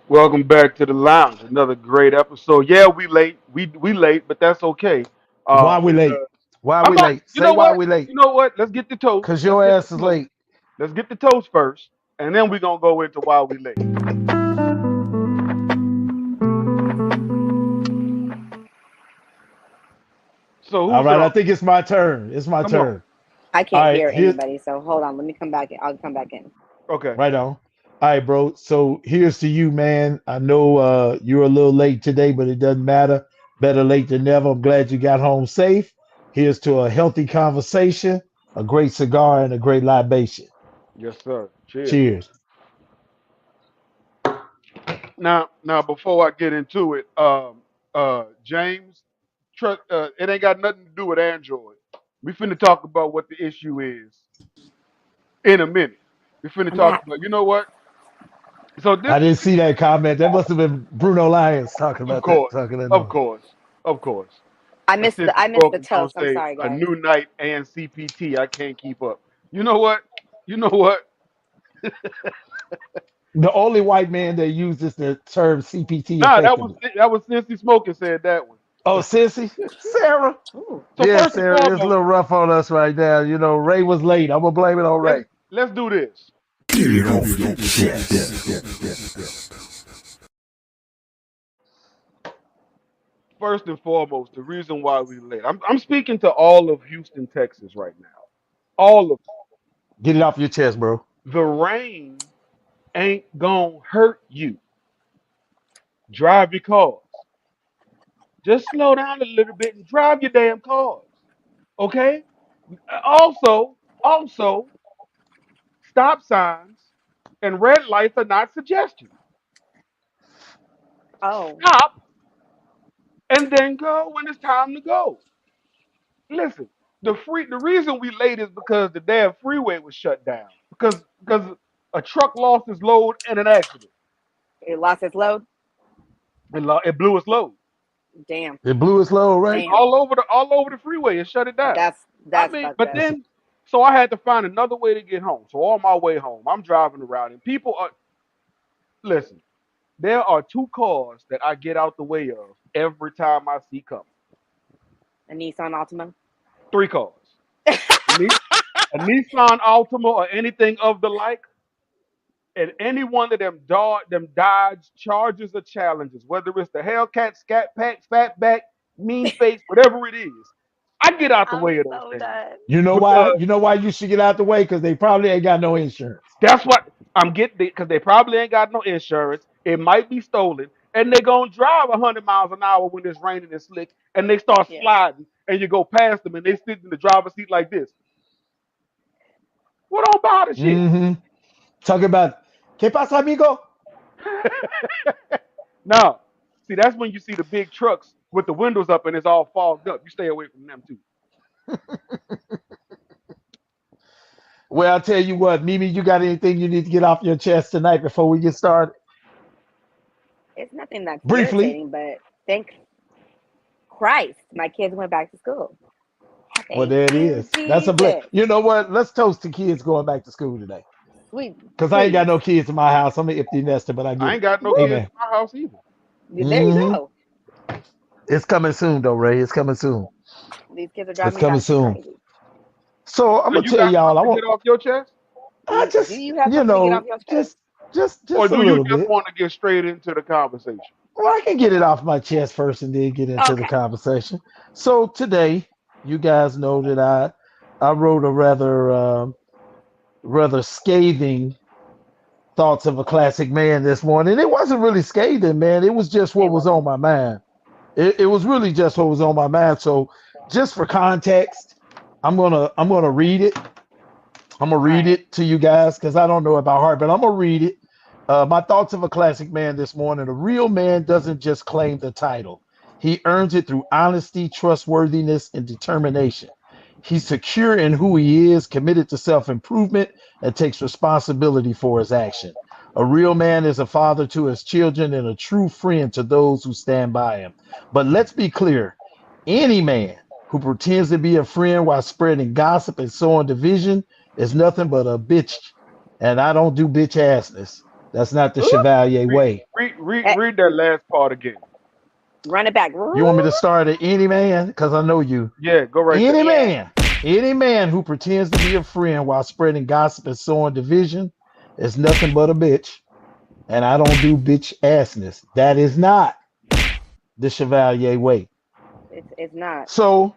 Welcome back to the lounge. Another great episode. Yeah, we late. We late, but that's okay. Why we late? Because Why I'm we not. late? You Say know why what? we late. You know what? Let's get the toast. Cause Let's your get the ass is toast. late. Let's get the toast first, and then we're gonna go into why we late. So All who's right, I on? think it's my turn. It's my Come on. turn. I All can't right, hear here, anybody, so hold on. Let me come back. I'll come back in. Okay. right on. All right, bro. So here's to you, man. I know you're a little late today, but it doesn't matter. Better late than never. I'm glad you got home safe. Here's to a healthy conversation, a great cigar, and a great libation. Yes, sir. Cheers. Cheers. Now, before I get into it, James, it ain't got nothing to do with Android. We finna talk about what the issue is in a minute. We finna I'm talk back. about. You know what? So this I is didn't see that comment. That must have been Bruno Lyons talking Of about that, course, talking that of noise. course, of course. I And missed since the you I missed spoke, the I'm gonna toast. I'm say sorry, a guys. new night and CPT. I can't keep up. You know what? You know what? The only white man that uses the term CPT Nah, that was effectively. that was Cincy Smoking said that one. Oh, sissy, Sarah. Ooh. So Yeah, first and Sarah, it's a foremost, little rough on us right now. You know, Ray was late. I'm gonna blame it on let's Ray. let's do this. Get it off your chest. First and foremost, the reason why we late. I'm speaking to all of Houston, Texas right now. All of Get it off your chest, bro. the rain ain't gonna hurt you. Drive your cars. Just slow down a little bit and drive your damn cars. Okay? Also, stop signs and red lights are not suggestions. Oh. Stop and then go when it's time to go. Listen, the reason we late is because the damn freeway was shut down. Because a truck lost its load in an accident. It lost its load? It blew its load. Damn. It blew its load, right? Damn. All over the freeway, it shut it down. I That's mean, fucked but up. It's then so I had to find another way to get home. So on my way home, I'm driving around and people are listen. There are two cars that I get out the way of every time I see coming. A Nissan Altima. Three cars. A, Ni- a Nissan Altima or anything of the like, and any one of them Dodge Chargers or Challengers, whether it's the Hellcat, Scat Pack, Fatback, Mean Face, whatever it is, I get out the I'm way of those so things done. you know why? because You know why you should get out the way? Because they probably ain't got no insurance. that's what I'm getting because they probably ain't got no insurance. It might be stolen, and they gonna drive 100 miles an hour when it's raining and slick, and they start Yeah. sliding, and you go past them, and they sit in the driver's seat like this. What don't buy the shit? Mm-hmm. Talk about ¿Qué pasa, amigo? Now, see, that's when you see the big trucks with the windows up and it's all fogged up. You stay away from them too. Well, I'll tell you what, Mimi, you got anything you need to get off your chest tonight before we get started? It's nothing that's Briefly. irritating, but thank Christ my kids went back to school. Well, Thank there it you, is. That's a bless. Jesus. You know what? Let's toast to kids going back to school today. We Because I ain't got please. no kids in my house. I'm an empty nester, but I I get ain't it. got no kids Woo! in Amen. my house either. There you Hmm. go. It's coming soon, though, Ray. It's coming soon. These kids are It's driving me coming batshit soon. crazy. So I'm So gonna you tell got y'all. something to get off your chest, I Do just, you have you something to get off know, your chest? or just a do you little just bit. want to get straight into the conversation? Well, I can get it off my chest first and then get into the Okay. conversation. So today, you guys know that I wrote a rather scathing thoughts of a classic man this morning. It wasn't really scathing, man. It was just what It was on wasn't. my mind. It was really just what was on my mind. So just for context, I'm gonna read it. I'm gonna All read right. it to you guys because I don't know it by heart, but I'm gonna read it. My thoughts of a classic man this morning. A real man doesn't just claim the title; he earns it through honesty, trustworthiness, and determination. He's secure in who he is, committed to self-improvement, and takes responsibility for his action. A real man is a father to his children and a true friend to those who stand by him. But let's be clear: any man who pretends to be a friend while spreading gossip and sowing division is nothing but a bitch. And I don't do bitch assness. That's not the Ooh. Chevalier Read, way. Eh, read that last part again. run it back. You want me to start at any man? Because I know you. Yeah, go right there. Any Yeah. man, any man who pretends to be a friend while spreading gossip and sowing division is nothing but a bitch. And I don't do bitch assness. That is not the Chevalier way. It's not. So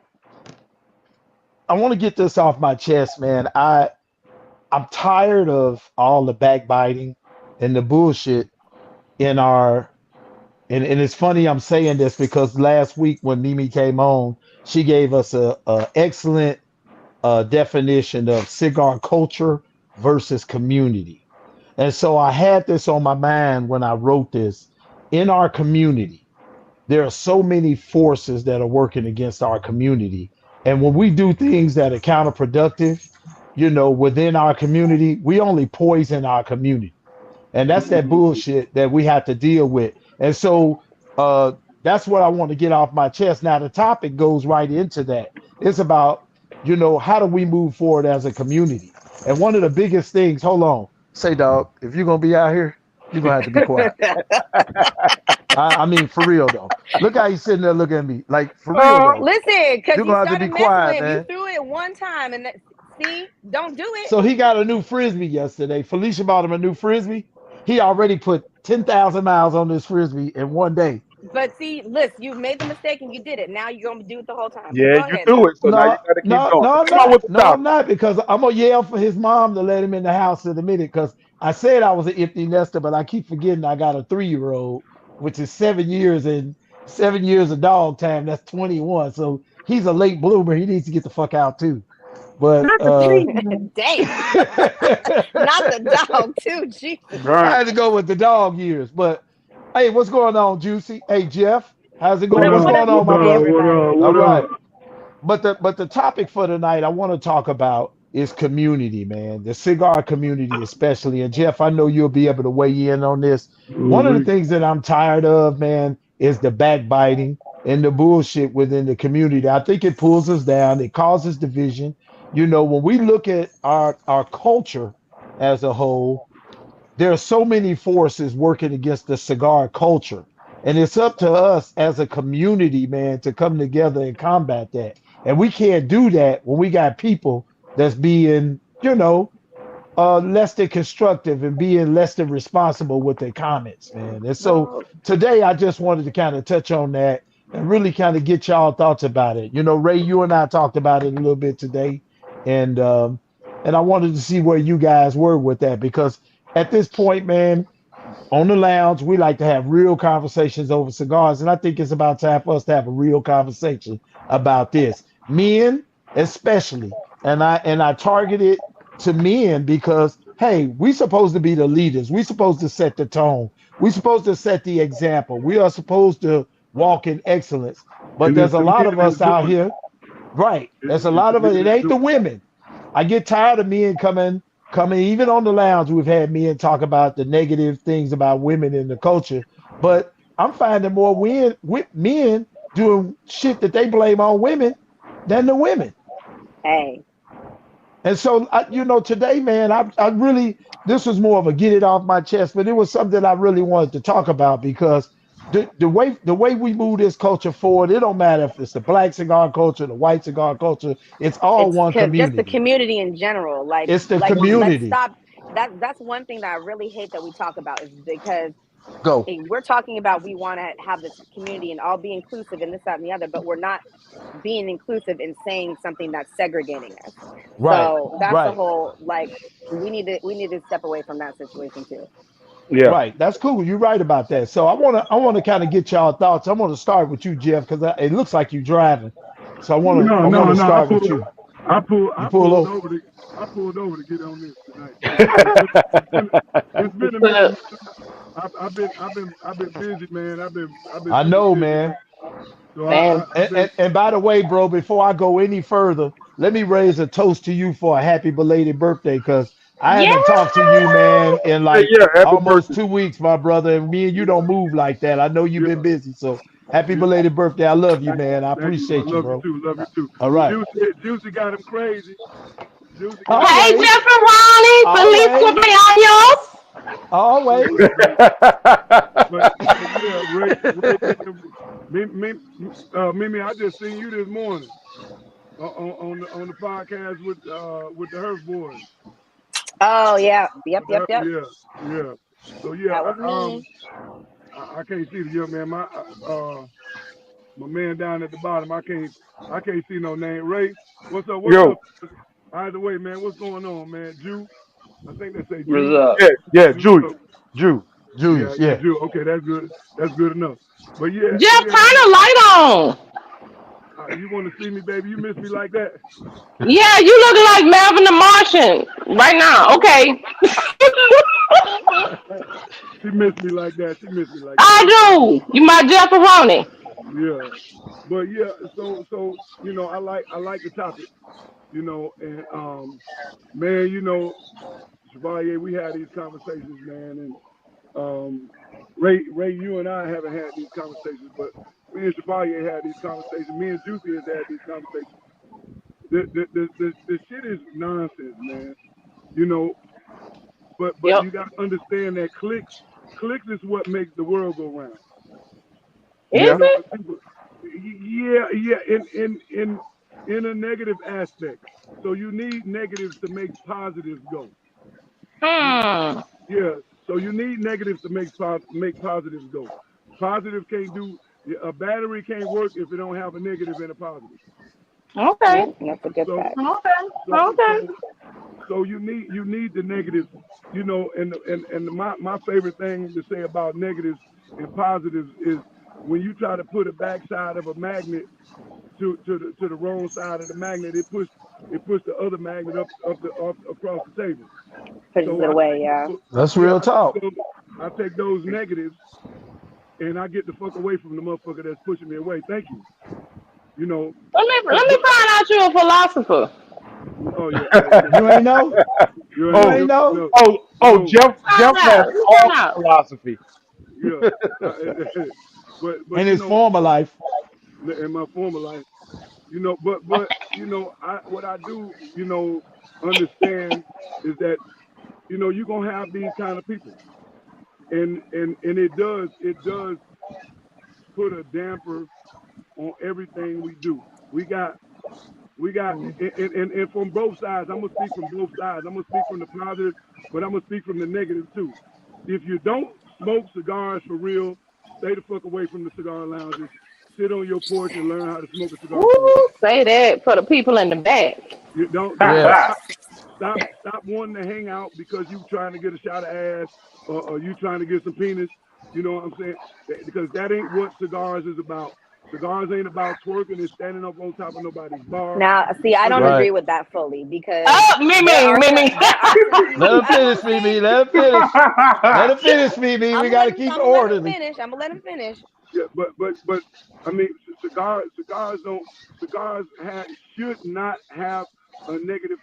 I want to get this off my chest, man. I'm tired of all the backbiting and the bullshit in our and it's funny I'm saying this because last week when Mimi came on, she gave us a excellent definition of cigar culture versus community. And so I had this on my mind when I wrote this. In our community, there are so many forces that are working against our community. And when we do things that are counterproductive, within our community, we only poison our community. And that's that bullshit that we have to deal with. And so uh, that's what I want to get off my chest. Now, the topic goes right into that. It's about, how do we move forward as a community? And one of the biggest things, hold on, say, dog, if you're going to be out here, you're going to have to be quiet. I mean, for real, though. Look how he's sitting there looking at me. Like, for real, though. Listen, because You're you going to have to started be messing quiet, with him. You man. threw it one time, and see, don't do it. So he got a new Frisbee yesterday. Felicia bought him a new Frisbee. He already put 10,000 miles on this Frisbee in one day. But see, listen, you made the mistake and you did it. Now you're gonna do it the whole time. Yeah, Go you ahead, do though. it. So now you gotta keep going. No, I'm Come on with not. the No, I'm topic. not because I'm gonna yell for his mom to let him in the house in a minute. Because I said I was an empty nester, but I keep forgetting I got a 3-year-old, which is 7 years and 7 years of dog time. That's 21. So he's a late bloomer. He needs to get the fuck out too. But Damn, not the dog too. Jesus. I Right. had to go with the dog years. But hey, what's going on, Juicy? Hey, Jeff, how's it What going? up? What's What up, going on, my Juicy? brother? Everybody. All right. But the topic for tonight I want to talk about is community, man. The cigar community, especially. And Jeff, I know you'll be able to weigh in on this. One of the things that I'm tired of, man, is the backbiting and the bullshit within the community. I think it pulls us down. It causes division. When we look at our culture as a whole, there are so many forces working against the cigar culture. And it's up to us as a community, man, to come together and combat that. And we can't do that when we got people that's being, less than constructive and being less than responsible with their comments, man. And so No. today I just wanted to kind of touch on that and really kind of get y'all thoughts about it. Ray, you and I talked about it a little bit today. And I wanted to see where you guys were with that because at this point, man, on the lounge, we like to have real conversations over cigars. And I think it's about time for us to have a real conversation about this. Men, especially. And I target it to men because, hey, we supposed to be the leaders. We supposed to set the tone. We supposed to set the example. We are supposed to walk in excellence. But there's a lot of us out here. Right. There's a lot of it. It ain't the women. I get tired of men coming, even on the lounge. We've had men talk about the negative things about women in the culture, but I'm finding more men doing shit that they blame on women than the women. Hey, And so, today, man, I really, this was more of a get it off my chest, but it was something I really wanted to talk about because the way we move this culture forward, it don't matter if it's the black cigar culture, the white cigar culture, it's all one just the community. community in general. Like, It's the let's community. stop. That's one thing that I really hate that we talk about is because Go. we're talking about we want to have this community and all be inclusive and this, that, and the other, but we're not being inclusive in saying something that's segregating us. Right. So that's the Right. whole we need to step away from that situation too. Yeah. Right. That's cool. You're right about that. So I want to kind of get y'all thoughts. I'm going to start with you, Jeff, because it looks like you're driving. So I want to start with you. I pulled over to get on this tonight. It's been a minute. I've been busy, man. I've been I know, busy. man. So And by the way, bro, before I go any further, let me raise a toast to you for a happy belated birthday, because I haven't talked to you, man, in like happy almost birthday. 2 weeks, my brother. And me and you don't move like that. I know you've been busy, so happy belated birthday. I love you, man. I appreciate you, bro. Love you too. All right. Juicy got him crazy. Juicy All got Hey, right. Jeff and Ronnie, All feliz right. cumpleaños. Always. yeah, Ray, Mimi, I just seen you this morning on the podcast with the Hurst boys. Oh yeah, yep. Yeah. So yeah, That was me. I can't see the young man. My man down at the bottom. I can't see no name. Ray, what's up? What's Yo, up? Either way, man, what's going on, man? Jew, I think they say What's Jew. up? yeah, Jew. Jew, Jew. Julius, Yeah, yeah. Jew. Okay, that's good. That's good enough. But yeah, Jeff, turn the light on. you want to see me, baby? You miss me like that? Yeah, you look like Melvin the Martian right now. Okay. She missed me like that. She missed me like that. I do. You my Jefferoni. Yeah. But yeah, so I like the topic, and man, Chevalier, we had these conversations, man, and Ray, you and I haven't had these conversations, but me and Chevalier had these conversations. Me and Juicy has had these conversations. The shit is nonsense, man. You know, but Yep. you got to understand that clicks is what makes the world go round. Is Yeah. it? Yeah, in a negative aspect. So you need negatives to make positives go. Hmm. Yeah, so you need negatives to make positives go. Positive can't do a battery can't work if it don't have a negative and a positive. Okay. Yep, that's a good So fact. Okay. so Okay. so, so you need the negatives, and my favorite thing to say about negatives and positives is when you try to put a backside of a magnet to the wrong side of the magnet, it push the other magnet up across the table. Pushes So it away. Yeah. That's real talk. I take those negatives and I get the fuck away from the motherfucker that's pushing me away. Thank you. Let me find out you a philosopher. Oh yeah. You ain't know? You You ain't know? Jeff Find has out. Let me all find out. philosophy. yeah. But In his former life. in my former life, but what I do, understand is that you're gonna have these kind of people, and it does put a damper on everything we do. We got and from both sides. I'm gonna speak from both sides. I'm gonna speak from the positive, but I'm gonna speak from the negative too. If you don't smoke cigars for real, stay the fuck away from the cigar lounges. Sit on your porch and learn how to smoke a cigar for real. Woo, say that for the people in the back. You don't Yes. stop wanting to hang out because you trying to get a shot of ass or you trying to get some penis. You know what I'm saying? Because that ain't what cigars is about. Cigars ain't about twerking and standing up on top of nobody's bar. Now, see, I don't Right. agree with that fully because Oh, Mimi. there are some Let people. him finish, Mimi. Let him finish. Let him finish, Mimi. We got to keep it I'm gonna let him orderly. finish. I'm gonna let him finish. Yeah, but I mean, cigars should not have a negative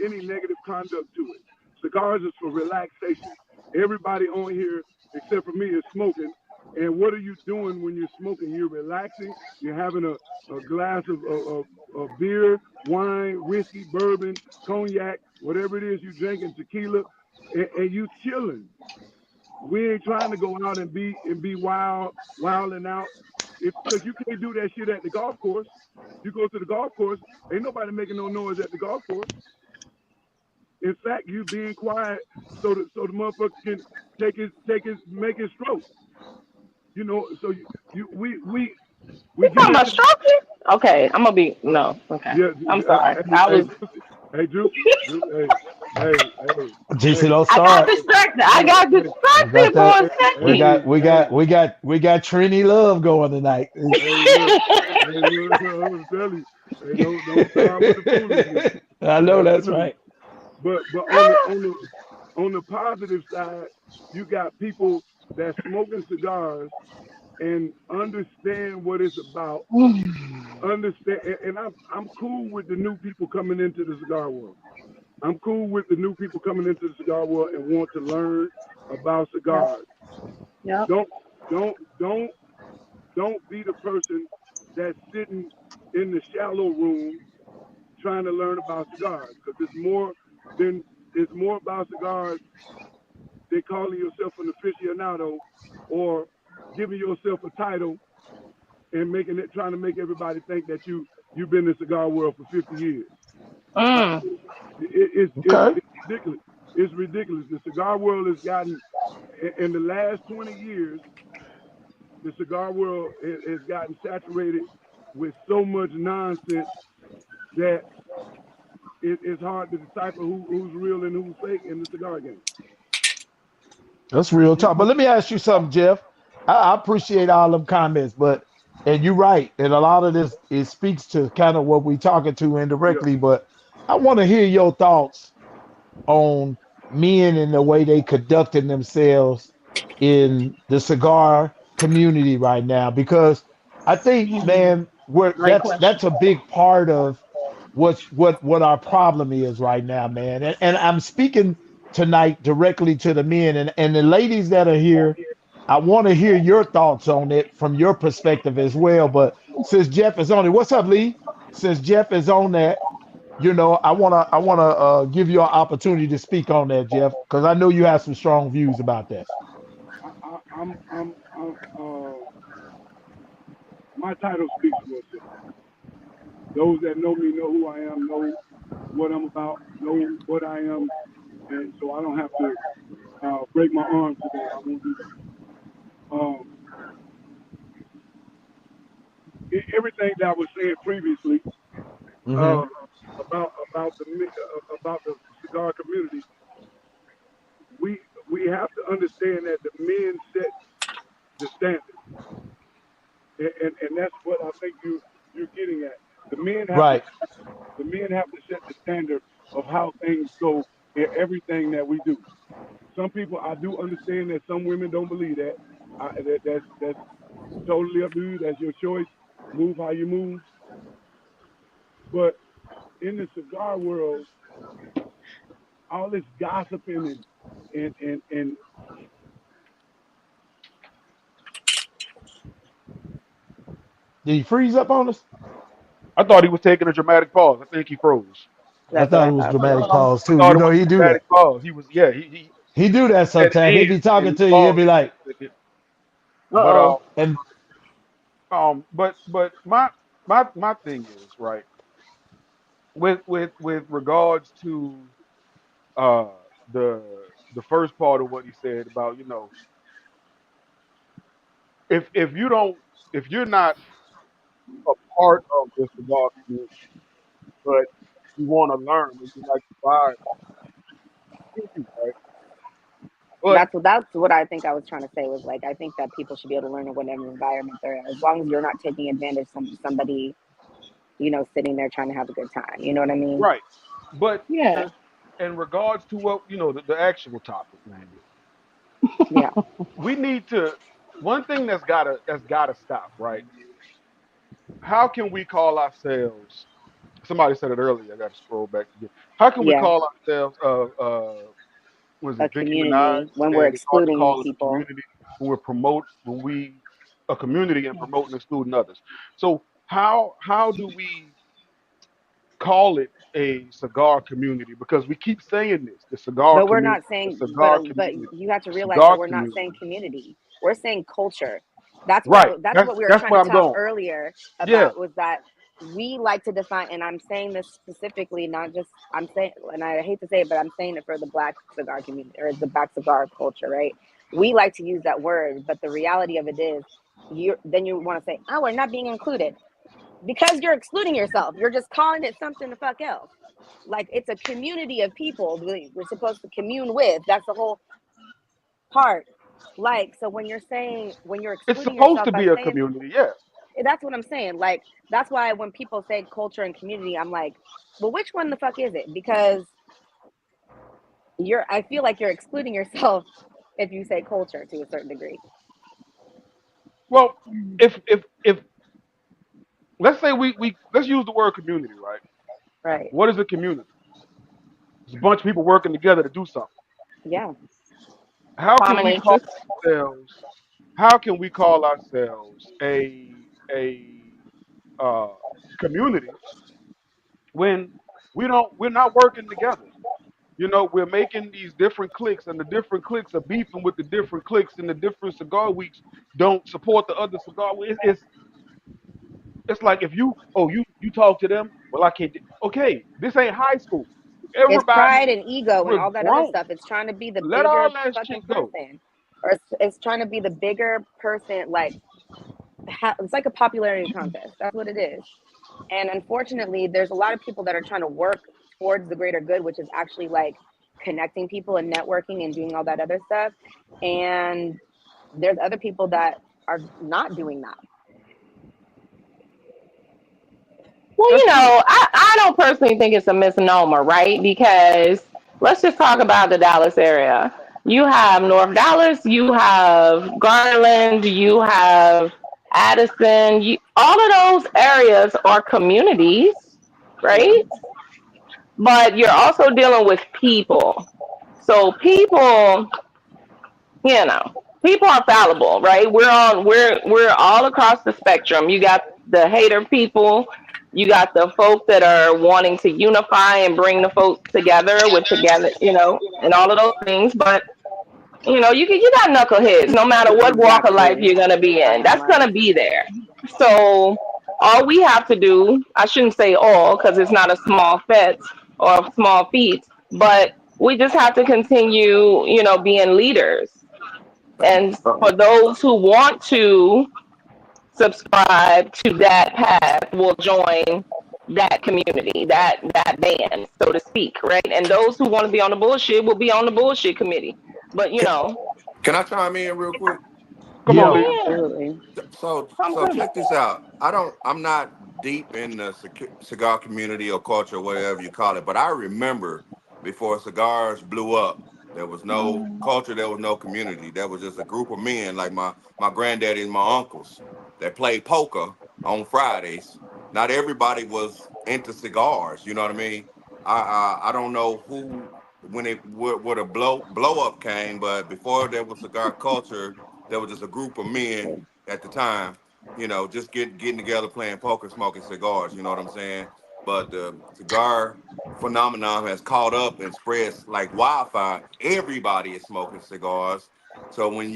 any negative conduct to it. Cigars is for relaxation. Everybody on here except for me is smoking. And what are you doing when you're smoking? You're relaxing. You're having a glass of beer, wine, whiskey, bourbon, cognac, whatever it is you drinking, tequila, and you chilling. We ain't trying to go out and be wilding out. Because you can't do that shit at the golf course. You go to the golf course, ain't nobody making no noise at the golf course. In fact, you being quiet so the motherfucker can make his stroke. So we You get talking about into stroking? Okay, I'm gonna be no. Okay, yeah. I'm sorry. I was. Hey, Juicy, GC, hey, don't I got start. distracted. I hey, got hey, We got distracted for that. a We second. got we got we got we got Trini Love going tonight. look, I'm telling you, hey, don't start with the foolishness. I know that's right. But on the positive side, you got people that smoking cigars and understand what it's about. Understand, and I'm cool with the new people coming into the cigar world. I'm cool with the new people coming into the cigar world and want to learn about Yep. cigars. Yep. Don't don't don't don't be the person that's sitting in the shallow room trying to learn about cigars because it's more about cigars they calling yourself an aficionado or giving yourself a title and making it, trying to make everybody think that you've been in the cigar world for 50 years. Mm. It's Okay. ridiculous. It's ridiculous. The cigar world has gotten, in the last 20 years, the cigar world has gotten saturated with so much nonsense that it's hard to decipher who's real and who's fake in the cigar game. That's real talk. But let me ask you something, Jeff. I appreciate all them comments, but and you're right, and a lot of this it speaks to kind of what we talking to Yeah. indirectly. But I want to hear your thoughts on men and the way they conducting themselves in the cigar community right now, because I think, Mm. man, we're Great question. that's a big part of what our problem is right now, man. And I'm speaking tonight directly to the men and the ladies that are here. I want to hear your thoughts on it from your perspective as well. But since Jeff is on it, what's up, Lee? Since Jeff is on that, I wanna give you an opportunity to speak on that, Jeff, because I know you have some strong views about that. My title speaks for itself. Those that know me know who I am, know what I'm about, know what I am, and so I don't have to break my arm today. I won't do that. Everything that I was saying previously Mm-hmm. uh, about the cigar community, we we have to understand that the men set the standard, and that's what I think you're getting at. The men have to Right. the men have to set the standard of how things go in everything that we do. Some people, I do understand that some women don't believe that. That's totally up to you. That's your choice. Move how you move. But in the cigar world, all this gossiping and Did he freeze up on us? I thought he was taking a dramatic pause. I think he froze. I That's what thought I it was thought dramatic too. Uh-oh. pause I too. thought You it know was he a do that. dramatic pause. He was, yeah, he He do that said it sometimes. He be ends and talking he to you. He'll paused be for like, a second. But Uh-oh. and but my thing is right with regards to uh the the first part of what he said about, if you don't, if you're not a part of the cigar community, but you want to learn and you like to buy, right? But That's what I think I was trying to say was like I think that people should be able to learn in whatever environment they're in, as long as you're not taking advantage of somebody, sitting there trying to have a good time. You know what I mean? right, but Yeah. in regards to what the actual topic, man, Yeah. we need to. One thing that's gotta stop, right? How can we call ourselves? Somebody said it earlier. I got to scroll back again. How can we Yeah. call ourselves? Was A it Nicki Minaj community when we're said it's hard to excluding call us a people. community when we a community and promoting and excluding others. So how do we call it a cigar community? Because we keep saying this, But we're not saying, but you have the to realize that cigar we're not community. saying community. We're saying culture. That's what Right. that's That's what we were that's trying where to I'm talk going. earlier Yeah. about, was that we like to define, and I'm saying this specifically, not just I'm saying, and I hate to say it, but I'm saying it for the black cigar community or the black cigar culture, right? We like to use that word, but the reality of it is, you want to say, oh, we're not being included because you're excluding yourself. You're just calling it something the fuck else. Like, it's a community of people we're supposed to commune with. That's the whole part. Like, so when you're It's excluding supposed yourself to by be a saying, community, yes. that's what I'm saying. Like, that's why when people say culture and community, I'm like, well, which one the fuck is it? Because I feel like you're excluding yourself if you say culture to a certain degree. Well, if let's say we let's use the word community, right? Right. What is a community? It's a bunch of people working together to do something. Yeah. How can Common we call interest. ourselves? How can we call ourselves a community when we're not working together? You know, we're making these different cliques, and the different cliques are beefing with the different cliques, and the different cigar weeks don't support the other cigar weeks. It's like if you you talk to them, well I can't. Okay, this ain't high school. It's Everybody, pride and ego and we're all that other grown. stuff. It's trying to be the Let all bigger that fucking shit go. person, or it's trying to be the bigger person. Like it's like a popularity contest. That's what it is. And unfortunately, there's a lot of people that are trying to work towards the greater good, which is actually like connecting people and networking and doing all that other stuff. And there's other people that are not doing that. Well, That's true. I don't personally think it's a misnomer, right? Because let's just talk about the Dallas area. You have North Dallas, you have Garland, you have Addison. All of those areas are communities, Yeah. right? But you're also dealing with people. So people, you know, people are fallible, right? We're all across the spectrum. You got the hater people, you got the folk that are wanting to unify and bring the folks together with together, and all of those things. But you got knuckleheads no matter what walk of life Exactly. you're gonna be in. Fucking That's right. gonna be there. So all we have to do, I shouldn't say all because it's not a small fet or a small feat, but we just have to continue, being leaders. And for those who want to subscribe to that path will join that community, that band, so to speak, right? And those who want to be on the bullshit will be on the bullshit committee. But Can, can I chime in real quick? Come on, Yeah. Leah. yeah, Absolutely. I'm So good. check this out. I'm not deep in the cigar community or culture, whatever you call it, but I remember before cigars blew up, there was no culture, there was no community. There was just a group of men like my granddaddy and my uncles that played poker on Fridays. Not everybody was into cigars. You know what I mean? I don't know who when it where the blow up came, but before there was cigar culture, there was just a group of men at the time, just getting together, playing poker, smoking cigars. You know what I'm saying? But the cigar phenomenon has caught up and spreads like wildfire. Everybody is smoking cigars. So when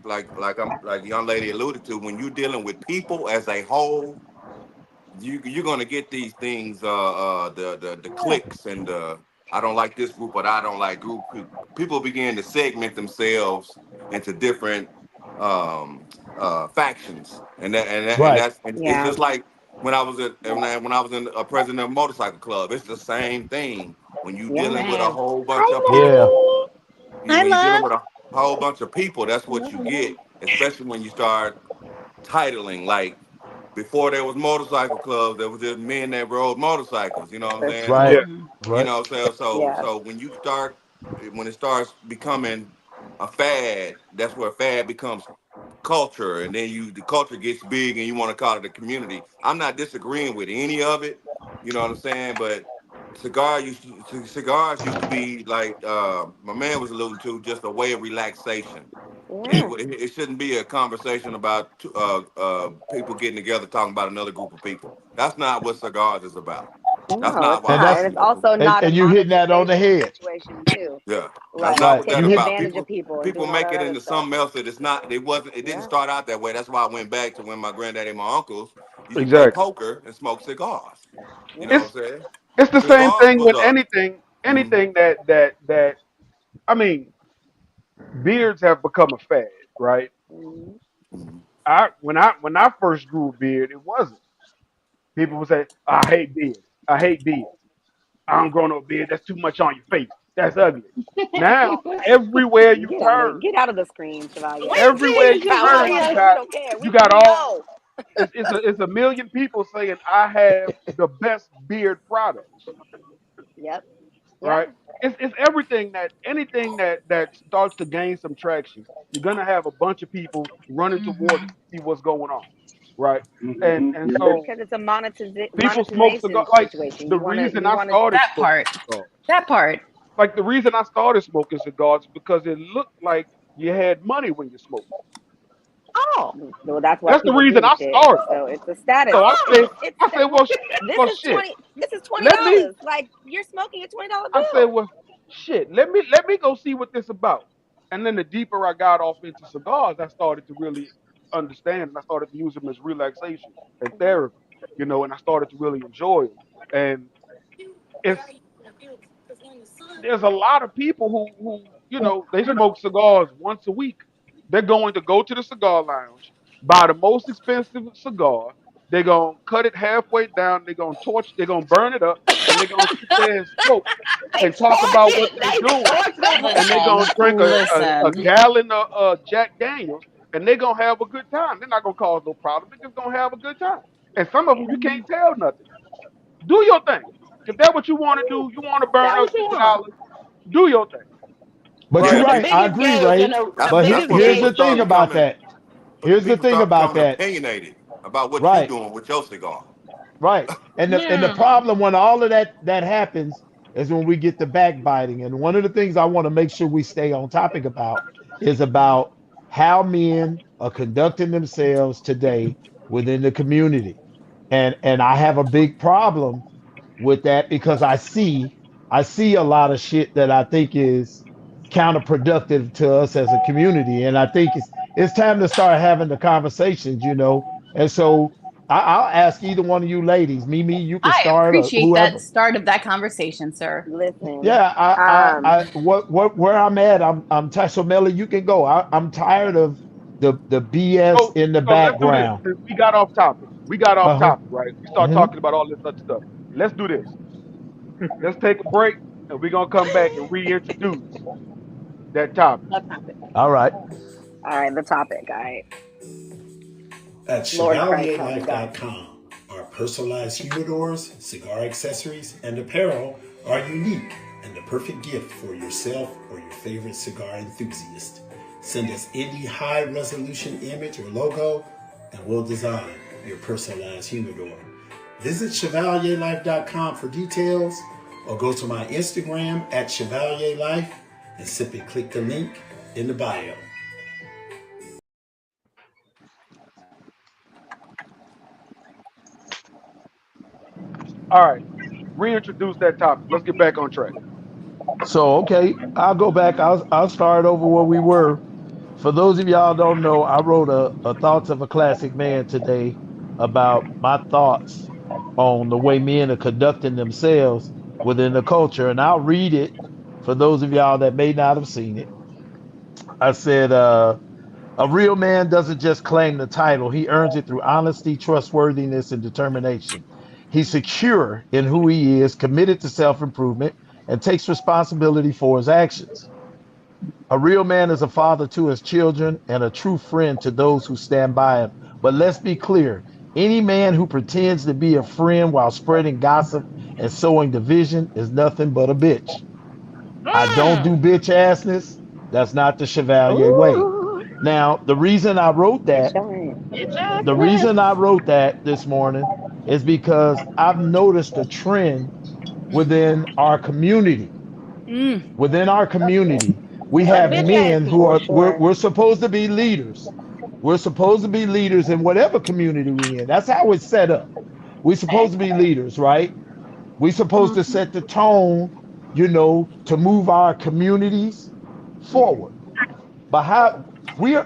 like the young lady alluded to, when you're dealing with people as a whole, you're gonna get these things, the clicks and the I don't like this group, but I don't like group. People begin to segment themselves into different um, factions, and Right. that's and it's Yeah. just like when I was in a president of a motorcycle club. It's the same thing when you Yeah. dealing with a Man. whole bunch Hi, of Yeah. people. Mommy. Hi, When you're dealing love. with a whole bunch of people, that's what you get. Especially when you start titling like before there was motorcycle clubs, there was just men that rode motorcycles. You know what I'm For saying? Right. Yeah. So, sure. Right. Yeah. so when it starts becoming a fad, that's where fad becomes culture, and then the culture gets big, and you want to call it a community. I'm not disagreeing with any of it. You know what I'm saying? But cigars used to be like my man was alluding to, just a way of relaxation. Yeah. It shouldn't be a conversation about people getting together talking about another group of people. That's not what cigars is about. That's No, not it's why And I not. that's And like it's smoking. also not a and you hitting that on the monetization head. situation too. Yeah, that's Like not Right. what that's You taking hit about. advantage of People people and people doing all make that it other into stuff. something else that it's not. It didn't Yeah. start out that way. That's why I went back to when my granddaddy and my uncles used to play Exactly. poker and smoke cigars. You know Yeah. what It's I'm saying? it's the same Cigars thing was with a anything mhm, anything that I mean, beards have become a fad, right? Mhm. mhm. When I first grew a beard, it wasn't. People would say, I hate beards. I hate beards. I don't grow no beard. That's too much on your face. That's ugly. Now, everywhere you Get out of turn, get out of the screen, Chevalier. Wait till everywhere you you see We don't turn, want you to. Josiah. We got don't care. you We got we all know. it's a million people saying I have the best beard products, Yep. Yeah. right? It's everything that anything that starts to gain some traction, you're gonna have a bunch of people running towards it Mm-hmm. to see what's going on, right? Mm-hmm. And Yep. so Because it's a people smoke monetization cigars. Like situation. the reason I started That smoking part. cigars, That part. like the reason I started smoking cigars is because it looked like you had money when you smoked. Oh, Well, that's why That's the people reason do I shit. started. So it's a status. So I said, It's I said, well, this well, is shit. This is Let me. $20. Like you're smoking a $20 I said, bill. well, shit. Let me go see what this about. And then the deeper I got off into cigars, I started to really understand, and I started to use them as relaxation and therapy. And I started to really enjoy them. And it's there's a lot of people who they smoke cigars once a week. They're going to go to the cigar lounge, buy the most expensive cigar. They're gonna cut it halfway down. They're gonna torch. They're gonna burn it up, and they're gonna sit there and smoke they and talk about what torch it. they're They doing. torch it. And they're gonna Listen, drink a listen. gallon of Jack Daniels, and they're gonna have a good time. They're not gonna cause no problem. They're just gonna have a good time. And some of them you can't tell nothing. Do your thing. If that's what you want to do, you want to burn That up what you want. $60. Do your thing. But you're Yeah, The right. I biggest agree, gauge Ray. and the But that's biggest when here's people the gauge. thing start about becoming that. Here's the people thing start about becoming that. opinionated about what you're Right. doing with your cigar. Right. And the Hmm. problem when all of that happens is when we get the backbiting. And one of the things I want to make sure we stay on topic about is about how men are conducting themselves today within the community. And I have a big problem with that because I see a lot of shit that I think is counterproductive to us as a community. And I think it's time to start having the conversations. And so I'll ask either one of you ladies, Mimi, you can I start or appreciate that whoever. start of that conversation, sir. Listen, Yeah, I um, what where I'm at, I'm tired. So Melly, you can go. I'm tired of the BS So in the so let's do this. background. Since we got off topic. We got off Uh-huh. topic, right? We start Hmm. talking about all this other stuff. Let's do this. Let's take a break, and we're gonna come back and reintroduce that topic. That's not it. All right. all right, the topic. All right, At Lord Christ, help me God. ChevalierLife.com, our personalized humidors, cigar accessories, and apparel are unique and the perfect gift for yourself or your favorite cigar enthusiast. Send us any high resolution image or logo, and we'll design your personalized humidor. Visit ChevalierLife.com for details, or go to my Instagram at ChevalierLife and simply click the link in the bio. All right. Reintroduce that topic. Let's get back on track. So okay, I'll go back. I'll start over where we were. For those of y'all don't know, I wrote a thoughts of a classic man today about my thoughts on the way men are conducting themselves within the culture, and I'll read it for those of y'all that may not have seen it. I said, a real man doesn't just claim the title; he earns it through honesty, trustworthiness, and determination. He's secure in who he is, committed to self-improvement, and takes responsibility for his actions. A real man is a father to his children and a true friend to those who stand by him. But let's be clear, any man who pretends to be a friend while spreading gossip and sowing division is nothing but a bitch. I don't do Mm. bitch assness. That's not the Chevalier way. Ooh, Now, the reason I wrote it that, sure ain't. It's the accurate. reason I wrote that this morning is because I've noticed a trend within our community. Mm. Within our community, we A have bitch ass men who For people. are we're, sure. we're supposed to be leaders. We're supposed to be leaders in whatever community we in. That's how it's set up. We're supposed to be leaders, right? We're supposed to set the tone, to move our communities forward. But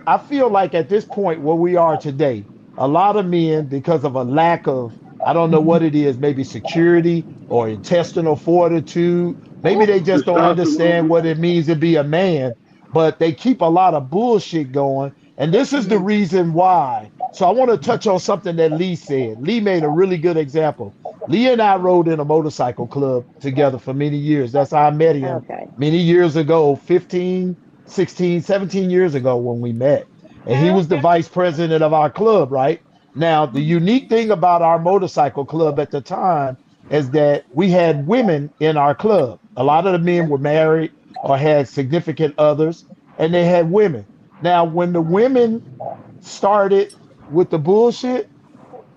I feel like at this point where we are today, a lot of men, because of a lack of, I don't know what it is, maybe security or intestinal fortitude, maybe they just don't understand Testosterone. what it means to be a man, but they keep a lot of bullshit going. And this is the reason why. So I want to touch on something that Lee said. Lee made a really good example. Lee and I rode in a motorcycle club together for many years. That's how I met him Okay. many years ago, 15, 16, 17 years ago when we met. And he was the Okay. vice president of our club, right? Now, the unique thing about our motorcycle club at the time is that we had women in our club. A lot of the men were married or had significant others, and they had women. Now, when the women started with the bullshit,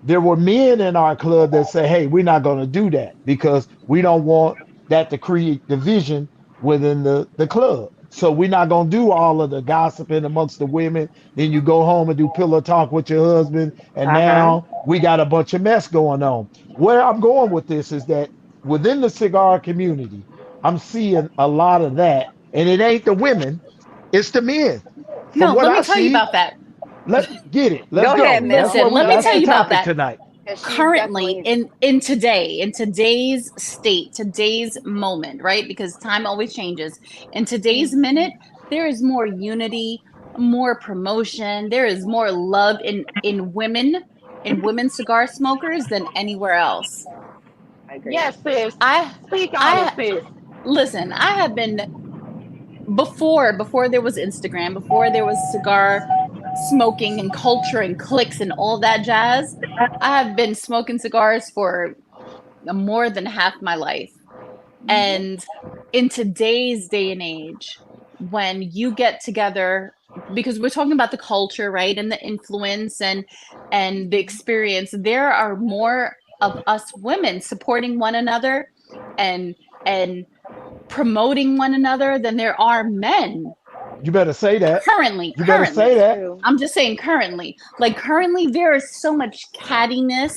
there were men in our club that say, hey, we're not going to do that because we don't want that to create division within the club. So we're not gonna do all of the gossiping amongst the women. Then you go home and do pillow talk with your husband, and Uh-huh. now we got a bunch of mess going on. Where I'm going with this is that within the cigar community, I'm seeing a lot of that, and it ain't the women, it's the men. From No, what let I me tell you see, about that. let's get it. Let's Go ahead, go. That's Mel. what Listen, we. let me Go That's tell the ahead. you about topic that. tonight. Because she's Currently, definitely in today's state, today's moment, right? Because time always changes. In today's minute, there is more unity, more promotion. There is more love in women cigar smokers than anywhere else. I agree. Yes, sis. I Speak on it, I sis. listen. I have been before there was Instagram, before there was cigar smoking and culture and clicks and all that jazz. I have been smoking cigars for more than half my life. And in today's day and age, when you get together, because we're talking about the culture, right, and the influence and the experience, there are more of us women supporting one another and and promoting one another than there are men You better say that. currently. You better say That's that. true. I'm just saying currently. Like currently there is so much cattiness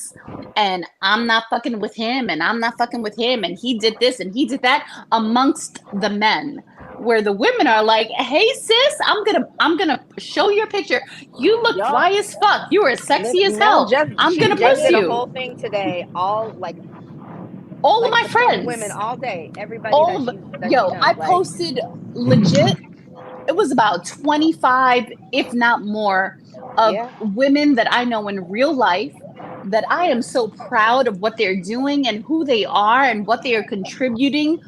and I'm not fucking with him and I'm not fucking with him and he did this and he did that amongst the men. Where the women are like, hey sis, I'm gonna show your picture. You look Yup. fly as fuck. You are sexy as Mel hell. I'm she gonna just push did a you. whole thing today, all like All of my supporting women friends. all day. Everybody All that of she yo, knows. I Like, posted legit it was about 25, if not more, of yeah. women that I know in real life that I am so proud of what they're doing and who they are and what they are contributing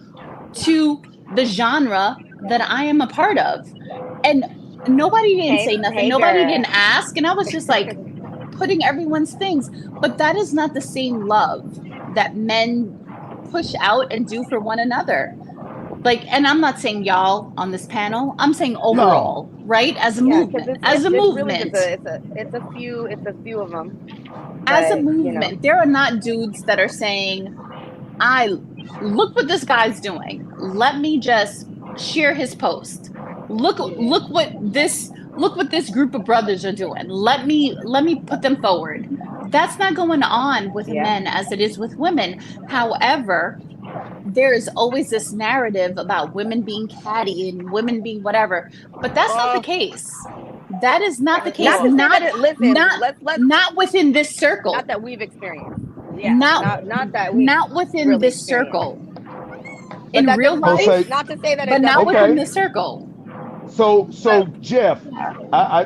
to the genre that I am a part of. And nobody didn't say nothing. Hey Nobody girl. didn't ask. And I was just like putting everyone's things. But that is not the same love that men push out and do for one another. Like, and I'm not saying y'all on this panel, I'm saying No. overall, right? As a Yeah, because movement, as a it's really just movement, it's a few of them. as a But movement, there are not dudes that are saying, I look what this guy's doing. Let me just share his post. Look what this group of brothers are doing. Let me put them forward. That's not going on with yeah. men as it is with women. However, there is always this narrative about women being catty and women being whatever, but that's not the case. That is not the case. Not to say that it listen, let's Not within this circle. not that we've experienced. Yeah. Not that we not within really this experienced. circle. But In that real doesn't life, not to say that but it not doesn't within Okay. this circle. So Jeff,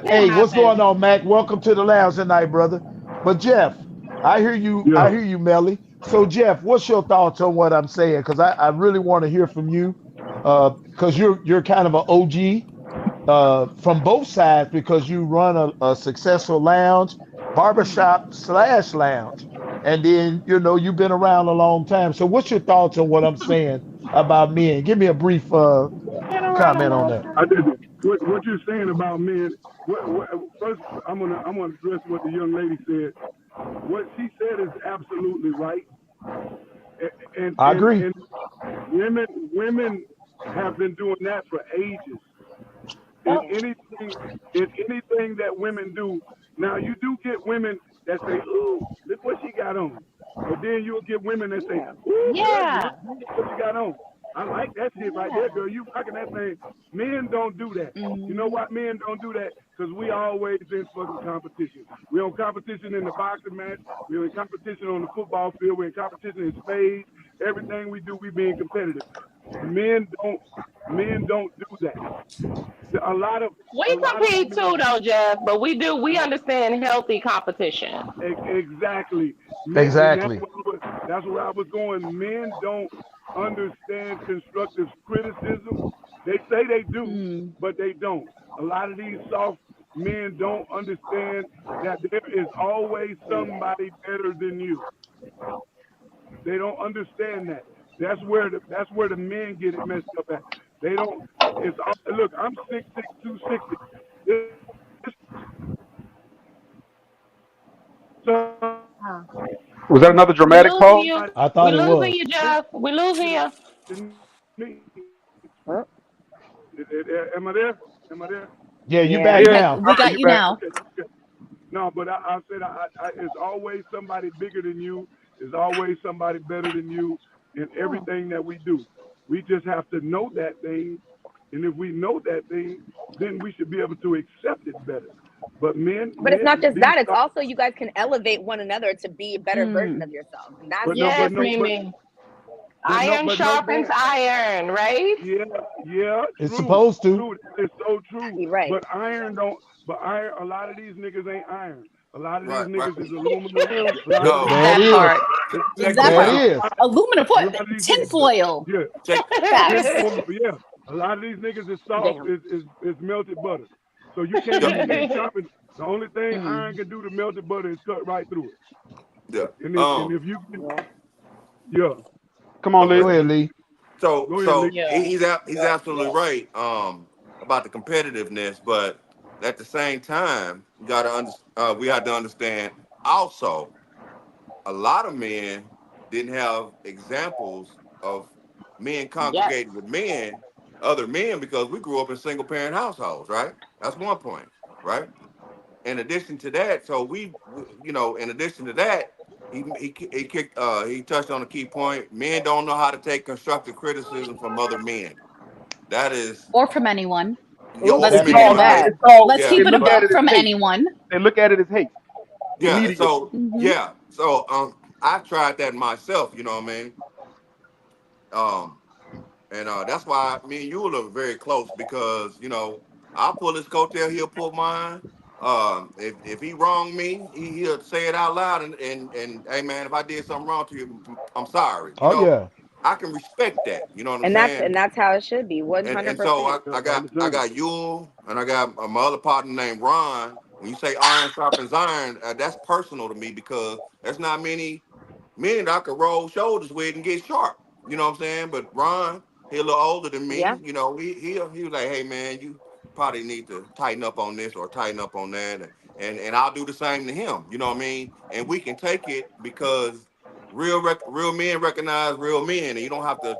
hey, what's going on, Mac? Welcome to the lounge tonight, brother. But Jeff, I hear you. I Yeah. hear you, Melly. So Jeff, what's your thoughts on what I'm saying? Because I really want to hear from you. Because you're kind of an OG from both sides because you run a successful lounge, barbershop slash lounge, and then you've been around a long time. So what's your thoughts on what I'm saying about men? Give me a brief comment on that. I did. What you're saying about men? First, I'm gonna address what the young lady said. What she said is absolutely right. And I and, agree. and women have been doing that for ages. In anything that women do. Now you do get women that say, "Ooh, look what she got on," but then you'll get women that say, "Ooh, Yeah. look what you got on." I like that shit right there, girl. You rocking that thing. Men don't do that. You know why men don't do that? Because we always in fucking competition. We're in competition in the boxing match. We're in competition on the football field. We're in competition in spades. Everything we do, we being competitive. Men don't do that. A lot of We compete too, though, Jeff. But we understand healthy competition. exactly. And Exactly. that's where I was going. Men don't understand constructive criticism. They say they do, but they don't. A lot of these soft men don't understand that there is always somebody better than you. They don't understand that. That's where the men get it messed up at. They don't. Look. I'm 6'6", 260. So Was that another We dramatic losing pause? you. I We thought it losing was. you, Jeff. We losing you. me, Huh? Am I there? Am I there? Yeah, you Yeah. back Yeah, now. We got you you back. now. Okay. Okay. No, but I said it's always somebody bigger than you. There's always somebody better than you in everything that we do. We just have to know that thing, and if we know that thing, then we should be able to accept it better. But But it's not just these that, it's also you guys can elevate one another to be a better version of yourselves. And that's but no, but Yes, no, Mimi. Iron but no, sharpens iron, right? yeah, It's true, supposed to. true. It's so true. you're right. But iron don't. But iron, a lot of these niggas ain't iron. A lot of these Right, right. niggas is aluminum. True. A lot of No, these That That is. part. check That this That part. out. is. Aluminum a what? lot of these niggas, Tinfoil. yeah, Check. Facts. yeah. A lot of these niggas is soft, Damn. is melted butter. So you can't sharpen. The only thing iron can do to melted butter is cut right through it. Yeah. And if you, Yeah. yeah, Come on, Okay. Go Lee. ahead, Lee. So go ahead, Lee. Yeah. he's absolutely right about the competitiveness, but at the same time, we got to understand also a lot of men didn't have examples of men Yes. congregating with other men, because we grew up in single parent households, right? That's one point, right? In addition to that, in addition to that, he touched on a key point. Men don't know how to take constructive criticism from other men. That is, Or from anyone. yeah, Ooh, or Let's from keep it a Called, anyone. buck. that. it's called, Let's Yeah, keep they it a look at buck it as from hate. anyone. They look at it as hate yeah. immediately. So Hmm I tried that myself. You know what I mean? Um, and that's why me and you are very close, because I'll pull his coattail, he'll pull mine. If he wronged me, he'll say it out loud, and hey man, if I did something wrong to you, I'm sorry. Oh yeah. I can respect that. You know what I'm And saying? that's how it should be, And so 100%. I All got the time. Yule, and I got my other partner named Ron. When you say iron sharpens iron, that's personal to me, because there's not many men that I could roll shoulders with and get sharp. You know what I'm saying? But Ron, he a little older than Yeah. me. He was like, hey man, you probably need to tighten up on this or tighten up on that, and I'll do the same to him. You know what I mean? And we can take it, because real men recognize real men, and you don't have to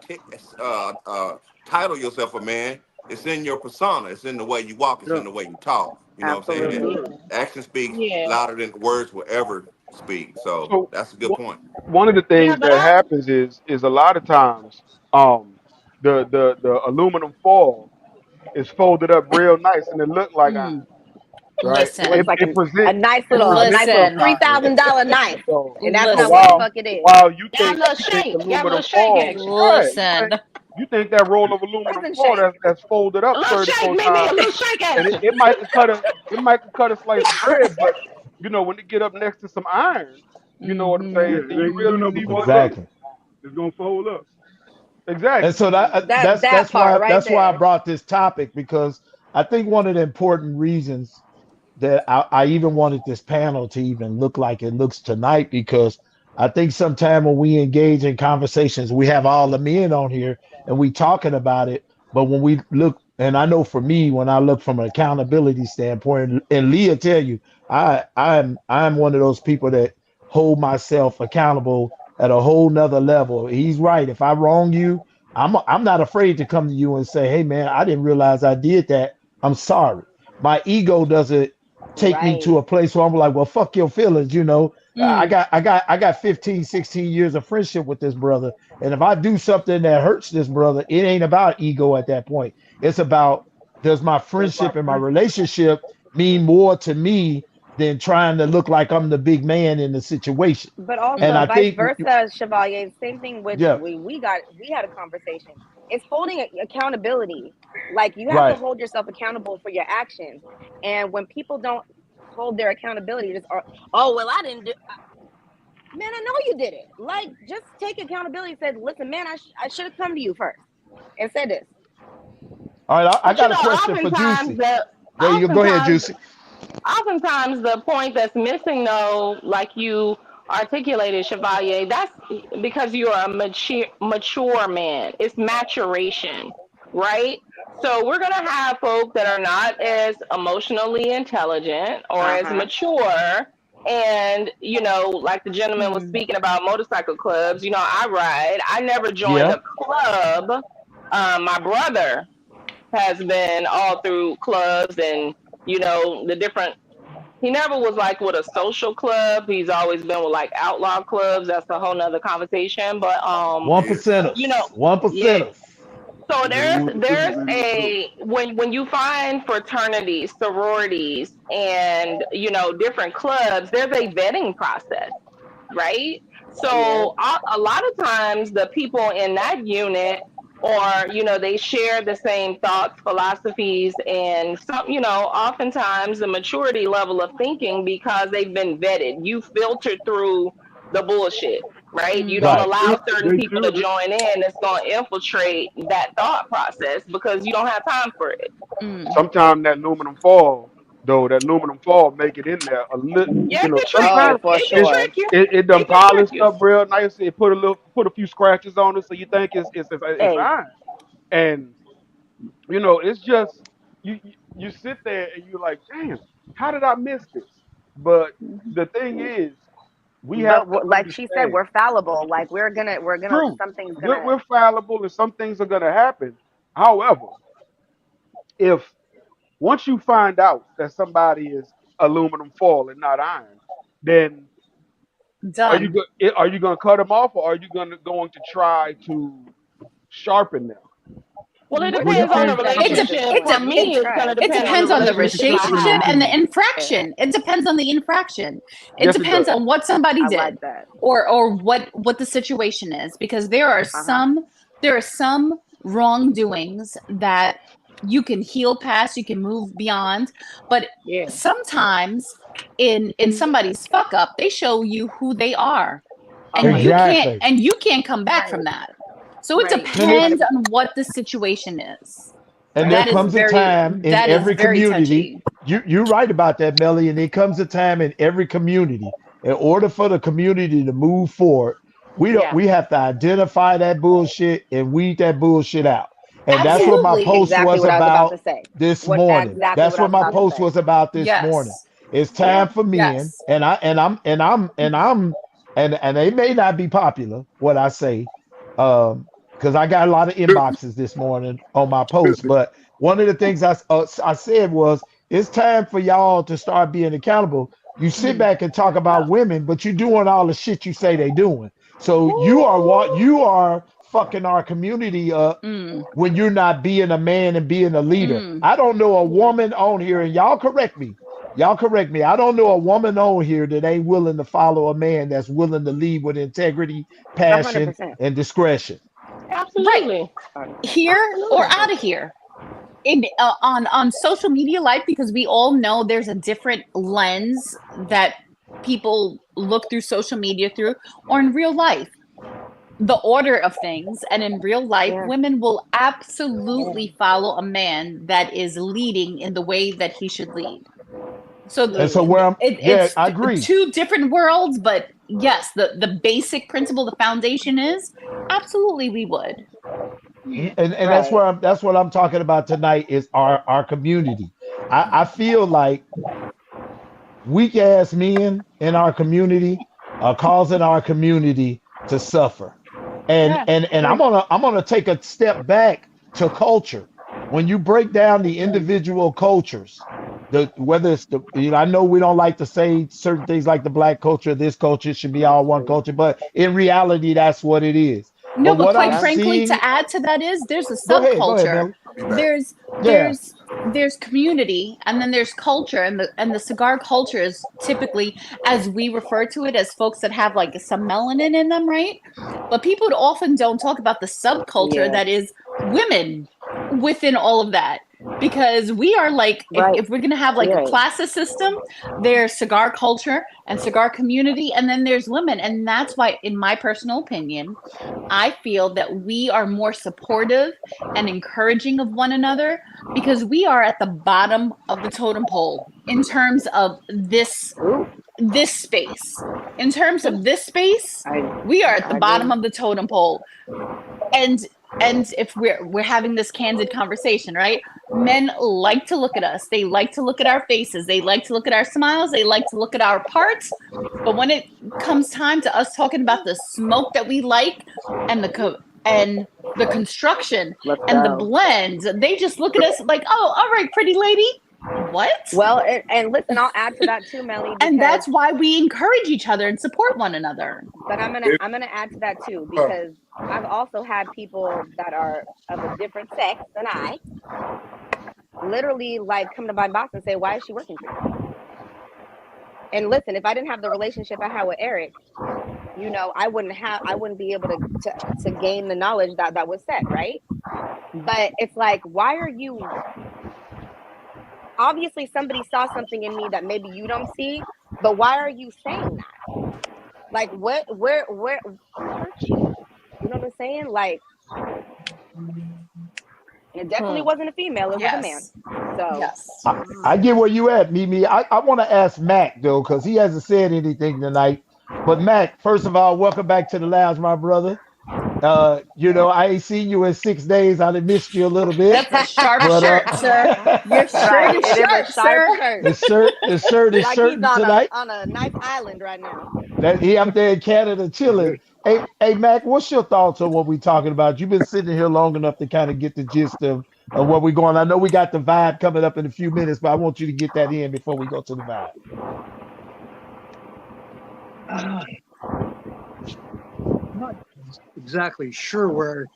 title yourself a man. It's in your persona. It's in the way you walk. It's Yeah, in the way you talk. You know what I'm yes, saying? Absolutely. sir. Action speaks Yeah. louder than words will ever speak. So So that's a good point. one of the Yeah, things but that happens is a lot of times the aluminum foil is folded up real nice and it look like iron, Mm. right? It looks Listen. like It present a it nice presents little like Listen. iron. $3,000 knife. So And that's so not what the Listen. fuck it is. while you got a little think shake. Got a little aluminum shake foil, action. right? Listen. You think that roll of aluminum Prison foil shake. that's folded A up little shake, 34 Mimi. A times, little shake and action. it might could cut a slice of bread, but when it get up next to some iron, you know what I'm Hmm Yeah, saying? it Then you ain't gonna do really nothing see but what fold it up. is. Exactly. It's gonna fold up. And Exactly. so That that's part why right I there. brought this topic, because I think one of the important reasons that I even wanted this panel to even look like it looks tonight, because I think sometime when we engage in conversations, we have all the men on here and we talking about it. But when we look, and I know for me, when I look from an accountability standpoint, and Leah tell you, I'm one of those people that hold myself accountable at a whole nother level. He's right. If I wrong you, I'm not afraid to come to you and say, hey man, I didn't realize I did that. I'm sorry. My ego doesn't take me to Right. a place where I'm like, well, fuck your feelings, I Mm. got 15, 16 years of friendship with this brother. And if I do something that hurts this brother, it ain't about ego at that point. It's about, does my That's my friendship and my friend. relationship mean more to me than trying to look like I'm the big man in the situation? But And also I vice think, versa, Chevalier. Same thing with yeah, we had a conversation. It's holding accountability. Like you have to right. hold yourself accountable for your actions. And when people don't hold their accountability, just are, oh well, I didn't do. Man, I know you did it. Like just take accountability. Said, listen, man, I should have come to you first and said this. All right. I But you got a know, question for oftentimes Juicy. There you go. Go ahead, oftentimes Juicy. oftentimes the point that's missing, though, like you articulated, Chevalier, that's because you're a mature man. It's maturation, right? So we're gonna have folk that are not as emotionally intelligent or as Uh-huh. mature. And like the gentleman was Hmm. speaking about motorcycle clubs, I ride. I never joined Yeah. a club. My brother has been all through clubs and the different. He never was like with a social club. He's always been with like outlaw clubs. That's a whole nother conversation. But One Yeah. percenters. One yeah. percenters. So Yeah, he was there's a a when you find fraternities, sororities, and different clubs, there's a vetting process, right? So a lot of times the people in that unit, or they share the same thoughts, philosophies, and some, oftentimes the maturity level of thinking, because they've been vetted. You filter through the bullshit, right? You don't Right. allow certain They people to should. join in that's going to infiltrate that thought process, because you don't have time for it. Sometimes that aluminum foil, though, make it in there a little. Yeah, it can trick Oh, you. Sometimes for It can it's sure. trick you. it done It can trick polished you. up real nice. It put a few scratches on it, so you think it's Hey, iron. And it's just you sit there and you're like, damn, how did I miss this? But the thing is, we but have to like she said, understand. we're fallible. Like we're gonna True, something's we're, gonna. we're fallible, and some things are gonna happen. However, if once you find out that somebody is aluminum foil and not iron, then Done. are you going to cut them off, or are you going to try to sharpen them? Well, it Which Well, you depends on the one can't. then You is can't. at this relationship. For point? me, it's going to Right. It depend on the depends on the relationship I relationship have. and the infraction. It depends on the infraction. It Yes, it depends does. on what somebody I did, like that. or what the situation is, because there are some wrongdoings that you can heal past, you can move beyond, but Yeah. sometimes in somebody's fuck up, they show you who they are, and Oh my Exactly. you can't come back from that. So it Right. depends on what the situation is. And there That is comes a time in that is every very community. touchy. You're right about that, Melly. And there comes a time in every community. In order for the community to move forward, Yeah. we have to identify that bullshit and weed that bullshit out. And that's what my Absolutely. post Exactly was what I was about about to say. this What morning. exactly That's what I what was my about to post say. was about this morning. Yes. It's time for men, Yes. and they may not be popular what I say, because I got a lot of inboxes this morning on my post. But one of the things I said was, it's time for y'all to start being accountable. You sit back and talk about women, but you're doing all the shit you say they doing. So you are fucking our community up when you're not being a man and being a leader. I don't know a woman on here, and y'all correct me. I don't know a woman on here that ain't willing to follow a man that's willing to lead with integrity, passion, 100%. and discretion. Absolutely. Here or Absolutely. out of here. On social media life, because we all know there's a different lens that people look through social media through, or in real life, the order of things. And in real life, Yeah. women will absolutely follow a man that is leading in the way that he should lead. So And so where it's I agree. two different worlds, but yes, the basic principle, the foundation is absolutely we would. And that's Right. that's what I'm talking about tonight is our community. I feel like weak ass men in our community are causing our community to suffer. And Yeah. and I'm gonna take a step back to culture. When you break down the individual cultures, whether it's I know we don't like to say certain things like the black culture, this culture should be all one culture, but in reality, that's what it is. No, but what quite I'm frankly, seeing, to add to that is there's a go ahead, subculture. Melly. Be back. Yeah. There's community, and then there's culture, and the cigar culture is typically, as we refer to it, as folks that have like some melanin in them, right? But people often don't talk about the subculture Yeah. that is women within all of that. Because we are like, Right. if we're gonna have like a Right. classes system, there's cigar culture and cigar community, and then there's women. And that's why, in my personal opinion, I feel that we are more supportive and encouraging of one another, because we are at the bottom of the totem pole in terms of this space. In terms of this space, we are at the I bottom agree. of the totem pole. And if we're having this candid conversation, right? Men like to look at us. They like to look at our faces. They like to look at our smiles. They like to look at our parts. But when it comes time to us talking about the smoke that we like and and the construction Let's and the go. blends. They just look at us like, oh, all right, pretty lady. What? Well, and listen, I'll add to that too, Melly, And because that's why we encourage each other and support one another. but I'm gonna add to that too, because I've also had people that are of a different sex than I literally like come to my box and say, why is she working for you? And listen, if I didn't have the relationship I had with Eric, you know, I wouldn't be able to gain the knowledge that was said, right? But it's like, why are you, obviously somebody saw something in me that maybe you don't see, but why are you saying that? Like, where hurt you? You know what I'm saying? Like, it definitely wasn't a female, it was a man. So Yes. I get where you at, Mimi. I want to ask Mac though, because he hasn't said anything tonight. But Mac, first of all, welcome back to the lounge, my brother. You know, I ain't seen you in 6 days. I done missed you a little bit. That's a sharp But shirt, sir. Your shirt right, is it is sharp, a sharp sir. shirt. the shirt is Like certain he's tonight. on a nice island right now. That he up there in Canada chilling. Hey, Mac, what's your thoughts on what we're talking about? You've been sitting here long enough to kind of get the gist of what we're going. I know we got the vibe coming up in a few minutes, but I want you to get that in before we go to the vibe. Not exactly sure where.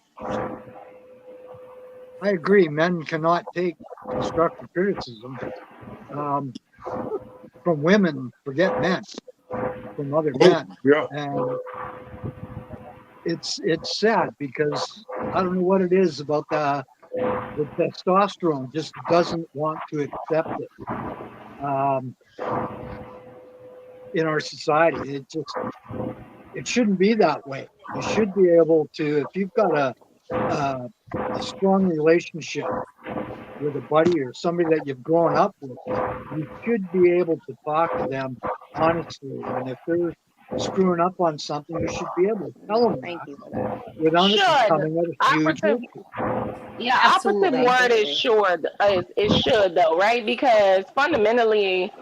I agree, men cannot take constructive criticism from women. Forget men, from other men, Yeah. and it's sad because I don't know what it is about the testosterone just doesn't want to accept it in our society. It shouldn't be that way. You should be able to, if you've got a strong relationship with a buddy or somebody that you've grown up with, you should be able to talk to them honestly. And if they're screwing up on something, you should be able to tell them Thank that you for that. without it Should. becoming a huge Operative, issue. yeah, Absolutely. operative word is should. It should though, right? Because fundamentally,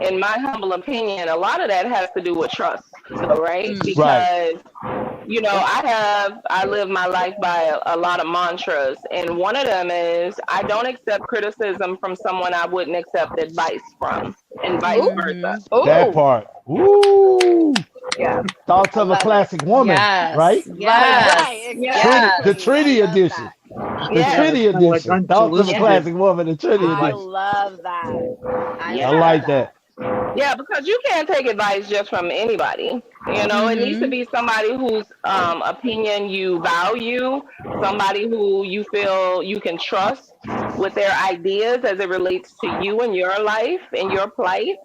in my humble opinion, a lot of that has to do with trust. So, right? Because you know, I live my life by a lot of mantras, and one of them is I don't accept criticism from someone I wouldn't accept advice from, and vice versa. That part. Ooh. Yeah. Thoughts of a classic woman, Yes. right? Yes. Right, Yes. The Trinity I love edition. that. The Yeah. Trinity Kinda like edition. Thoughts of a unsolicited. classic woman, the Trinity I edition. love that. I Yeah. I love like that. Yeah, because you can't take advice just from anybody. You know, it needs to be somebody whose opinion you value, somebody who you feel you can trust with their ideas as it relates to you and your life and your plight.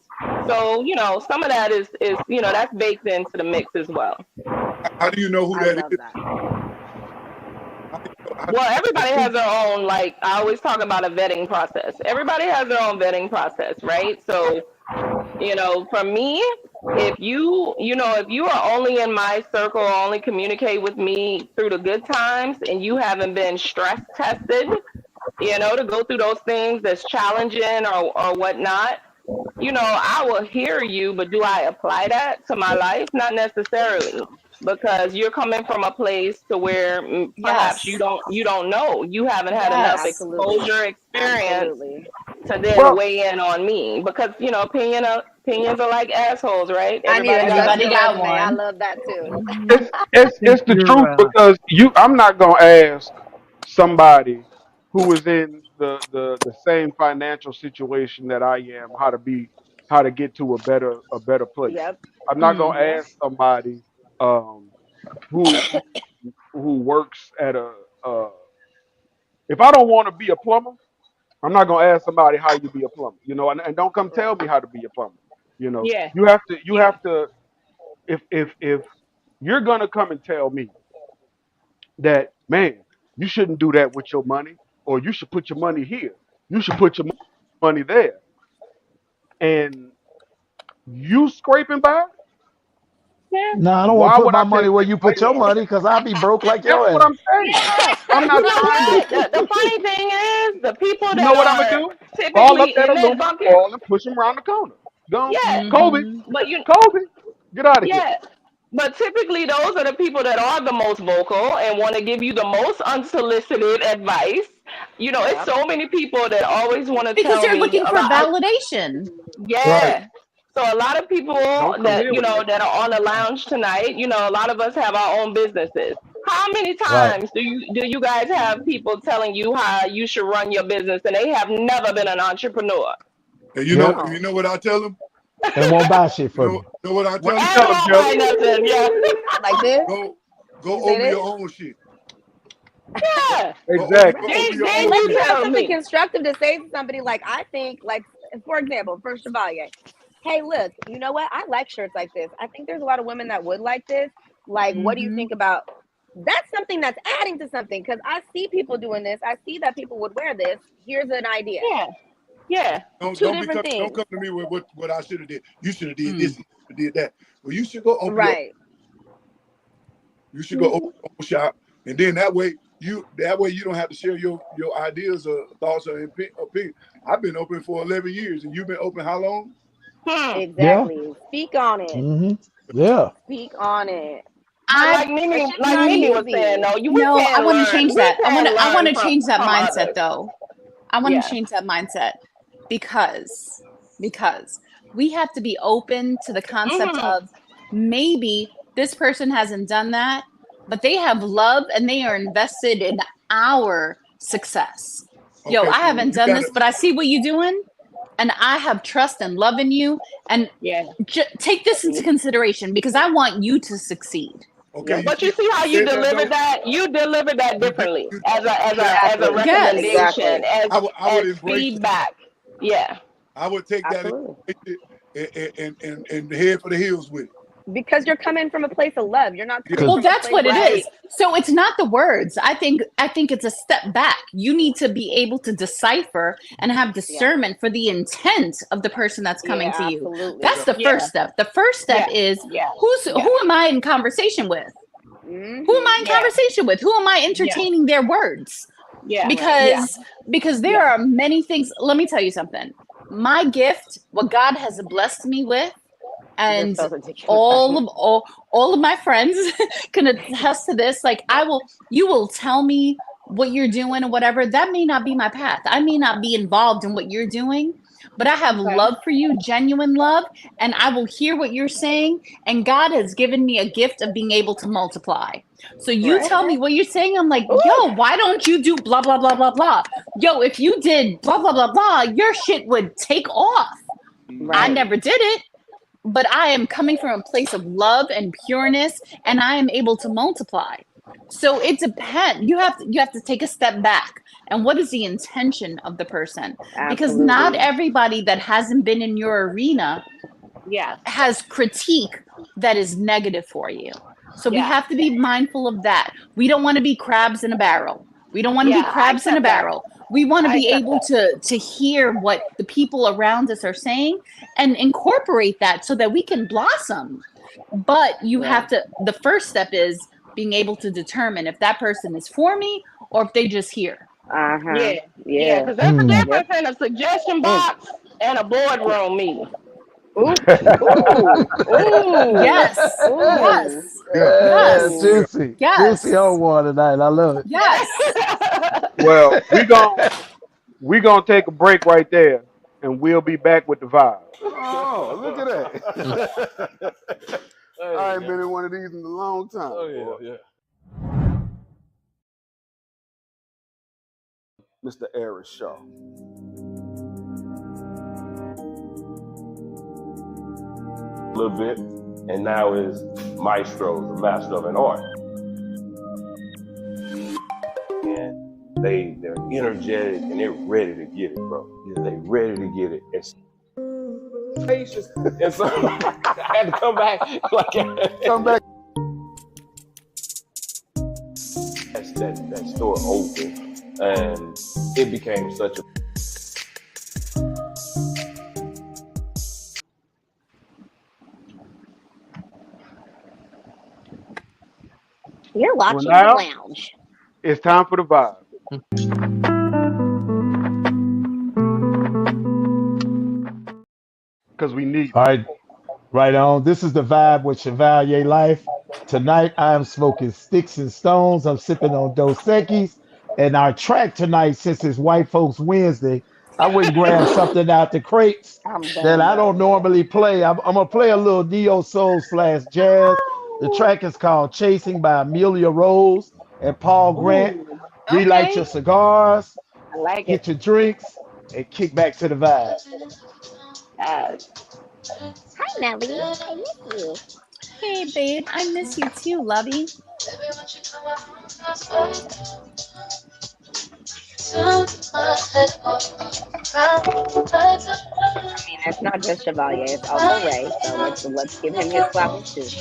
So, you know, some of that is you know, that's baked into the mix as well. How do you know who I that love is? that. Well, everybody has their own, like, I always talk about a vetting process. Everybody has their own vetting process, right? So, you know, for me, if you are only in my circle, only communicate with me through the good times, and you haven't been stress tested, you know, to go through those things that's challenging or whatnot, you know, I will hear you, but do I apply that to my life? Not necessarily, because you're coming from a place to where perhaps Yes. you don't know, you haven't had enough Yes. exposure, experience Absolutely. to then Well, weigh in on me, because you know, opinions are like assholes, right? I need to adjust Everybody your got resume. I one. love that too. it's the You're, truth because I'm not gonna ask somebody who is in the same financial situation that I am how to get to a better place. Yep. I'm not gonna Yep. ask somebody um, who who works at uh, if I don't want to be a plumber, I'm not gonna ask somebody how you be a plumber. You know, and don't come tell me how to be a plumber. You know, Yeah, you have to if you're gonna come and tell me that, man, you shouldn't do that with your money, or you should put your money here, you should put your money there, and you scraping by, yeah, No, I don't want why to put would my I tell money you where to you wait? put your money because I'll be broke like That's your what ass. I'm saying. yeah. I'm And not you know trying to. what? The funny thing is, the people You know that what I'm gonna are do? Haul up typically that in that aluminum bucket, foil and push him around the corner. Gone. yeah, Kobe, Mm-hmm. but you, Kobe, get out of here. yeah, But typically, those are the people that are the most vocal and want to give you the most unsolicited advice. You know, it's Yep. so many people that always want to Because tell they're me looking for about, validation. Right. yeah. So a lot of people Don't come that, here you with know, that. that are on the lounge tonight, you know, a lot of us have our own businesses. How many Right. times do you guys have people telling you how you should run your business and they have never been an entrepreneur? And Yep. No. you know what I tell them? And won't buy shit You from you. know what I What tell you them? And tell them, won't Joe? buy nothing. Yeah. Like this? Go You say open this? your own shit. Yeah. Exactly. Go open your Then own you Unless you shit. have tell something me. constructive to say to somebody, like I think, like for example, for Chevalier, hey, look, you know what? I like shirts like this. I think there's a lot of women that would like this. Like, what do you Mhm. think about? That's something that's adding to something because I see people doing this. I see that people would wear this. Here's an idea. Yeah. Yeah. Two different Don't things. come to me with what I should have did. You should have did Mm. this. You should have did that. Well, you should go open your. Right. You should go open your own shop, and then that way you don't have to share your ideas or thoughts or opinion. I've been open for 11 years, and you've been open how long? Yeah. Exactly. Speak on it. Mm-hmm. Yeah. Speak on it. But I like That shit's Mimi not was saying, easy. though, we no, I can want to learn. change We that. I can want to learn change that from mindset others. though. I want to Yeah. change that mindset because we have to be open to the concept Mhm. of maybe this person hasn't done that, but they have love and they are invested in our success. Yo, Okay, I haven't you done this, gotta. but I see what you're doing, and I have trust and love in you. And Yeah. take this into consideration because I want you to succeed. Okay, But you see how you said that, delivered though? that? You delivered that differently you- as a Exactly. Yes. recommendation, Exactly. I would as embrace it. feedback. Yeah. I would take that Absolutely. and head for the hills with it. Because you're coming from a place of love. You're not coming Well, from a that's place what it of is. So it's not the words. I think it's a step back. You need to be able to decipher and have discernment for the intent of the person that's coming Yeah, to you. absolutely. That's the Yeah. first step. The first step is Yeah. who am I in conversation with? Mhm. Who am I in Yeah. conversation with? Who am I entertaining their words? Yeah. Because there are many things. Let me tell you something. My gift, what God has blessed me with, and You're so ridiculous. all of my friends can attest to this. Like you will tell me what you're doing or whatever. That may not be my path. I may not be involved in what you're doing, but I have love for you, genuine love, and I will hear what you're saying. And God has given me a gift of being able to multiply. So you Right. tell me what you're saying. I'm like, yo, why don't you do blah, blah, blah, blah, blah? Yo, if you did blah, blah, blah, blah, your shit would take off. I Right. never did it, but I am coming from a place of love and pureness, and I am able to multiply. So it depends. You have to take a step back. And what is the intention of the person? Because not Absolutely. everybody that hasn't been in your arena Yeah. has critique that is negative for you. So we Yeah. have to be mindful of that. We don't want to be crabs in a barrel. We don't want to be Yeah, I crabs in a accept that. barrel. We want to I be accept able to hear what the people around us are saying and incorporate that so that we can blossom. But you have to, the first step is being able to determine if that person is for me or if they just here. Uh-huh. Yeah. Yeah. Because there's a difference in a suggestion box and a boardroom meeting. Ooh. Ooh. Yes. Ooh. Yes. Yeah, Yes. juicy. Yes. Juicy on one tonight. I love it. Yes. Well, we gonna take a break right there, and we'll be back with the vibe. Oh, look at that. I ain't been in one of these in a long time. Oh, yeah. Mr. Aris Shaw. A little bit, and now is maestro, the master of an art. And they're energetic and they're ready to get it, bro. They ready to get it. It's patience. And so I had to come back. Come back. That store opened, and it became such a You're watching the now- lounge. It's time for the vibe. Because we need All right. Right on. This is the vibe with Chevalier Life. Tonight I am smoking sticks and stones. I'm sipping on Dos Equis. And our track tonight, since it's White Folks Wednesday, I went and grabbed something out the crates I'm that done, I don't bro. normally play. I'm gonna play a little neo soul slash jazz. The track is called Chasing by Amelia Rose and Paul Grant. Ooh, Relight Okay. your cigars, I like it. get your drinks, and kick back to the vibe. Hi, Nelly. I miss you. Hey, babe, I miss you too, lovey. I mean, it's not just Chevalier; it's also Ray. So let's give him his flowers too.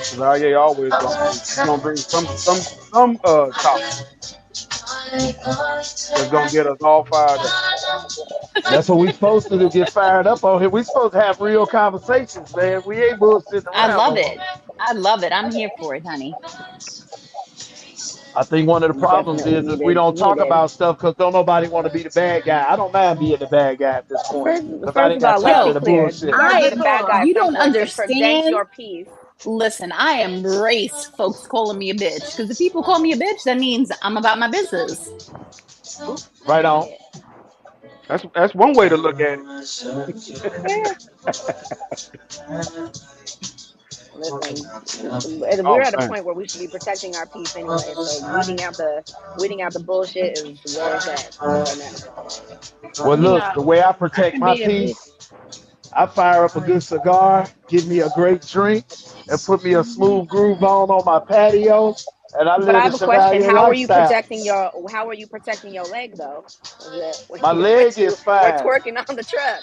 Chevalier always gonna bring some topic that's gonna get us all fired up. That's what we supposed to do, get fired up on here. We supposed to have real conversations, man. We ain't bullshitting I around no love more. it. I love it. I'm here for it, honey. I think one of the You problems definitely is we don't talk needed. about stuff because don't nobody want to be the bad guy. I don't mind being the bad guy at this point because I First ain't of all, got let's time be for Yo, the clear. bullshit. You gotta be the I bad guy you from don't to protect understand. your peace. Listen, I embrace folks calling me a bitch because if people call me a bitch, that means I'm about my business. Ooh, Right on. shit. That's one way to look at it. Listen, we're Oh at a man. point where we should be protecting our peace anyway. So weeding out the bullshit is where it's at right now. Well, You look, know, the way I I protect can my be a bitch. peace, I fire up a good cigar, give me a great drink, and put me a smooth groove on my patio, and I But I live the have a question. Chevalier lifestyle. How are you protecting your leg though? My When leg you is were fine. twerking on the truck.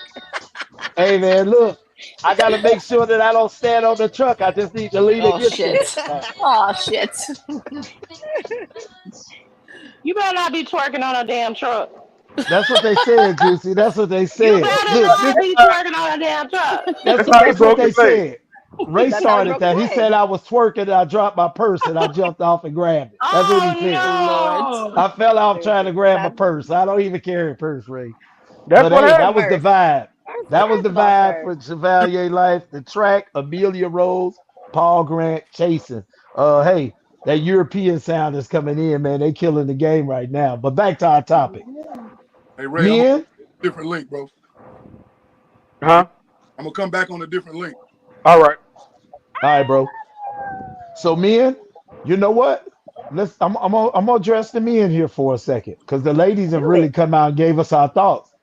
Hey, man, look, I got to make sure that I don't stand on the truck. I just need to lean Oh against it. shit. Oh shit. You better not be twerking on a damn truck. That's what they said, Juicy. That's what they You said. better Look, not this, be twerking on a damn truck. that's That's how he that's what broke they his leg. said. Ray That's how he started broke his that. He leg. said I was twerking and I dropped my purse and I jumped off and grabbed it. That's what he said. Lord. Oh I fell off trying to Listen, grab my that's purse. I don't even carry a purse, Ray. That's But what hey, first that happened. was the first. vibe. That was First the of all, vibe sir. for Chevalier Life. The track, Amelia Rose, Paul Grant, Chasing. Hey, that European sound is coming in, man. They killing the game right now. But back to our topic. Hey Ray, I'm on Men, a different link, bro. Huh? I'm gonna come back on a different link. All right. all right, bro. So men, you know what? I'm gonna address the men here for a second because the ladies have Do really it. come out and gave us our thoughts.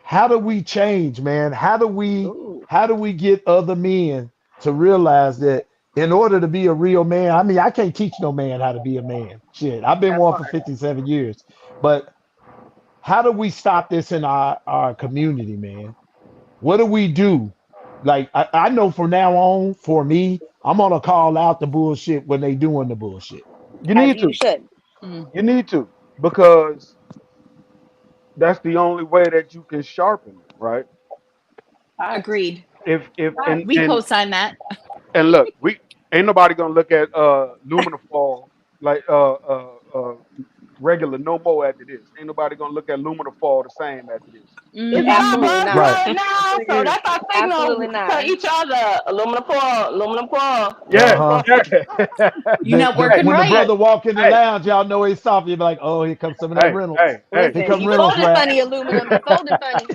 How do we change, man? Ooh. How do we get other men to realize that in order to be a real man, I mean, I can't teach no man how to be a man. Shit, I've been That one for part. 57 years. But how do we stop this in our community, man? What do we do? Like I know from now on, for me, I'm gonna call out the bullshit when they doing the bullshit. You As need you to. should. Mm, You need to. Because that's the only way that you can sharpen it, right? facts. agreed. If Facts. We co-sign that. and look, we ain't nobody gonna look at Luminafol like regular no more after this. Ain't nobody gonna look at Luminafol the same after this. It's Mm-hmm. not Absolutely buzzing not. Right. right now, Thing so is, that's our Absolutely signal not. to each other. Aluminum foil, aluminum foil, yeah, aluminum Uh-huh. foil. yeah. You The networking hey, when the right. hey, brother walk in the hey, lounge, y'all know he's soft. You be like, oh, here comes some of that hey, Reynolds. hey, hey. Here Listen, come you Reynolds folded rap. funny, aluminum. You folded funny.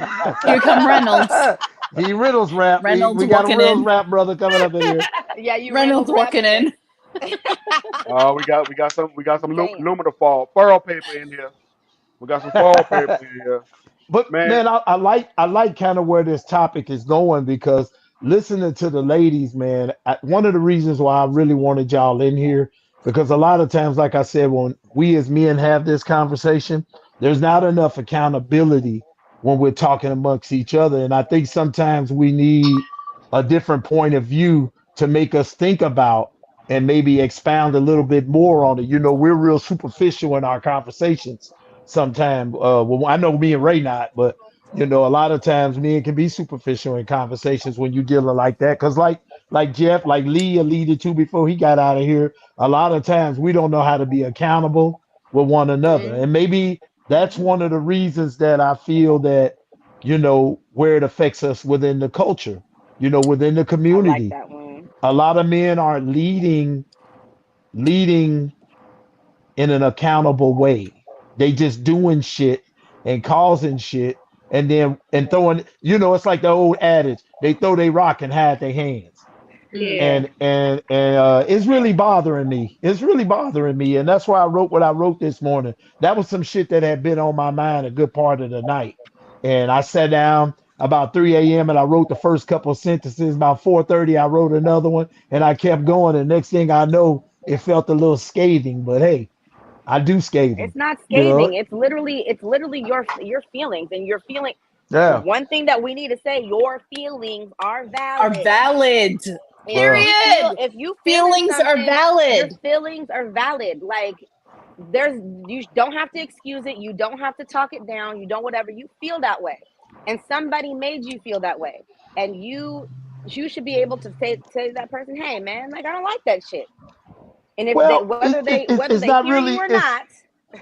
Here come Reynolds. He Reynolds rap. Reynolds We got a walking Reynolds in. rap brother coming up in here. Yeah, you Reynolds Reynolds walking rapping it. in. We got some Damn. Luminafol foil paper in here. We got some foil paper in here, But man. man, I like kind of where this topic is going because listening to the ladies, man, one of the reasons why I really wanted y'all in here because a lot of times, like I said, when we as men have this conversation, there's not enough accountability when we're talking amongst each other, and I think sometimes we need a different point of view to make us think about and maybe expound a little bit more on it. You know, we're real superficial in our conversations sometimes. Well, I know me and Ray not, but you know, a lot of times men can be superficial in conversations when you dealing like that. Cause like Jeff, like Lee alluded to before he got out of here, a lot of times we don't know how to be accountable with one another. Mm-hmm. And maybe that's one of the reasons that I feel that where it affects us within the culture, within the I like community. that one. A lot of men are leading in an accountable way. They just doing shit and causing shit and throwing, it's like the old adage, they throw their rock and hide their hands. Yeah. And it's really bothering me. It's really bothering me. And that's why I wrote what I wrote this morning. That was some shit that had been on my mind a good part of the night. And I sat down about 3 a.m. and I wrote the first couple of sentences. About 4:30, I wrote another one and I kept going. And next thing I know, it felt a little scathing, but hey, I do scathing. It's not scathing. It's literally your feelings, and your feeling. Yeah. One thing that we need to say: your feelings are valid. Are valid. Period. If you feelings are valid. Your feelings are valid. Like you don't have to excuse it. You don't have to talk it down. You don't whatever. You feel that way, and somebody made you feel that way, and you should be able to say to that person, "Hey, man, like I don't like that shit." And if whether they not hear really, you or not,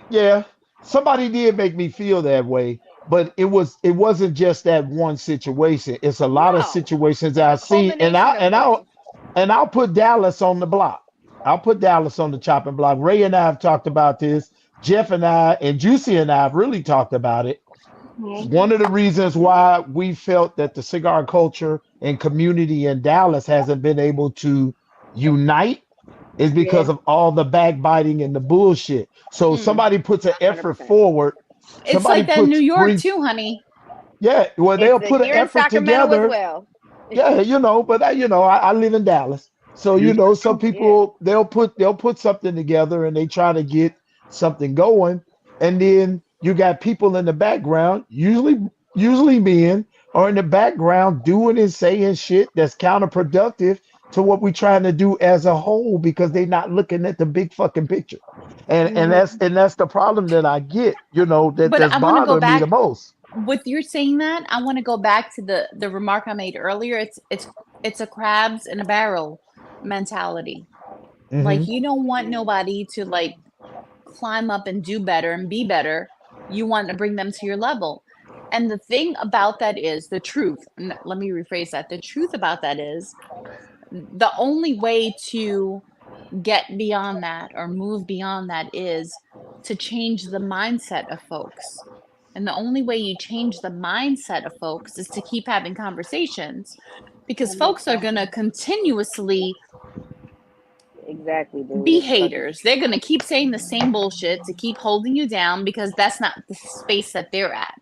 yeah, somebody did make me feel that way, but it wasn't just that one situation. It's a lot of situations I see, and I'll put Dallas on the block. I'll put Dallas on the chopping block. Ray and I have talked about this. Jeff and I and Juicy and I have really talked about it. One of the reasons why we felt that the cigar culture and community in Dallas hasn't been able to unite is because of all the backbiting and the bullshit. So somebody puts an effort forward. It's like that in New York too, honey. Yeah, well, they'll put an effort together. Well. Yeah, but I live in Dallas, so some people they'll put something together and they try to get something going, and then you got people in the background, usually men, are in the background doing and saying shit that's counterproductive to what we're trying to do as a whole because they're not looking at the big fucking picture, and that's the problem that I get, that's bothering me the most. With you saying that, I want to go back to the remark I made earlier. It's a crabs in a barrel mentality. Mm-hmm. Like you don't want nobody to like climb up and do better and be better. You want to bring them to your level. And the thing about that is the truth. Let me rephrase that. The truth about that is the only way to get beyond that or move beyond that is to change the mindset of folks. And the only way you change the mindset of folks is to keep having conversations, because folks are going to continuously be haters. They're going to keep saying the same bullshit to keep holding you down because that's not the space that they're at.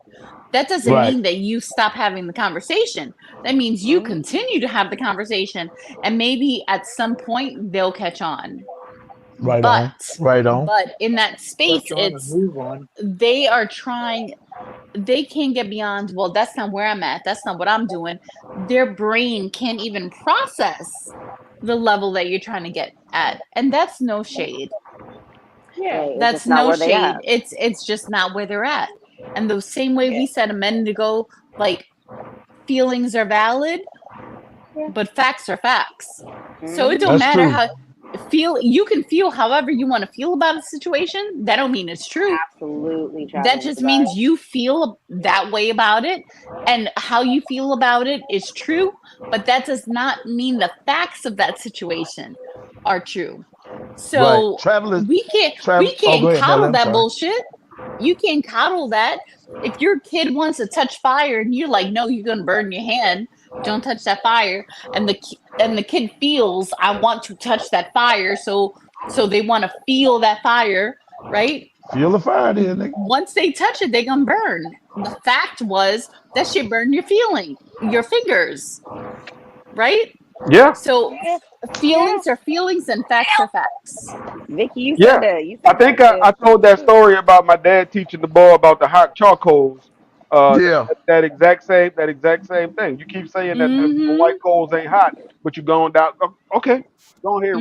That doesn't mean that you stop having the conversation. That means you continue to have the conversation, and maybe at some point they'll catch on. Right on. But in that space, they are trying. They can't get beyond. Well, that's not where I'm at. That's not what I'm doing. Their brain can't even process the level that you're trying to get at, and that's no shade. Yeah, that's no shade. It's just not where they're at. And the same way we said a minute ago, like feelings are valid, but facts are facts. So it don't matter how you can feel however you want to feel about a situation. That don't mean it's true. Absolutely. That just means you feel that way about it, and how you feel about it is true. But that does not mean the facts of that situation are true. So we can't coddle that bullshit. You can't coddle that. If your kid wants to touch fire and you're like, no, you're gonna burn your hand, don't touch that fire, and the kid feels I want to touch that fire, so they want to feel that fire, right? Feel the fire, then. Once they touch it, they're gonna burn. The fact was that shit burned your fingers, right? Yeah. So feelings are feelings and facts are facts. Vicky, you said that. I think I told that story about my dad teaching the boy about the hot charcoals. That exact same thing. You keep saying that the white coals ain't hot, but you're going down. Okay, go ahead.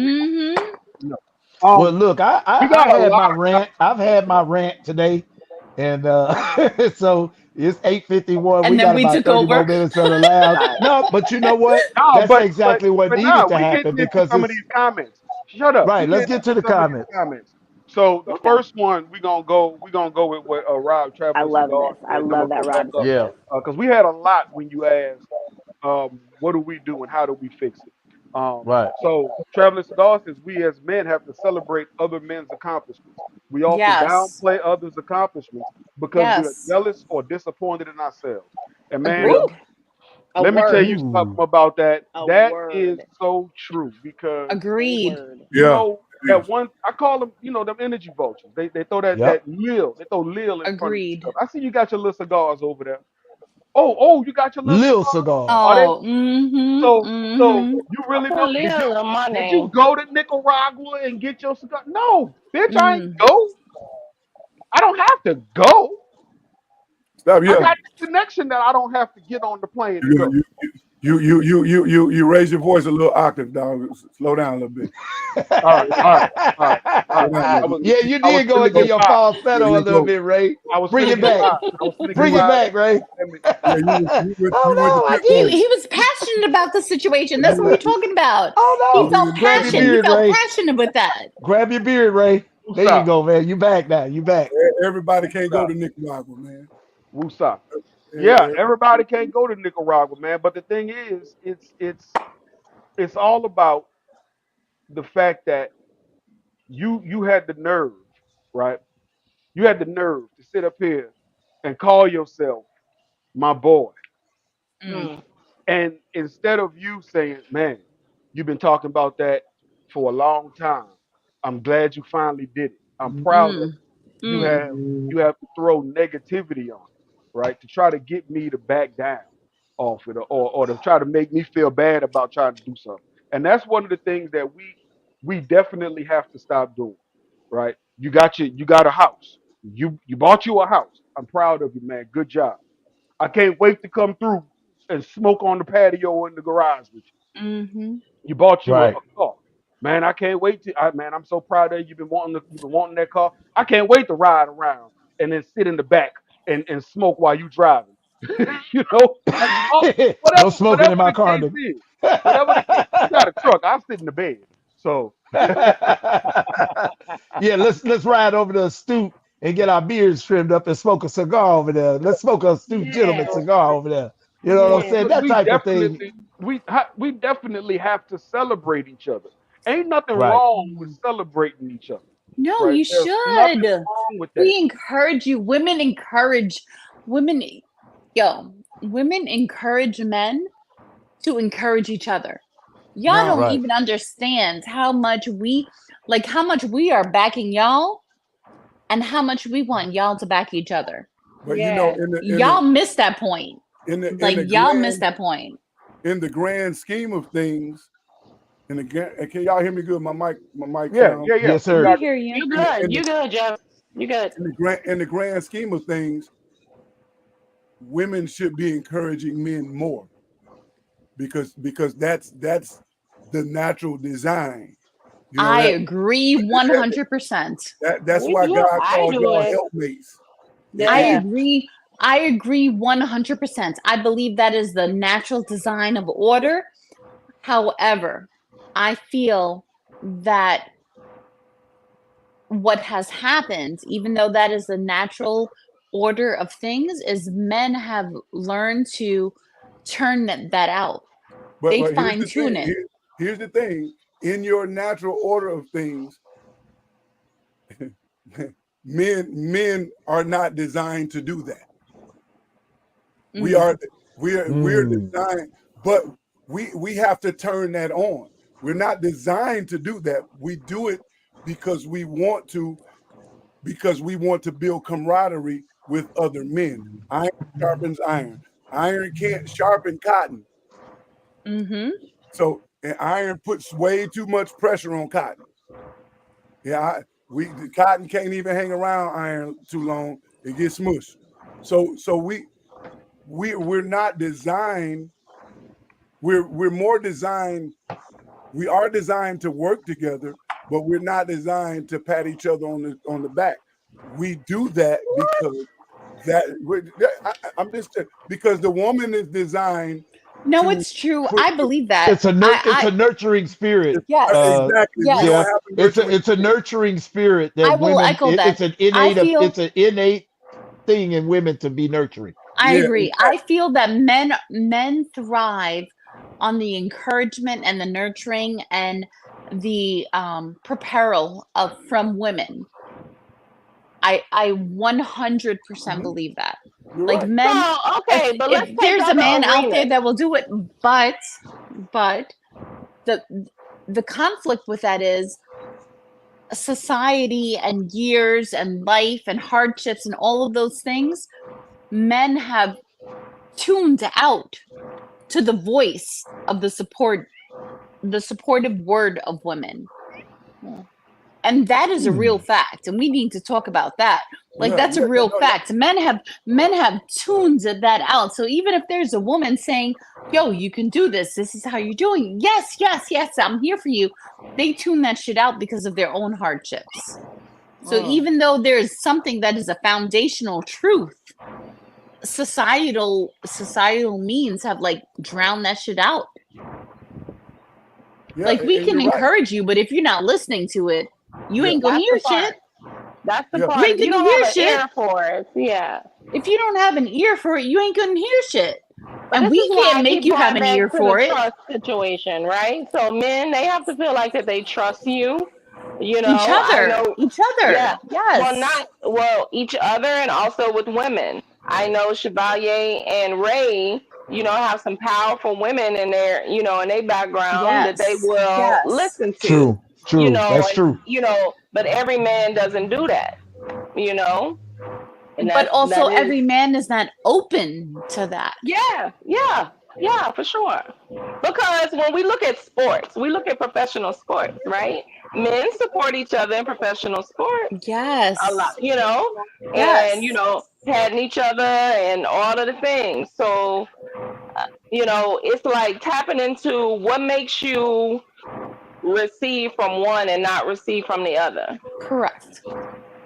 Well, look, I had my rant. I've had my rant today, and so it's 8:51. And we then got we about took 30 over. more minutes on the loud. No, but you know what? That's exactly what needed to happen because some of these comments. Shut up. Right. Let's get to the comments. So the first one we gonna go with what Rob I Traveling love Cigars this. I said. Then I'm love gonna that go back Rob up said Yeah. this. because we had a lot when you asked, what do we do and how do we fix it? Right. So Traveling Cigars says we as men have to celebrate other men's accomplishments. We often Yes. downplay others' accomplishments because we are Yes. jealous or disappointed in ourselves. And man, Agreed. A let me tell word. you something Ooh. about that. A That is word. so true because A Agreed. word. you Yeah. know that one I call them, them energy vultures. They throw that Yep. lil, they throw lil in front of each Agreed. other. I see you got your little cigars over there. Oh, you got your little Lil cigars. cigars. Are they Oh, mm-hmm. so Mm-hmm. you I really put know Lil in my did you name. go to Nicaragua and get your cigar? No, bitch, I ain't Mm. go. I don't have to go. Stop. I Yeah. got this connection that I don't have to get on the plane to You, go. you raise your voice a little octave, dog. Slow down a little bit. All right. Slow down a little bit. Yeah, you I was did go finna into get your fired. There falsetto a you little go. bit, Ray. I was Bring finna it get back. fired. I was finna get Bring it fired. back, Ray. Yeah, you went to Oh no, I thick He can't. voice. he was passionate about the situation. That's You what we're went, talking about. He Oh felt no. Grab your passion. He beard, felt Ray. passionate with that. Grab your beard, Ray. There you Woosah. go, man. You back now. You back. everybody can't go Woosah. to Nicaragua, man. Woosah. Yeah, Eh, everybody can't go to Nicaragua, man. But the thing is, it's all about the fact that you had the nerve, right? You had the nerve to sit up here and call yourself my boy. Mm. And instead of you saying, man, you've been talking about that for a long time. I'm glad you finally did it. I'm proud of Mm. you. You Mm. have you have to throw negativity on it, right? To try to get me to back down off it or to try to make me feel bad about trying to do something. And that's one of the things that we definitely have to stop doing, right? You got a house. You bought you a house. I'm proud of you, man. Good job. I can't wait to come through and smoke on the patio in the garage with you. Mm-hmm. You bought you a Right. car. Man, I can't wait man, I'm so proud of you. You've been wanting that car. I can't wait to ride around and then sit in the back and smoke while you driving. you know, oh, No smoking whatever in my the case condom. is. Whatever the case. You got a truck. I'll sit in the bed. So Yeah, let's ride over to a stoop and get our beards trimmed up and smoke a cigar over there. Let's smoke a stoop gentleman Yeah. cigar over there. You know what I'm Yeah. saying? That we type of thing. definitely we definitely have to celebrate each other. Ain't nothing Right. wrong with celebrating each other, No, right? you There's nothing should. wrong with that. We encourage you. Women. Yo, women encourage men to encourage each other. Y'all Now, don't Right. even understand how much we are backing y'all and how much we want y'all to back each other. but Yeah. Y'all missed that point. in the Like y'all missed that point. in the grand scheme of things, can y'all hear me good? My mic yeah, sound. yeah, yeah. Yes, We sir. We got hear you. You In the, good. in You the, good, Jeff. You good. in the grand scheme of things, women should be encouraging men more because that's the natural design. You know I that, agree 100%. that's why Yeah, God I called do y'all it. helpmates. I Yeah. agree. I agree 100%. I believe that is the natural design of order. However, I feel that what has happened, even though that is the natural order of things, is men have learned to turn that out. But They here's fine the tune thing. it. Here's the thing. In your natural order of things, men are not designed to do that. We Mm. are we're Mm. designed, but we have to turn that on. We're not designed to do that. We do it because we want to build camaraderie with other men. Iron sharpens iron. Iron can't sharpen cotton. Mm-hmm. So and iron puts way too much pressure on cotton. Yeah, the cotton can't even hang around iron too long. It gets smushed. So we're not designed. We're more designed. We are designed to work together, but we're not designed to pat each other on the back. We do that because I'm just because the woman is designed No, to it's true. put I believe that. It's a nurturing spirit. Yes. exactly. We Yes. don't have to nurture It's a nurturing spirit I that will women. echo that. It's an I feel it's an innate thing in women to be nurturing. I Yeah, agree. I feel that men thrive on the encouragement and the nurturing and the properal of from women. I 100% believe that. you're Like right. men, So okay, but let's if take there's a other man out there arenas. that will do it, but the conflict with that is society and years and life and hardships and all of those things. Men have tuned out to the voice of the supportive word of women. And that is a real fact, and we need to talk about that. Like, Yeah, that's a yeah, real no, fact. Men have tuned that out. So even if there's a woman saying, yo, you can do this, this is how you're doing, yes, I'm here for you, they tune that shit out because of their own hardships. So even though there's something that is a foundational truth, societal means have like drowned that shit out. yeah, Like, we and can you're right. encourage you, but if you're not listening to it, you ain't gonna That's hear the part. shit. That's the Yeah. You part. ain't You gonna don't hear have an shit. ear for it. Yeah. If you don't have an ear for it, you ain't gonna hear shit. But And this we is why can't I make keep you have going an back ear to for the it. trust situation, right? So men, they have to feel like that they trust you. You Each know, I other. know. Each other. Yeah. Yes. Well, each other and also with women. I know Chevalier and Ray, you know, have some powerful women in their, you know, in their background that they Yes. will Yes. listen to. True. You know, That's and true. you know, but every man doesn't do that. You know, and But also, that is. every man is not open to that. Yeah, for sure. Because when we look at sports, we look at professional sports, right? Men support each other in professional sports Yes. a lot, you know, Yes. and, you know, patting each other and all of the things. So, you know, it's like tapping into what makes you receive from one and not receive from the other. Correct.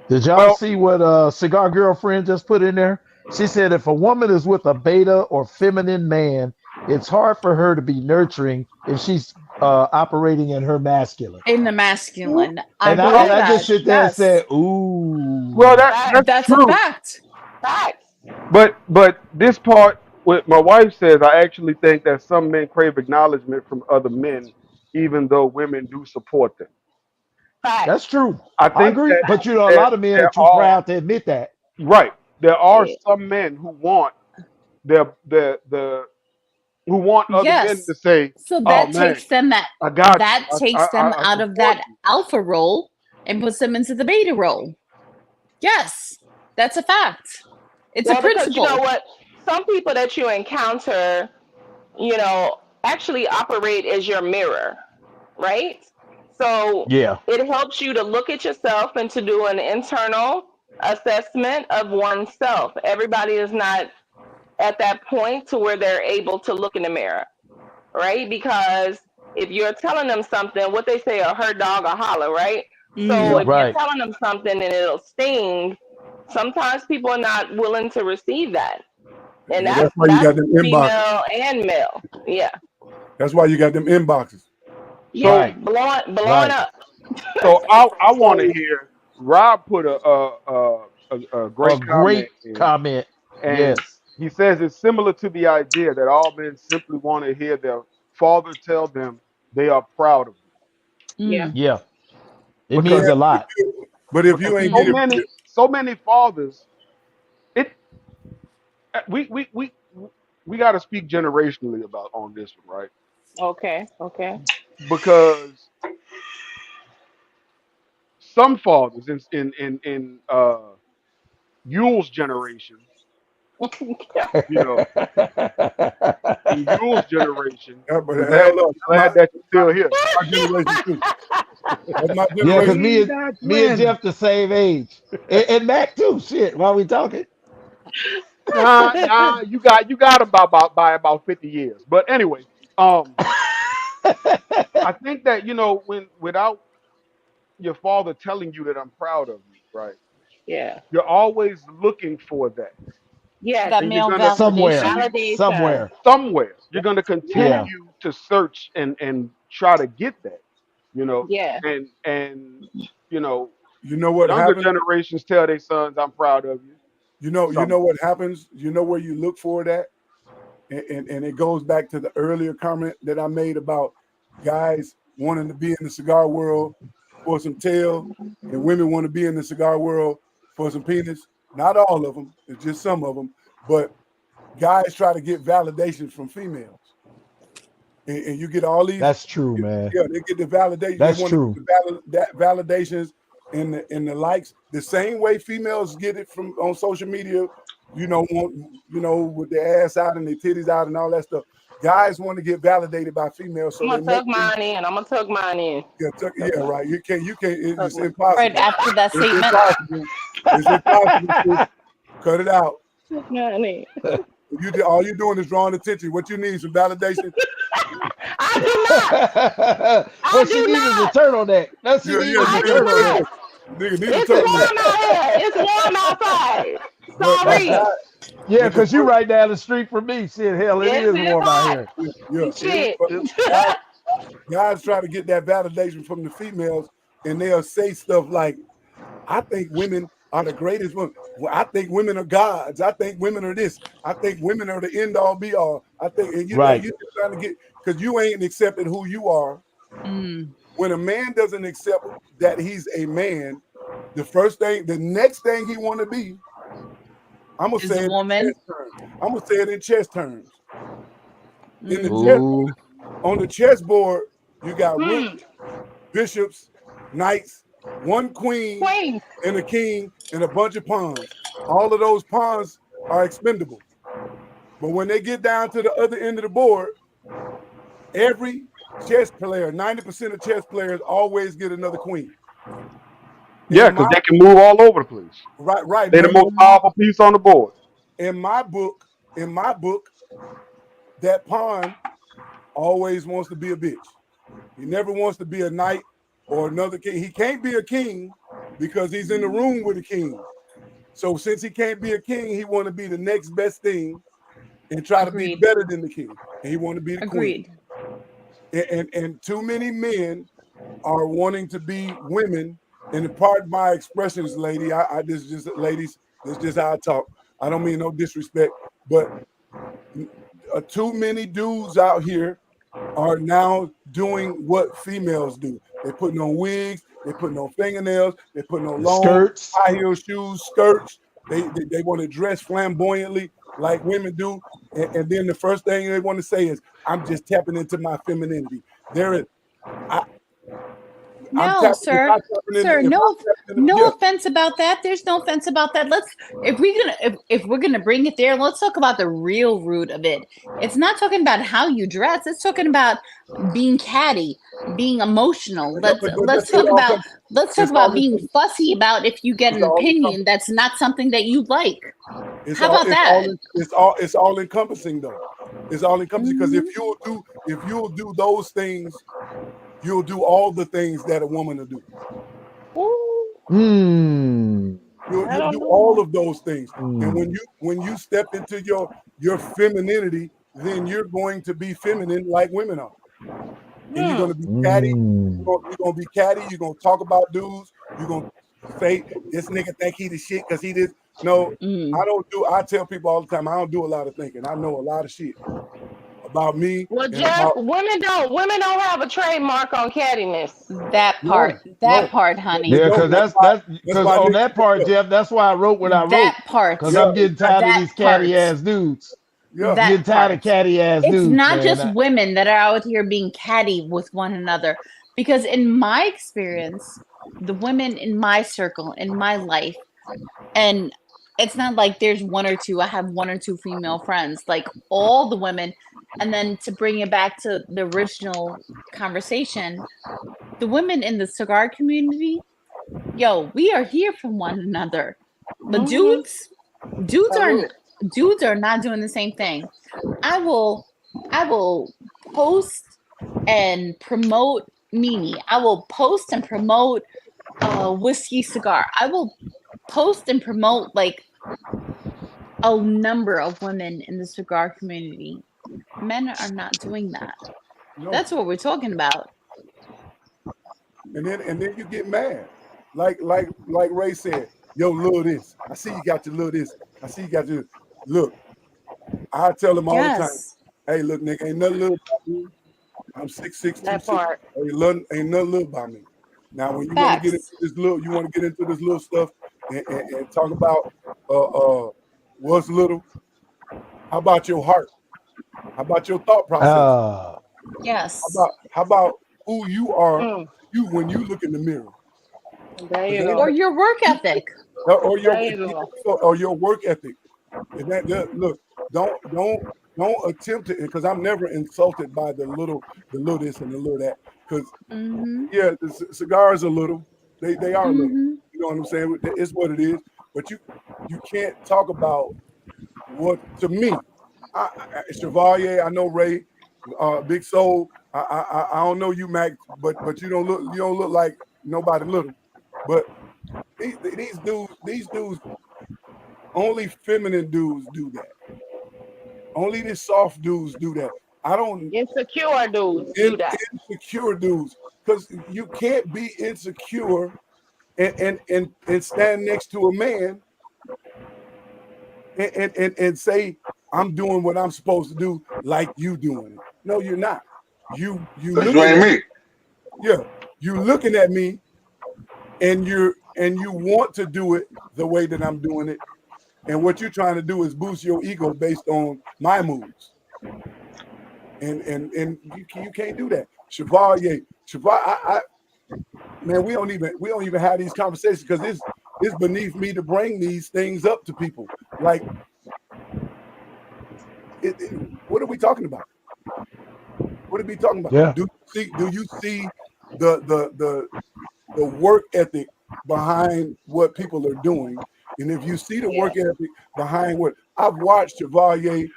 Did y'all Well, see what Cigar Girlfriend just put in there? She said if a woman is with a beta or feminine man, it's hard for her to be nurturing if she's operating in her masculine. In the masculine. I And believe I that. just sit there and Yes. say, ooh. well, Facts. that's That's a true. fact. Facts. But this part, what my wife says, I actually think that some men crave acknowledgement from other men, even though women do support them. Facts. That's true. I I think agree. that But you know, a there, lot of men are there too are proud to admit that. right. There are Yeah. some men who want the who want other men Yes. to say, So "Oh that man, takes them I got that you. takes them I out of support that you." alpha role and puts them into the beta role. Yes. That's a fact. It's a Well, because you know principle. what? Some people that you encounter, you know, actually operate as your mirror, right? So Yeah. it helps you to look at yourself and to do an internal assessment of oneself. Everybody is not at that point to where they're able to look in the mirror, right? Because if you're telling them something, what they say, a hurt dog or holler, right? So Yep. if you're Right. telling them something and it'll sting, sometimes people are not willing to receive that. And Yeah, that's that's why you got them inboxes. female and male. Yeah. That's why you got them inboxes. Yeah. Right. Blowing Right. up. So I want to hear Rob put a A great comment great in, comment. and Yes. he says it's similar to the idea that all men simply want to hear their father tell them they are proud of them, Yeah. Mm. Yeah. It means because a lot. But if because you ain't so get Mm. it, many fathers, it we got to speak generationally about on this one, right? Okay. Okay. Because some fathers in Yule's generation, you know, in Yule's generation, yeah, but I'm glad hell no, that you're still here. my generation too. That's my Yeah, because generation. We got me and twins. Jeff the same age. And Mac too. Shit, while we talking. Nah, you got him by about 50 years. But anyway, I think that when without your father telling you that I'm proud of you, right? Yeah. You're always looking for that. Yes. That and you're male gonna Somewhere, validation. Validation. somewhere. somewhere you're gonna Yeah. continue to search and try to get that, you know, Yeah. and you know, You know what younger happens? generations tell their sons, "I'm proud of you." You Some know what happens? You know where you look for that? And it goes back to the earlier comment that I made about guys wanting to be in the cigar world for some tail, and women want to be in the cigar world for some penis. Not all of them, it's just some of them. But guys try to get validation from females, and you get all these. That's true, man. Yeah, they get the validation. They That's want to true. get that validations and the likes the same way females get it from on social media. With their ass out and their titties out and all that stuff. Guys want to get validated by females, so I'm they gonna make tuck mine in. I'm gonna tuck mine in. yeah, right. You can't. It's Tuck impossible. Right after that It's statement. impossible. It's impossible. Sis. Cut it out. mine in. All you're doing is drawing attention. What you need some validation. I do not. What she needs is a turtleneck. That's what she needs is I a do turtleneck. not. Nigga need a It's warm turtleneck. out here. It's warm outside. Sorry. Yeah, because you right down the street from me. Shit, hell, it Yes, is it's warm out hot. here. Yeah. Shit. Guys try to get that validation from the females, and they'll say stuff like, "I think women are the greatest women. Well, I think women are gods. I think women are this. I think women are the end all be all. I think," and Right. you're just trying to get because you ain't accepting who you are. Mm. When a man doesn't accept that he's a man, the next thing he want to be, I'm gonna Is say a it woman. in chess terms. I'm gonna say it in chess terms. In the Mm. chess, Ooh. on the chessboard, you got Hmm. rooks, bishops, knights, one queen, Queen. and a king, and a bunch of pawns. All of those pawns are expendable. But when they get down to the other end of the board, every chess player, 90% of chess players always get another queen. Yeah, In because my they can move all over the place. right, They're the but most powerful piece on the board. in my book, that pawn always wants to be a bitch. He never wants to be a knight or another king. He can't be a king because he's in the room with a king. So since he can't be a king, he want to be the next best thing and try to be Agreed. better than the king. And he want to be the queen. Agreed. And too many men are wanting to be women. And pardon my expressions, lady. This is just ladies. This is just how I talk. I don't mean no disrespect, but too many dudes out here are now doing what females do. They're putting on wigs, they're putting on fingernails, they're putting on long Skirts. high heel shoes, skirts. They want to dress flamboyantly like women do, and then the first thing they want to say is, "I'm just tapping into my femininity." No, sir. Sir, no offense about that. There's no offense about that. If we're gonna bring it there, let's talk about the real root of it. It's not talking about how you dress. It's talking about being catty, being emotional. Let's talk about being fussy about if you get an opinion that's not something that you like. How about that? It's all encompassing though. It's all encompassing because if you'll do those things, you'll do all the things that a woman will do. You'll do all of those things. And when you step into your femininity, then you're going to be feminine like women are. And you're gonna be catty. You're gonna be catty. You're gonna talk about dudes. You're gonna say this nigga think he the shit because he did. No, I don't do. I tell people all the time I don't do a lot of thinking. I know a lot of shit about me. Well, Jeff, women don't have a trademark on cattiness. That part, honey. Yeah, because on that part, Jeff, that's why I wrote what I wrote. That part. Because I'm getting tired of these catty ass dudes. I'm getting tired of catty ass dudes. It's not man. just women that are out here being catty with one another. Because in my experience, the women in my circle, in my life, and it's not like there's one or two. I have one or two female friends, like all the women. And then to bring it back to the original conversation, the women in the cigar community, we are here for one another. But dudes are not doing the same thing. I will post and promote Mimi. I will post and promote Whiskey Cigar. I will post and promote like a number of women in the cigar community. Men are not doing that. No. That's what we're talking about. And then you get mad. Like Ray said, yo, little this. I see you got your little this. I see you got your look. I tell them all the time, Yes. hey, look, nigga, ain't nothing little about me. I'm 6'6", That 260. part. Ain't nothing little about me. Now, when you want to get into Facts. this little, you want to get into this little stuff and talk about what's little. How about your heart? How about your thought process? Yes. How about who you are? Mm. You when you look in the mirror, There you Or go. your work ethic. or your There you go. or your work ethic. And that look, don't attempt it, because I'm never insulted by the little this and the little that. Because Mm-hmm. yeah, the cigars are little. They are little. Mm-hmm. You know what I'm saying? It's what it is. But you can't talk about what, to me, Chevalier. I know Ray, Big Soul. I don't know you, Mac, but you don't look like nobody little. But these dudes, only feminine dudes do that. Only the soft dudes do that. I don't Insecure dudes do that. insecure dudes, because you can't be insecure and stand next to a man and say I'm doing what I'm supposed to do like you doing it. No, you're not. You Because you ain't me. yeah, you looking at me and you want to do it the way that I'm doing it. And what you're trying to do is boost your ego based on my moves. And you can't do that. Chevalier, man, we don't even have these conversations, because it's beneath me to bring these things up to people. Like, what are we talking about? What are we talking about? Yeah. Do you see the work ethic behind what people are doing? And if you see the work ethic behind what I've watched Chevalier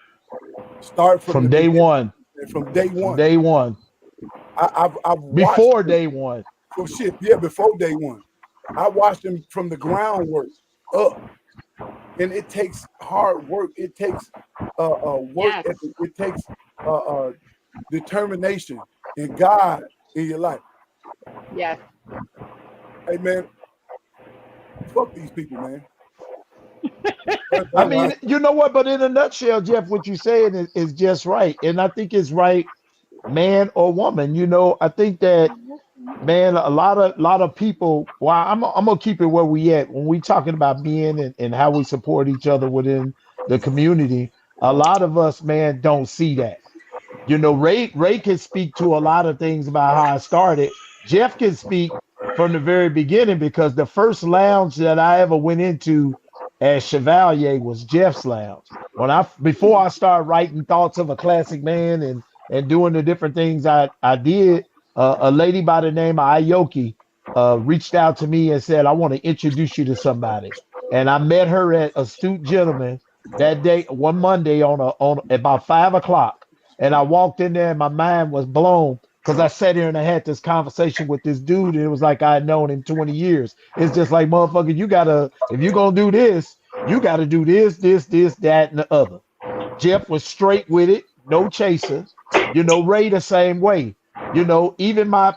start From day one. From day one. Day one. I've watched Before him. day one. Oh shit, yeah, before day one. I watched him from the groundwork up. And it takes hard work. It takes work ethic. It takes determination and God in your life. Yes. Hey man, fuck these people, man. I mean, you know what? But in a nutshell, Jeff, what you're saying is just right. And I think it's right, man or woman. You know, I think that, man, a lot of people, well, I'm gonna keep it where we at. When we talking about men and how we support each other within the community, a lot of us, man, don't see that. You know, Ray can speak to a lot of things about how I started. Jeff can speak from the very beginning, because the first lounge that I ever went into as Chevalier was Jeff's Lounge. Before I started writing Thoughts of a Classic Man and doing the different things I did, a lady by the name of Ayoki reached out to me and said, I want to introduce you to somebody. And I met her at Astute Gentleman that day, one Monday on about 5 o'clock. And I walked in there and my mind was blown, because I sat here and I had this conversation with this dude, and it was like I had known him 20 years. It's just like, motherfucker, if you're going to do this, you got to do this, that, and the other. Jeff was straight with it, no chaser. You know, Ray the same way. You know, even my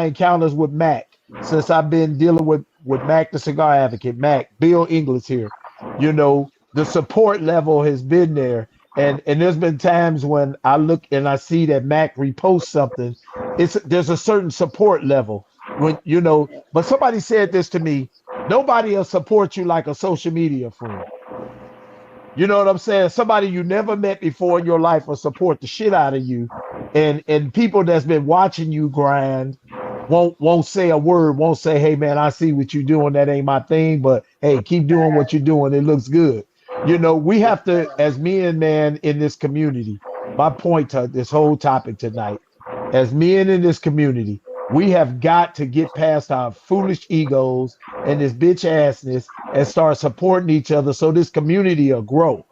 encounters with Mac, since I've been dealing with Mac the Cigar Advocate, Mac, Bill Inglis here, you know, the support level has been there. And there's been times when I look and I see that Mac reposts something, there's a certain support level. When, you know, but somebody said this to me, nobody will support you like a social media friend. You know what I'm saying? Somebody you never met before in your life will support the shit out of you. And people that's been watching you grind won't say a word, won't say, hey man, I see what you're doing. That ain't my thing, but hey, keep doing what you're doing. It looks good. You know, we have to, as men, man, in this community, my point to this whole topic tonight, as men in this community, we have got to get past our foolish egos and this bitch assness and start supporting each other so this community will grow.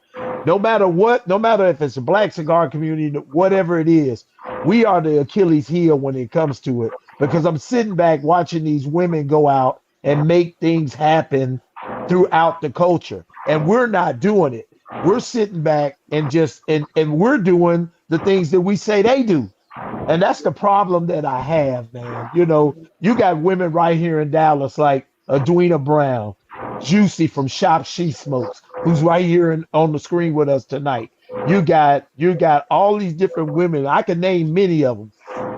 No matter what, no matter if it's a black cigar community, whatever it is, we are the Achilles heel when it comes to it, because I'm sitting back watching these women go out and make things happen throughout the culture. and we're not doing it. We're sitting back and just and we're doing the things that we say they do. And that's the problem that I have, man. You know, you got women right here in Dallas like Edwina Brown, Juicy from Shop She Smokes, who's right here on the screen with us tonight. You got all these different women. I can name many of them,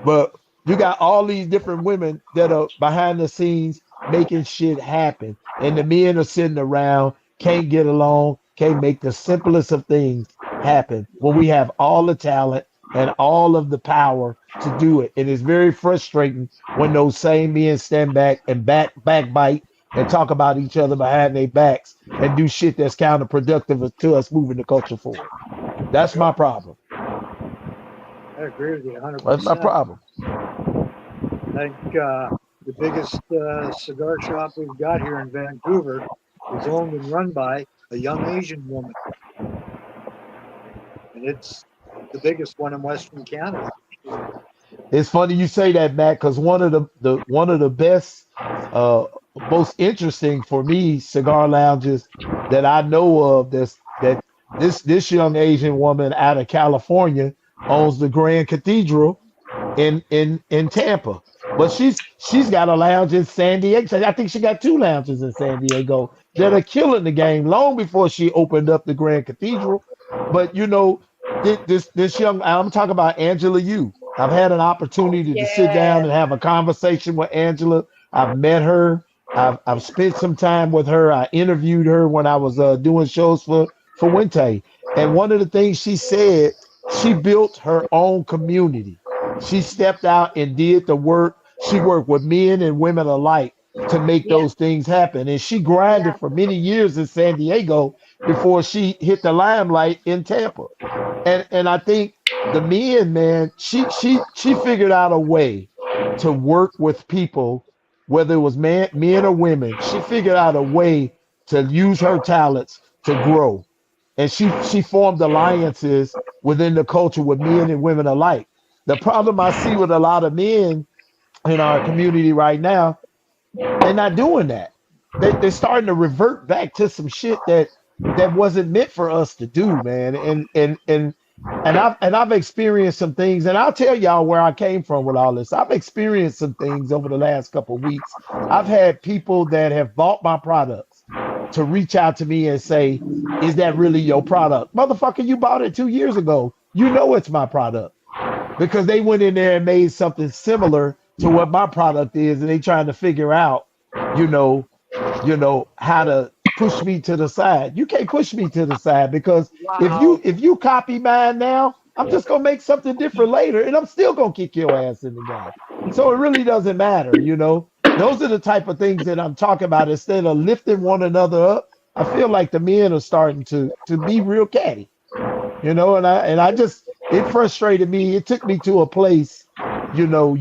but you got all these different women that are behind the scenes making shit happen. And the men are sitting around, can't get along, can't make the simplest of things happen when we have all the talent and all of the power to do it. It is very frustrating when those same men stand back and backbite and talk about each other behind their backs and do shit that's counterproductive to us moving the culture forward. That's my problem. I agree with you 100%. That's my problem. I think the biggest cigar shop we've got here in Vancouver is owned and run by a young Asian woman. And it's the biggest one in Western Canada. It's funny you say that, Matt, because one of the best, most interesting for me cigar lounges that I know of that this young Asian woman out of California owns the Grand Cathedral in Tampa. But she's got a lounge in San Diego. I think she got 2 lounges in San Diego that are killing the game long before she opened up the Grand Cathedral. But you know, this young, I'm talking about Angela Yu. I've had an opportunity to sit down and have a conversation with Angela. I've met her. I've spent some time with her. I interviewed her when I was doing shows for Wente. And one of the things she said, she built her own community. She stepped out and did the work. She worked with men and women alike to make those things happen. And she grinded for many years in San Diego before she hit the limelight in Tampa. And I think the men, man, she figured out a way to work with people, whether it was men or women. She figured out a way to use her talents to grow. And she formed alliances within the culture with men and women alike. The problem I see with a lot of men in our community right now, they're not doing that. They're starting to revert back to some shit that wasn't meant for us to do, man. And I've experienced some things, and I'll tell y'all where I came from with all this. I've experienced some things over the last couple of weeks. I've had people that have bought my products to reach out to me and say, "Is that really your product?" Motherfucker, you bought it 2 years ago. You know it's my product. Because they went in there and made something similar to what my product is, and they trying to figure out, you know, how to push me to the side. You can't push me to the side because if you copy mine now, I'm just gonna make something different later, and I'm still gonna kick your ass in the game. So it really doesn't matter, you know. Those are the type of things that I'm talking about. Instead of lifting one another up, I feel like the men are starting to be real catty, you know. And I just, it frustrated me. It took me to a place, you know,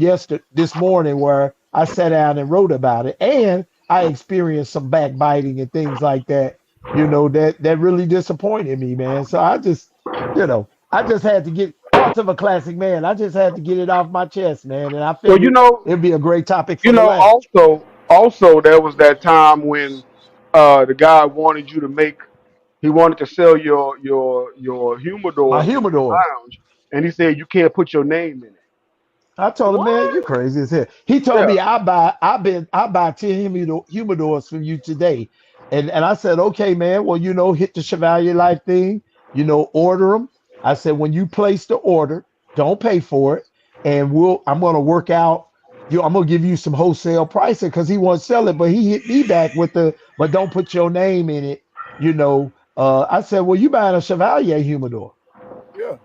this morning where I sat down and wrote about it, and I experienced some backbiting and things like that, you know, that really disappointed me, man. So I just, you know, I just had to get Thoughts of a Classic Man. I just had to get it off my chest, man. And I Well, figured you know, it'd be a great topic for the lounge. also there was that time when the guy wanted you to make, he wanted to sell your My humidor in the humidor. lounge, and he said you can't put your name in it. I told him, man, you crazy as hell. He told Yeah. me I buy 10 humidors from you today. And I said, okay, man, well, you know, hit the Chevalier Life thing, you know, order them. I said, when you place the order, don't pay for it. And I'm gonna work out, I'm gonna give you some wholesale pricing because he won't sell it, but he hit me back with but don't put your name in it, you know. I said, well, you buying a Chevalier humidor.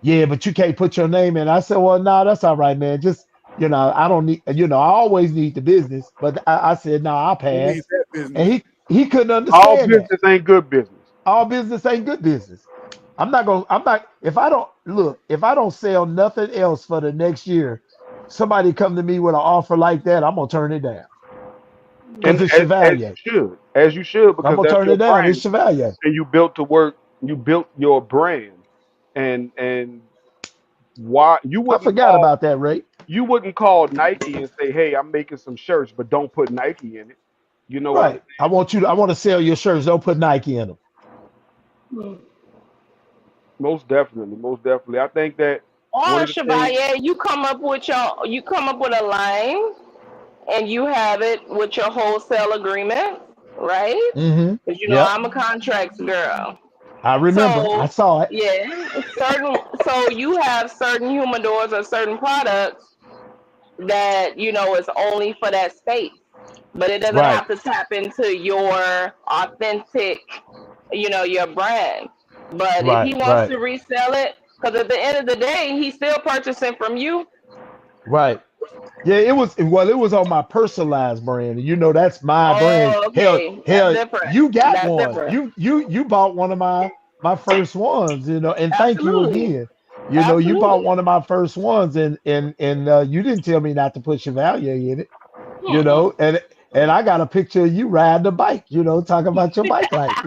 Yeah, but you can't put your name in. I said, well, no, that's all right, man. Just, you know, I don't need, you know, I always need the business. But I said, no, I'll pass. And he couldn't All understand that. business ain't good business. All business ain't good business. If I don't sell nothing else for the next year, somebody come to me with an offer like that, I'm going to turn it down. Because it's Chevalier. As you should, I'm because going to that's turn your it down. It's brand, Chevalier. and you built your brand, and why you I wouldn't forgot about that, Ray. you wouldn't call Nike and say, hey, I'm making some shirts, but don't put Nike in it. You know what I'm Right. I want to sell your shirts. Don't put Nike in them. Most definitely, most definitely. I think that one Or of the things. Chevalier, you come up with a line and you have it with your wholesale agreement, right? Mm-hmm. Because Yep. I'm a contracts girl. I remember. I So saw it. yeah, so you have certain humidors or certain products that is only for that space, but it doesn't Right. have to tap into your authentic, your brand. But if he Right. wants Right. to resell it, because at the end of the day, he's still purchasing from you. Right. Yeah, it was on my personalized brand. You know, that's my brand. Oh, Hell, okay, that's hell, different. you got That's one. different. You bought one of my first ones, and thank you Absolutely, again. You bought absolutely. one of my first ones and you didn't tell me not to put Chevalier in it, Mm-mm. and I got a picture of you riding the bike, talking about your bike life.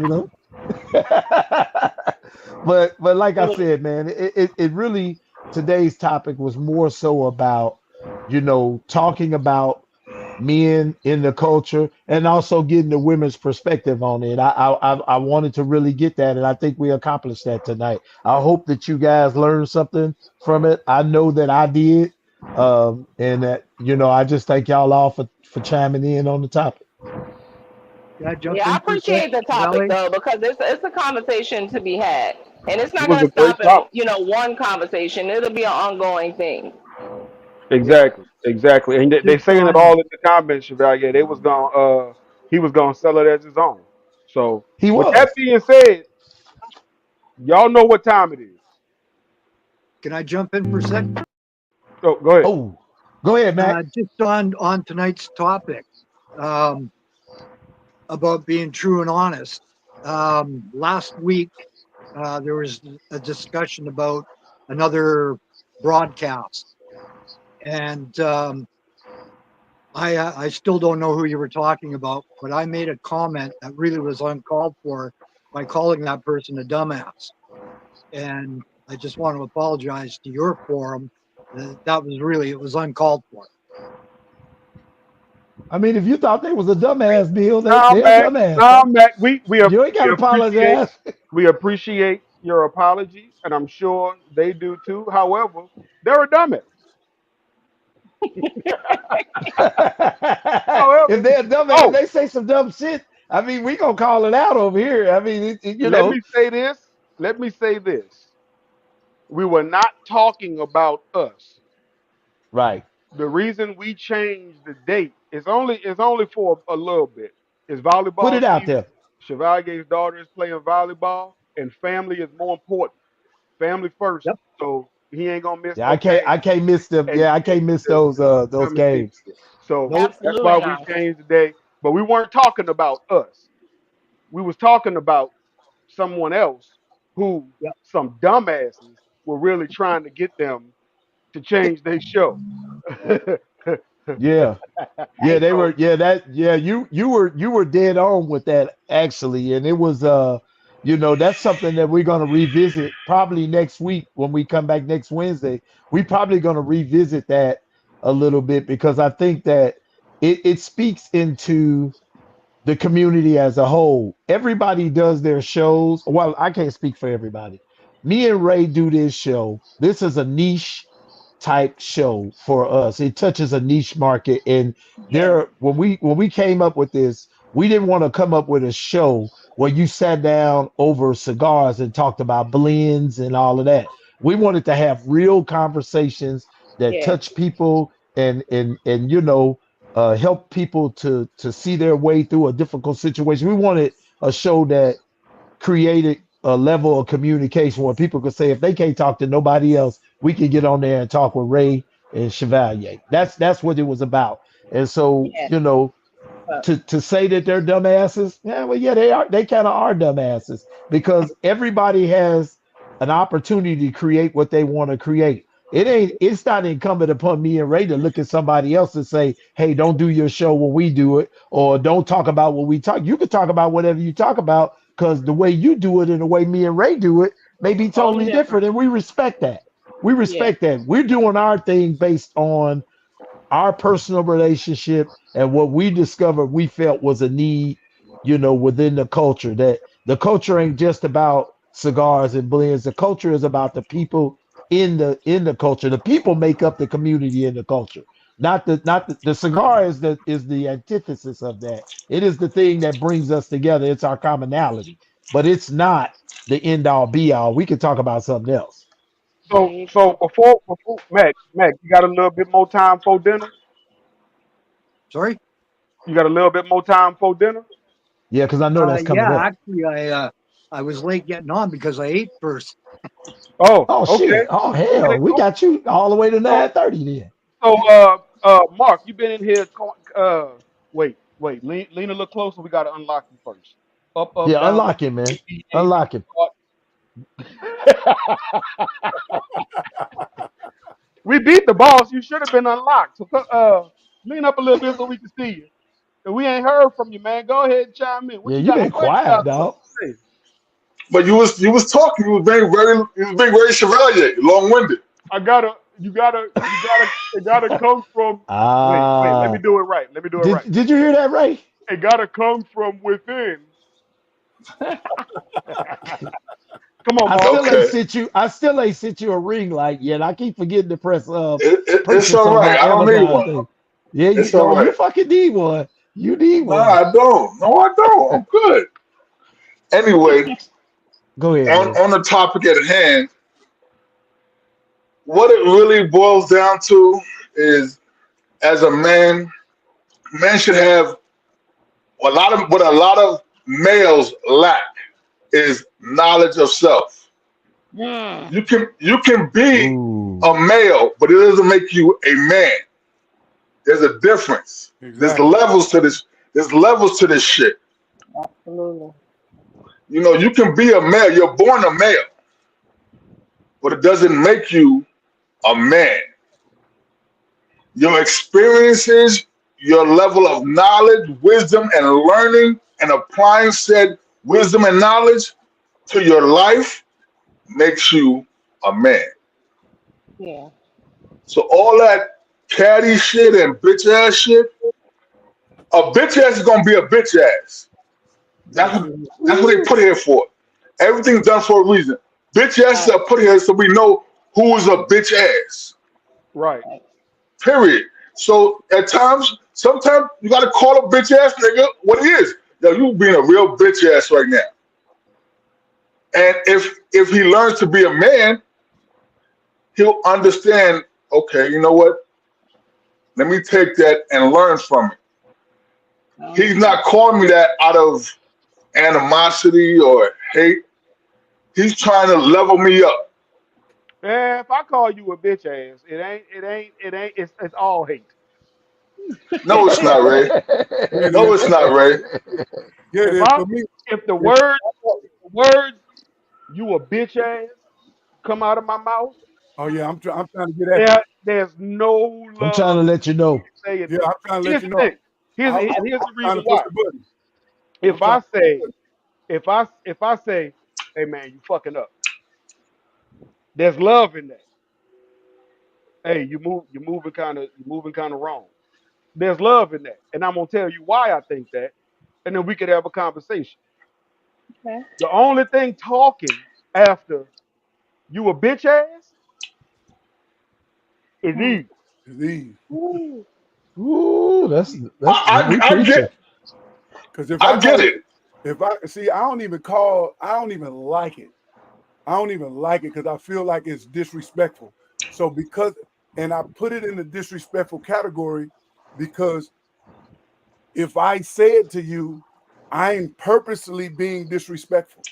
But like I said, man, it really today's topic was more so about, talking about men in the culture and also getting the women's perspective on it. I wanted to really get that, and I think we accomplished that tonight. I hope that you guys learned something from it. I know that I did, and that I just thank y'all all for chiming in on the topic. Can I jump Yeah, I in for a sec, appreciate the topic Valley? though, because it's a conversation to be had, and it's It not was going a to great stop at topic. one conversation. It'll be an ongoing thing. Yeah. Exactly, exactly. And they Just saying it on. all in the comments, Chevalier. They was gonna he was gonna sell it as his own. So He with that was. being said, y'all know what time it is. Can I jump in for a sec? So go ahead. Oh, go ahead, Mac. Just on tonight's topic, um, about being true and honest. Last week, there was a discussion about another broadcast, and I still don't know who you were talking about, but I made a comment that really was uncalled for by calling that person a dumbass, and I just want to apologize to your forum. That was really, it was uncalled for. I mean, if you thought they was a dumbass, Bill, Nah, they're a Mac. dumbass. Nah, Mac. We You ain't got to appreciate apologize. your apology, and I'm sure they do too. However, they're a dumbass. If However, they're a dumbass, oh, they say some dumb shit. I mean, we gonna call it out over here. I mean, let me say this. Let me say this. We were not talking about us. right. The reason we changed the date is only for a little bit. It's Put volleyball it out season. there. Chevalier's daughter is playing volleyball, and family is more important. Family first. Yep. So he ain't gonna miss Yeah, no game, I can't miss them. and Yeah, I she can't ain't miss gonna those come and see games. you. So Nope. that's why Absolutely we not. changed the day. But we weren't talking about us. We was talking about someone else who Yep. some dumbasses were really trying to get them to change their show. Yeah. Yeah, Hey, they were. So You were dead on with that actually, and it was that's something that we're gonna revisit probably next week when we come back next Wednesday. We probably gonna revisit that a little bit because I think that it speaks into the community as a whole. Everybody does their shows. Well, I can't speak for everybody. Me and Ray do this show. This is a niche type show for us. It touches a niche market. And yeah, when we came up with this, we didn't want to come up with a show where you sat down over cigars and talked about blends and all of that. We wanted to have real conversations that yeah, touch people and help people to see their way through a difficult situation. We wanted a show that created a level of communication where people could say if they can't talk to nobody else, we can get on there and talk with Ray and Chevalier. That's what it was about. And so, yeah. to say that they're dumbasses, yeah, well, yeah, they kind of are dumbasses because everybody has an opportunity to create what they want to create. It's not incumbent upon me and Ray to look at somebody else and say, hey, don't do your show when we do it, or don't talk about what we talk. You can talk about whatever you talk about because the way you do it and the way me and Ray do it may be Totally totally different, different. and we respect that. We Yeah, respect that. We're doing our thing based on our personal relationship and what we discovered we felt was a need, within the culture. That the culture ain't just about cigars and blends. The culture is about the people in the culture. The people make up the community in the culture. Not the cigar is the antithesis of that. It is the thing that brings us together. It's our commonality, but it's not the end all be all. We can talk about something else. So before Mac, you got a little bit more time for dinner? Sorry. You got a little bit more time for dinner? Yeah, because I know that's coming Yeah, up. actually, I was late getting on because I ate first. Oh, Oh okay. shit! Oh hell, we got you all the way to So 9:30 then. Mark, you been in here. Wait, lean a little closer. We got to unlock you first. Up, Yeah, down, unlock him, man. A, B, A, B, Unlock him. We beat the boss. You should have been unlocked. So lean up a little bit so we can see you. And we ain't heard from you, man. Go ahead and chime in. What Yeah, you you got? been I know you got quiet, something dog. to say. But you was talking. You was being very chevalier, long winded. You gotta, it gotta come from. Wait. Let me Ah, do it right. Let me do it right. did you hear that, Ray? It gotta come from within. Come on, I Mark. still ain't Okay, sent you. I still ain't sent you a ring light yet. I keep forgetting to press it's purchase all on my right. I don't need Amazon one. thing. Yeah, It's all you right. fucking need one. You need No, one. I don't. No, I don't. I'm good. Anyway, Go ahead, man. on the topic at hand, what it really boils down to is, as a man should have what a lot of males lack is knowledge of self. You can be Ooh. a male, but it doesn't make you a man. There's a difference. There's Exactly. levels to this. There's levels to this shit. Absolutely. You know, you can be a male. You're born a male, but it doesn't make you a man. Your experiences, your level of knowledge, wisdom, and learning, and applying said wisdom and knowledge to your life makes you a man. Yeah. So all that catty shit and bitch ass shit, a bitch ass is gonna be a bitch ass. That's what they put here for. Everything's done for a reason. Bitch asses are put here so we know who is a bitch ass. Right. Period. So at times, sometimes you gotta call a bitch ass nigga what it is. Yo, you being a real bitch ass right now. And if he learns to be a man, he'll understand, okay, you know what? Let me take that and learn from it. He's not calling me that out of animosity or hate. He's trying to level me up. Eh, if I call you a bitch ass, it's all hate. No, it's not, Ray. Yeah, it No, is. it's not, Ray. Yeah, it If is. I For me, if the words you a bitch ass come out of my mouth, oh yeah, I'm trying to get at you. there's no I'm trying to love let you know. say it. Yeah, I'm trying to let Here's you the know. thing. Here's I'm the trying reason to push why. the button. If I'm I trying to push say the button. if I say, hey man, you fucking up. There's love in that. Hey, you're moving kind of wrong. There's love in that, and I'm gonna tell you why I think that, and then we could have a conversation. Okay. The only thing talking after you a bitch ass is Eve. It's easy. Ooh. Ooh, that's we I preaching. Because if I get call, it. if I see, I don't even like it. I don't even like it because I feel like it's disrespectful. So and I put it in the disrespectful category because if I say it to you, I'm purposely being disrespectful.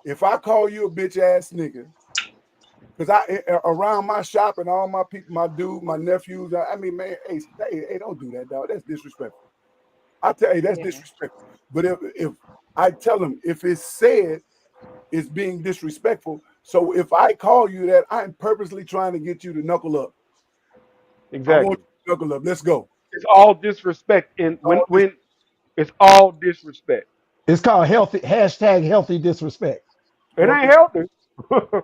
If I call you a bitch ass nigga, because around my shop and all my people, my dude, my nephews, I mean, man, hey, don't do that, dog. That's disrespectful. I tell you, that's Yeah. disrespectful. But if I tell them if it's said, it's being disrespectful. So if I call you that, I'm purposely trying to get you to knuckle up. I Exactly. want you to knuckle up. Let's go. It's all disrespect, and when it's all disrespect, It's called healthy disrespect. it Healthy. ain't healthy.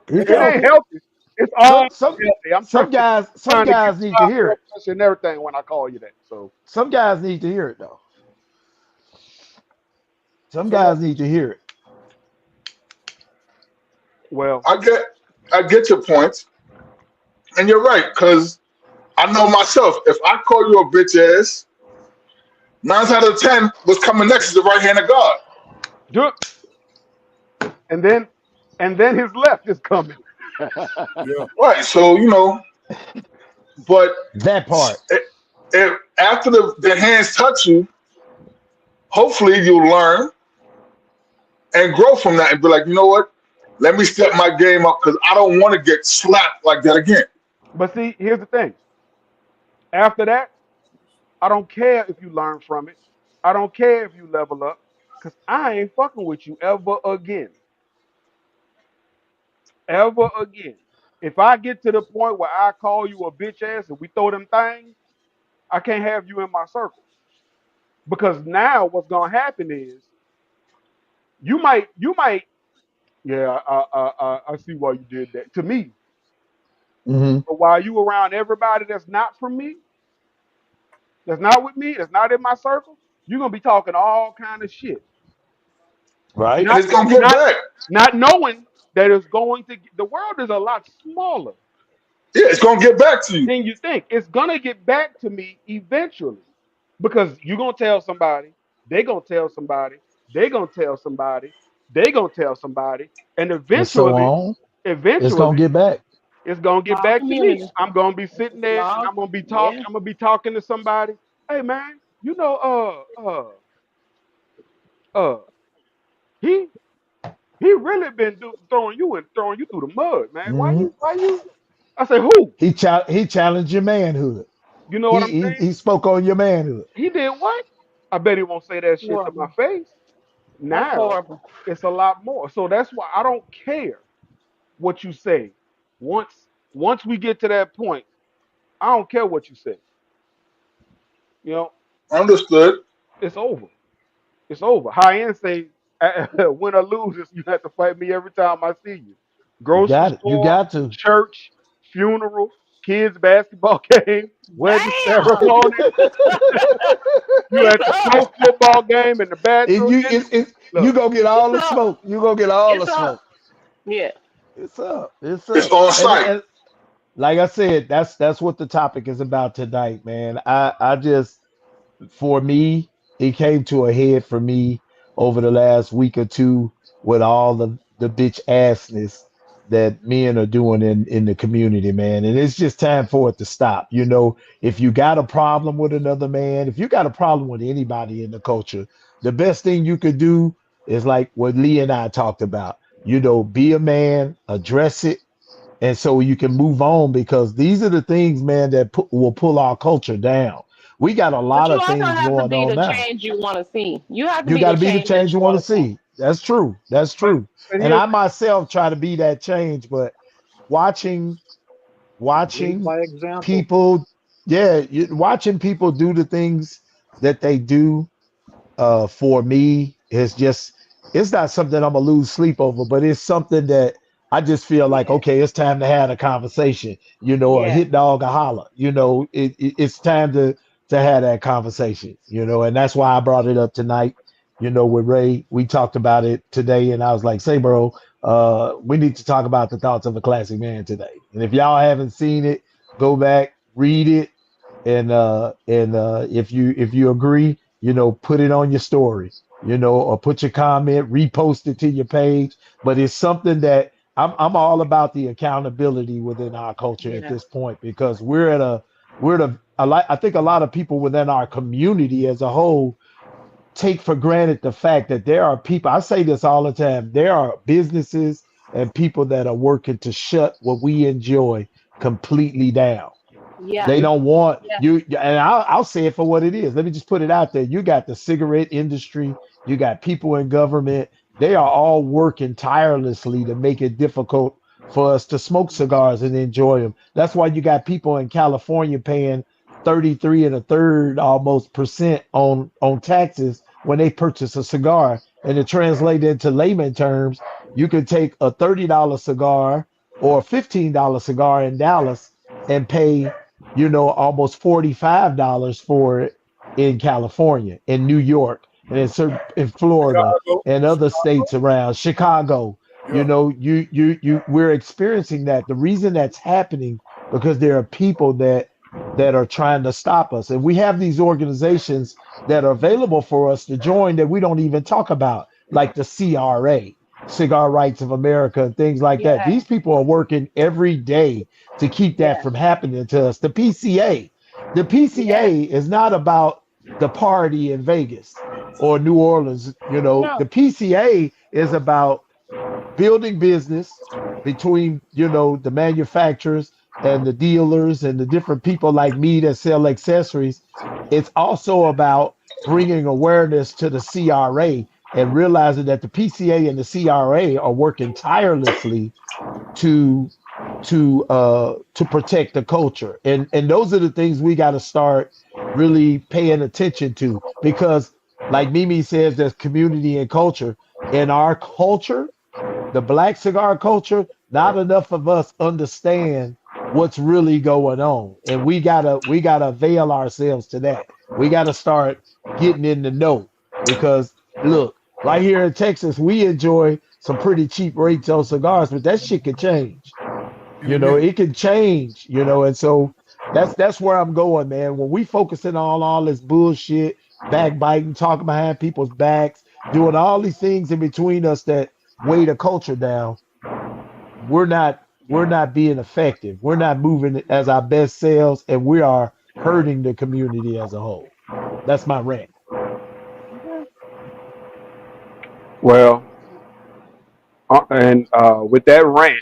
It's It ain't healthy. healthy. It's all Some healthy. I'm some guys trying to get need to my hear blood it. pressure and everything when I call you that. So Some guys need to hear it though. Some Somebody, guys need to hear it. Well, I get your point, and you're right because I know myself. If I call you a bitch ass, 9 out of 10, what's coming next is the right hand of God. do it. And then his left is coming. Yeah. Right. So but That part. if after the hands touch you, hopefully you'll learn and grow from that and be like, you know what? Let me step my game up because I don't want to get slapped like that again. But see, here's the thing. After that, I don't care if you learn from it. I don't care if you level up, because I ain't fucking with you ever again. Ever again. If I get to the point where I call you a bitch ass and we throw them things, I can't have you in my circle. Because now what's gonna happen is you might, yeah, I see why you did that to me. Hmm. But while you around everybody that's not from me, that's not with me, that's not in my circle, you're gonna be talking all kind of shit. Right. And Not it's gonna get not back. not knowing that it's going to the world is a lot smaller Yeah, it's gonna get back to you. than you think. It's gonna get back to me eventually. Because you're gonna tell somebody, they gonna tell somebody, they gonna tell somebody, they gonna tell somebody, and And so eventually, on. It's gonna eventually, get back. it's gonna get Small back to me. community. I'm gonna be sitting there and Small, yeah. I'm gonna be talking to somebody. Hey man, uh, he really been throwing you through the mud, man. Hmm. Why you? I say who? He challenged your manhood. You know what He, I'm he saying? he spoke on your manhood. He did what? I bet he won't say that shit to my Horrible. face. That's Now horrible. it's a lot more. So that's why I don't care what you say. Once we get to that point, I don't care what you say. You know, Understood. it's over. It's over. High end say, win or lose, you have to fight me every time I see you. You Grocery got it. You store, got to. church, funeral, kids basketball game, wedding Damn. ceremony. You at the pro football game in the And bathroom. you Look, gonna get all It's the up. smoke. You gonna get all the It's smoke. up. Yeah. It's up. It's It's up. on And, site. and like I said, that's what the topic is about tonight, man. I just, for me, it came to a head for me over the last week or two with all the bitch assness that men are doing in the community, man. And it's just time for it to stop. If you got a problem with another man, if you got a problem with anybody in the culture, the best thing you could do is like what Lee and I talked about. Be a man, address it, and so you can move on because these are the things, man, that will pull our culture down. We got a But lot you of also things have to going be on the now. change you want to see. You have to You be got the to be the change that change you you want want to to see. see. That's true. That's but true. And here's I myself try to be that change, but watching Lead watching by example. people, yeah, watching people do the things that they do, for me is just, it's not something I'm gonna lose sleep over, but it's something that I just feel like, Yeah. okay, it's time to have a conversation, a Yeah. hit dog a holler, it's time to have that conversation, and that's why I brought it up tonight, with Ray. We talked about it today, and I was like, say, bro, we need to talk about the thoughts of a classic man today. And if y'all haven't seen it, go back, read it, and if you agree, put it on your story, or put your comment, repost it to your page. But it's something that I'm all about the accountability within our culture at Yeah. this point because I think a lot of people within our community as a whole take for granted the fact that there are people, I say this all the time, there are businesses and people that are working to shut what we enjoy completely down. Yeah. They don't want Yeah. you, and I'll say it for what it is. Let me just put it out there. You got the cigarette industry, you got people in government. They are all working tirelessly to make it difficult for us to smoke cigars and enjoy them. That's why you got people in California paying 33 and a third almost percent on taxes when they purchase a cigar. And to translate into layman terms, you could take a $30 cigar or a $15 cigar in Dallas and pay almost $45 for it in California, in New York, and in Florida, Chicago. and other states around Chicago. You know, we're experiencing that. The reason that's happening because there are people that are trying to stop us, and we have these organizations that are available for us to join that we don't even talk about, like the CRA, Cigar Rights of America, and things like that. Yeah. These people are working every day to keep that Yeah. from happening to us. The Yeah. PCA is not about the party in Vegas or New Orleans. You know, No. the PCA is about building business between the manufacturers and the dealers and the different people like me that sell accessories. It's also about bringing awareness to the CRA and realizing that the PCA and the CRA are working tirelessly to to protect the culture, and those are the things we got to start really paying attention to, because like Mimi says, there's community and culture. In our culture, the black cigar culture, not enough of us understand what's really going on. And we gotta avail ourselves to that. We gotta start getting in the know, because look, right here in Texas, we enjoy some pretty cheap rates on cigars, but that shit could change. It can change, and so that's where I'm going, man. When we focusing on all this bullshit, backbiting, talking behind people's backs, doing all these things in between us that weigh the culture down, we're not being effective. We're not moving as our best selves, and we are hurting the community as a whole. That's my rant. Well, and with that rant,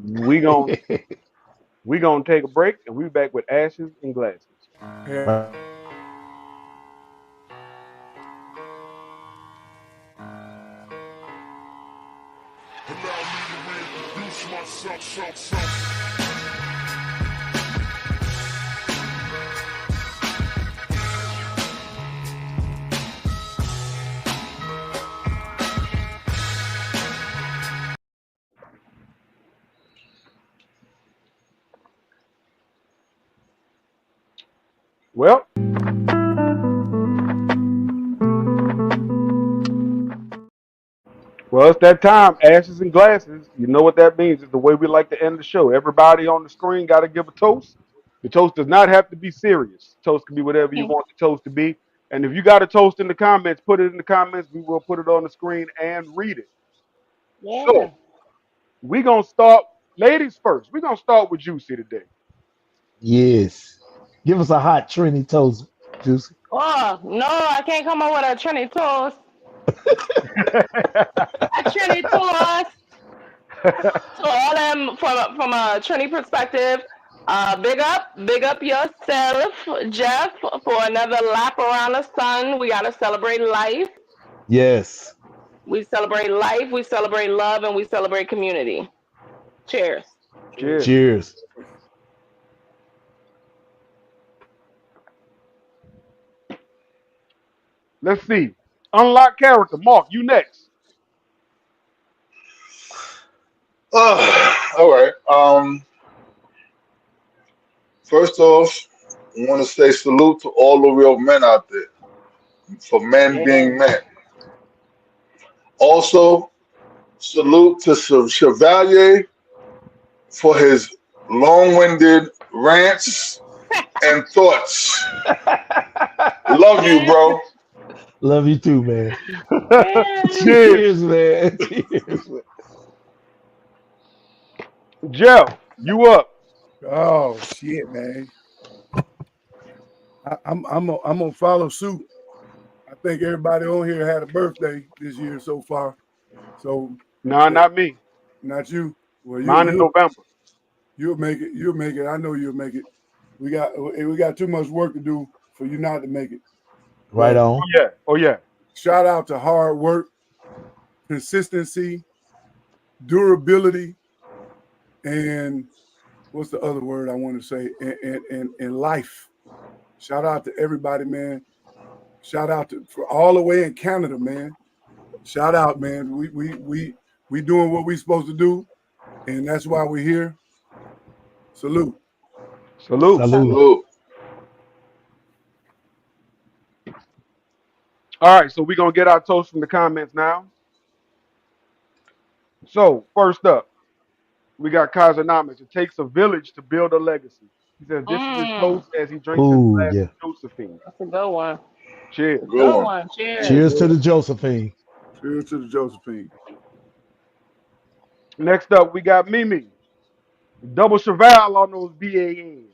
we gon' we gonna take a break, and we back with ashes and glasses. Yeah. Well, it's that time, ashes and glasses. You know what that means. It's the way we like to end the show. Everybody on the screen got to give a toast. The toast does not have to be serious. Toast can be whatever you want the toast to be. And if you got a toast in the comments, put it in the comments. We will put it on the screen and read it. Yeah. So we gonna start, ladies first. We're gonna start with Juicy today. Yes. Give us a hot Trini toast, Juicy. Oh no, I can't come up with a Trinity toast. A Trinity toast. So all them from a Trinity perspective, big up yourself, Jeff, for another lap around the sun. We gotta celebrate life. Yes. We celebrate life, we celebrate love, and we celebrate community. Cheers. Cheers. Cheers. Let's see. Unlock character. Mark, you next. All right. First off, I want to say salute to all the real men out there, for men Yeah. being men. Also, salute to Chevalier for his long-winded rants and thoughts. Love you, bro. Love you too, man. Cheers. Cheers, man. Cheers, man. Jeff, you up. Oh shit, man. I'm gonna follow suit. I think everybody on here had a birthday this year so far. So Nah, not me. not you. Well, Mine in November. you'll make it. You'll make it. I know you'll make it. We got too much work to do for you not to make it. Right But on. Oh yeah. shout out to hard work, consistency, durability, and what's the other word I want to say? And life. Shout out to everybody, man. Shout out to for all the way in Canada, man. Shout out, man. We doing what we supposed to do, and that's why we're here. Salute. Salute. Salute. Salute. All right, so we're gonna get our toast from the comments now. So first up, we got Kaisernomics. It takes a village to build a legacy. He says this is his Mm, toast as he drinks his Ooh, glass yeah. of Josephine. that's a good one. Cheers. Good Good one. one. Cheers. Cheers to the Josephine. Cheers to the Josephine. Next up, we got Mimi. Double Cheval on those BANs.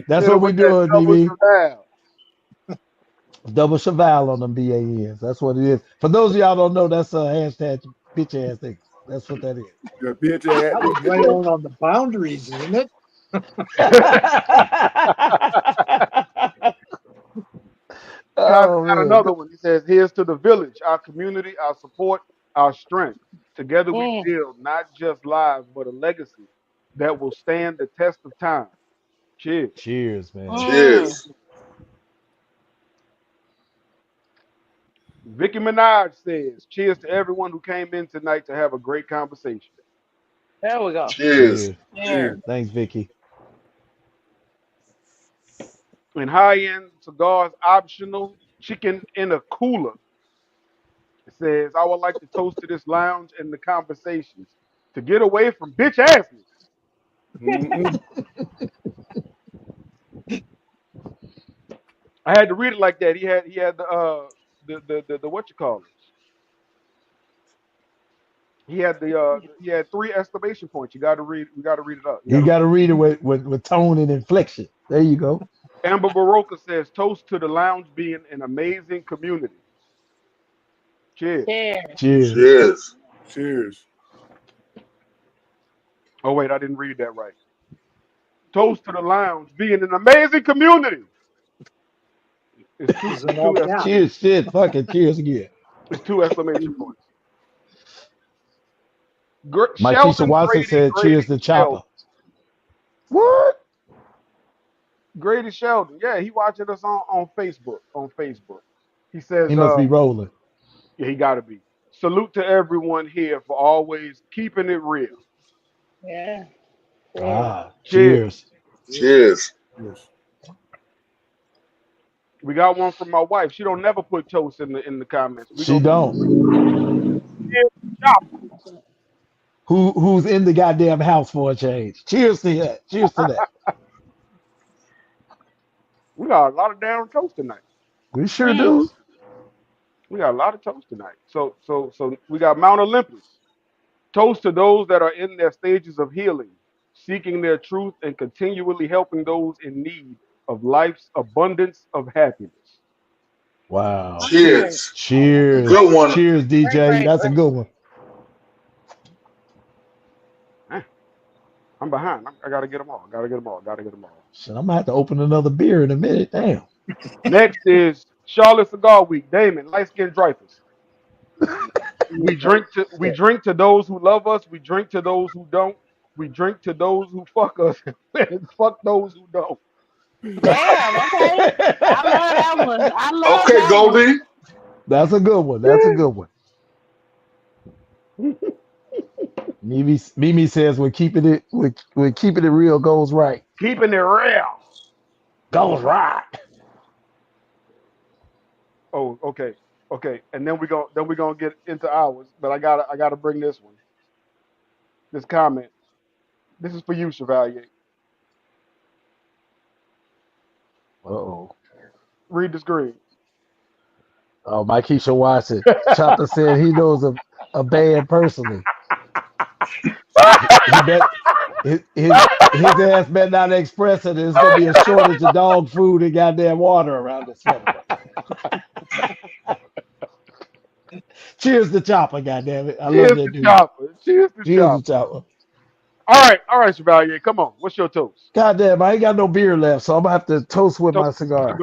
That's Hit him what we with that doing, double Mimi. Cheval. Double cheval on them BANs. That's what it is. For those of y'all don't know, that's a hashtag bitch ass niggas. That's what that is. Yeah, bitch ass That was nigga. right on the boundaries, isn't it? Kaiser Oh got man. another one. He says, here's to the village, our community, our support, our strength. Together we Mm, build not just lives, but a legacy that will stand the test of time. Cheers. Cheers, man. mm. Cheers. Vicky Minaj says, cheers to everyone who came in tonight to have a great conversation. There we go. Cheers. Cheers. Cheers. Thanks, Vicky. And high-end cigars optional, chicken in a cooler. It says, I would like to toast to this lounge and the conversations to get away from bitch ass niggas. I had to read it like that. He had the what you call it? He had he had 3 exclamation points. You got to read. We got to read it up. You You got to. got to read it with tone and inflection. There you go. Amber Baroka says, toast to the lounge being an amazing community. Cheers. Cheers. Cheers. Cheers. Cheers. Oh wait, I didn't read that right. Toast to the lounge being an amazing community. It's two, Is in all caps. Cheers, shit. Fucking cheers again. it's 2 exclamation points. Mike Keisha Sheldon Watson said, cheers to Chopper. Sheldon. What? Grady Sheldon. Yeah, he watching us on Facebook. On Facebook. He says, He must be rolling. yeah, he gotta be. Salute to everyone here for always keeping it real. Yeah. Cheers. Ah, Cheers. cheers. Cheers. We got one from my wife. She don't never put toast in the comments. We She gonna don't. Who's in the goddamn house for a change? Cheers to that. Cheers to that. we got a lot of damn toast tonight. We sure do. We got a lot of toast tonight. So we got Mount Olympus. Toast to those that are in their stages of healing, seeking their truth and continually helping those in need of life's abundance of happiness. Wow. Cheers. Cheers. Good one. Cheers, DJ. Right. That's a good one. I'm behind. I gotta get them all. Shit, I'm gonna have to open another beer in a minute. Damn. Next is Charlotte Cigar Week. Damon, light skin Dreyfus. We drink to those who love us. We drink to those who don't. We drink to those who fuck us and fuck those who don't. Damn. Okay. I love that one. I love Okay, that one. Goldie. That's a good one. That's a good one. Mimi says we're keeping it real goes right. Keeping it real. Goes right. Oh, okay. And then we're gonna get into ours. But I gotta bring this one. This comment. This is for you, Chevalier. Uh-oh. Read the screen. Oh, Mike Keisha Watson. Chopper said he knows a band personally. His ass better not express it. There's gonna be a shortage of dog food and goddamn water around this motherfucker. Cheers to Chopper, goddammit. I love that dude. Chopper. Cheers to Cheers Chopper. to Chopper. All right, Chevalier. Come on. What's your toast? Goddamn, I ain't got no beer left, so I'm gonna have to toast with my cigar.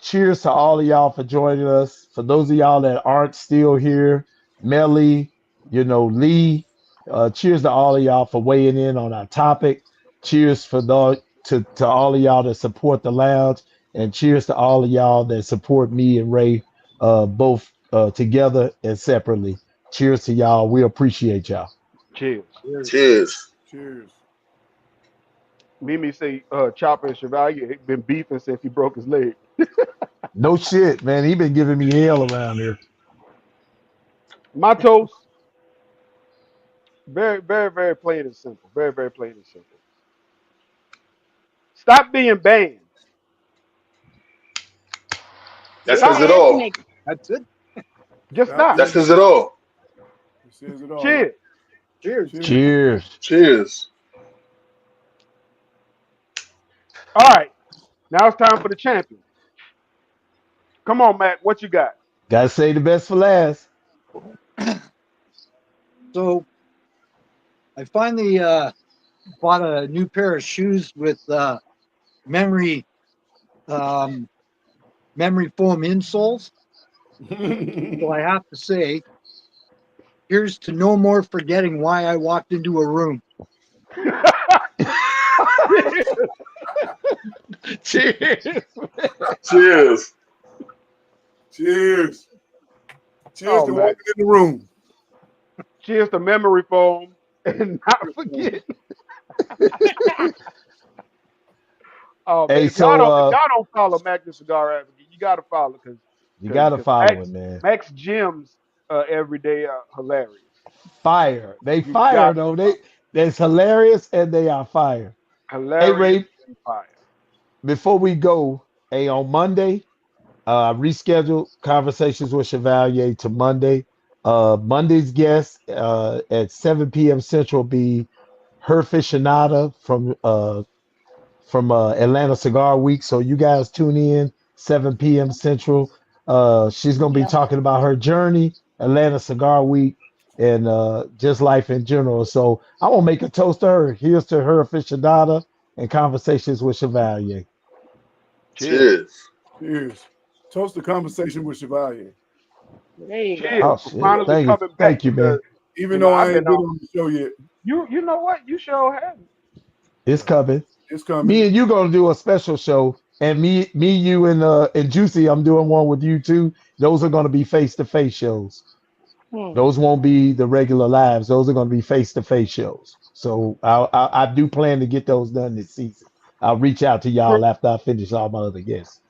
Cheers to all of y'all for joining us. For those of y'all that aren't still here, Melly, Lee, cheers to all of y'all for weighing in on our topic. Cheers to all of y'all that support the lounge, and cheers to all of y'all that support me and Ray, both together and separately. Cheers to y'all. We appreciate y'all. Cheers. Cheers. Cheers. Mimi say Chopper and Chevalier been beefing since he broke his leg. No shit, man. He been giving me hell around here. My toast, very, very, very plain and simple. Very, very plain and simple. Stop being banned. That says Stop. it all. That's it. Just Stop stop. That being says it all. It says it all. Cheers. Cheers. Cheers. Cheers. Cheers. All right. Now it's time for the champion. Come on, Matt. What you got? Gotta say the best for last. So I finally bought a new pair of shoes with memory memory foam insoles. So I have to say, here's to no more forgetting why I walked into a room. Cheers. Cheers. Cheers. Cheers Oh, to man. walking in the room. Cheers to memory foam and not forget. Oh man, Hey, if y'all so don't follow Mac the Cigar Advocate, you gotta follow because you gotta follow Max it, man. Max Gems every day are hilarious. Fire. They You fire got though. That's hilarious and they are fire. Hey hilarious Ray, and fire. before we go, hey, on Monday, rescheduled Conversations with Chevalier to Monday. Monday's guest at 7 p.m. Central be Her Fissionada from Atlanta Cigar Week. So you guys tune in 7 p.m. Central. She's gonna be talking about her journey, Atlanta Cigar Week, and just life in general. So I want to make a toast to her. Here's to Her Fissionada and Conversations with Chevalier. Cheers. Cheers. Cheers. Toast the conversation with Chevalier. There you Cheers go. Oh for shit! finally Thank you, coming back thank you, man. because Even though I've I been ain't been on. on the show yet. You know what? You sure haven't. It's coming. It's coming. Me and you gonna do a special show, and me, you, and Juicy. I'm doing one with you too. Those are gonna be face-to-face shows. Hmm. Those won't be the regular lives. Those are gonna be face-to-face shows. So I do plan to get those done this season. I'll reach out to y'all after I finish all my other guests.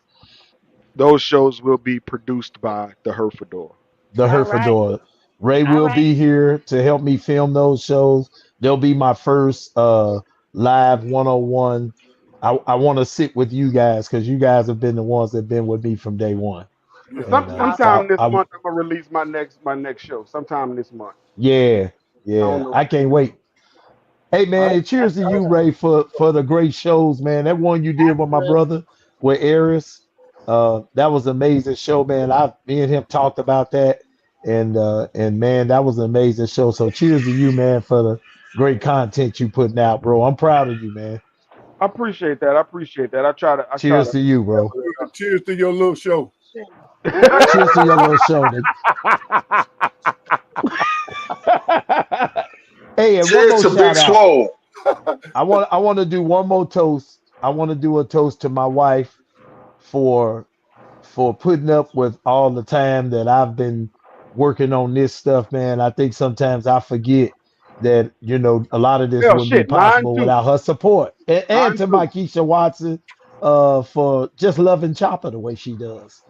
Those shows will be produced by the Herfador. The All right. Herfador. Ray All will right. be here to help me film those shows. They'll be my first live 101. I want to sit with you guys because you guys have been the ones that have been with me from day one. Yeah. And Sometime this month I'm gonna release my next show. Sometime this month. yeah, I don't yeah. know. I can't wait. Hey man, cheers to you, Ray, for the great shows, man. That one you did with my Absolutely. brother with Eris, that was an amazing show, man. Me and him talked about that, and man, that was an amazing show. So cheers to you, man, for the great content you putting out, bro. I'm proud of you, man. I appreciate that. I appreciate that. I try to Cheers to you, bro. Cheers to your little show. Cheers to your little show, nigga. Hey, and one Cheers more to Big shout out. Swole. I want to do one more toast. I want to do a toast to my wife for putting up with all the time that I've been working on this stuff, man. I think sometimes I forget that a lot of this Hell wouldn't be shit, mine possible too. without her support. And Mine to too. my Keisha Watson for just loving Chopper the way she does.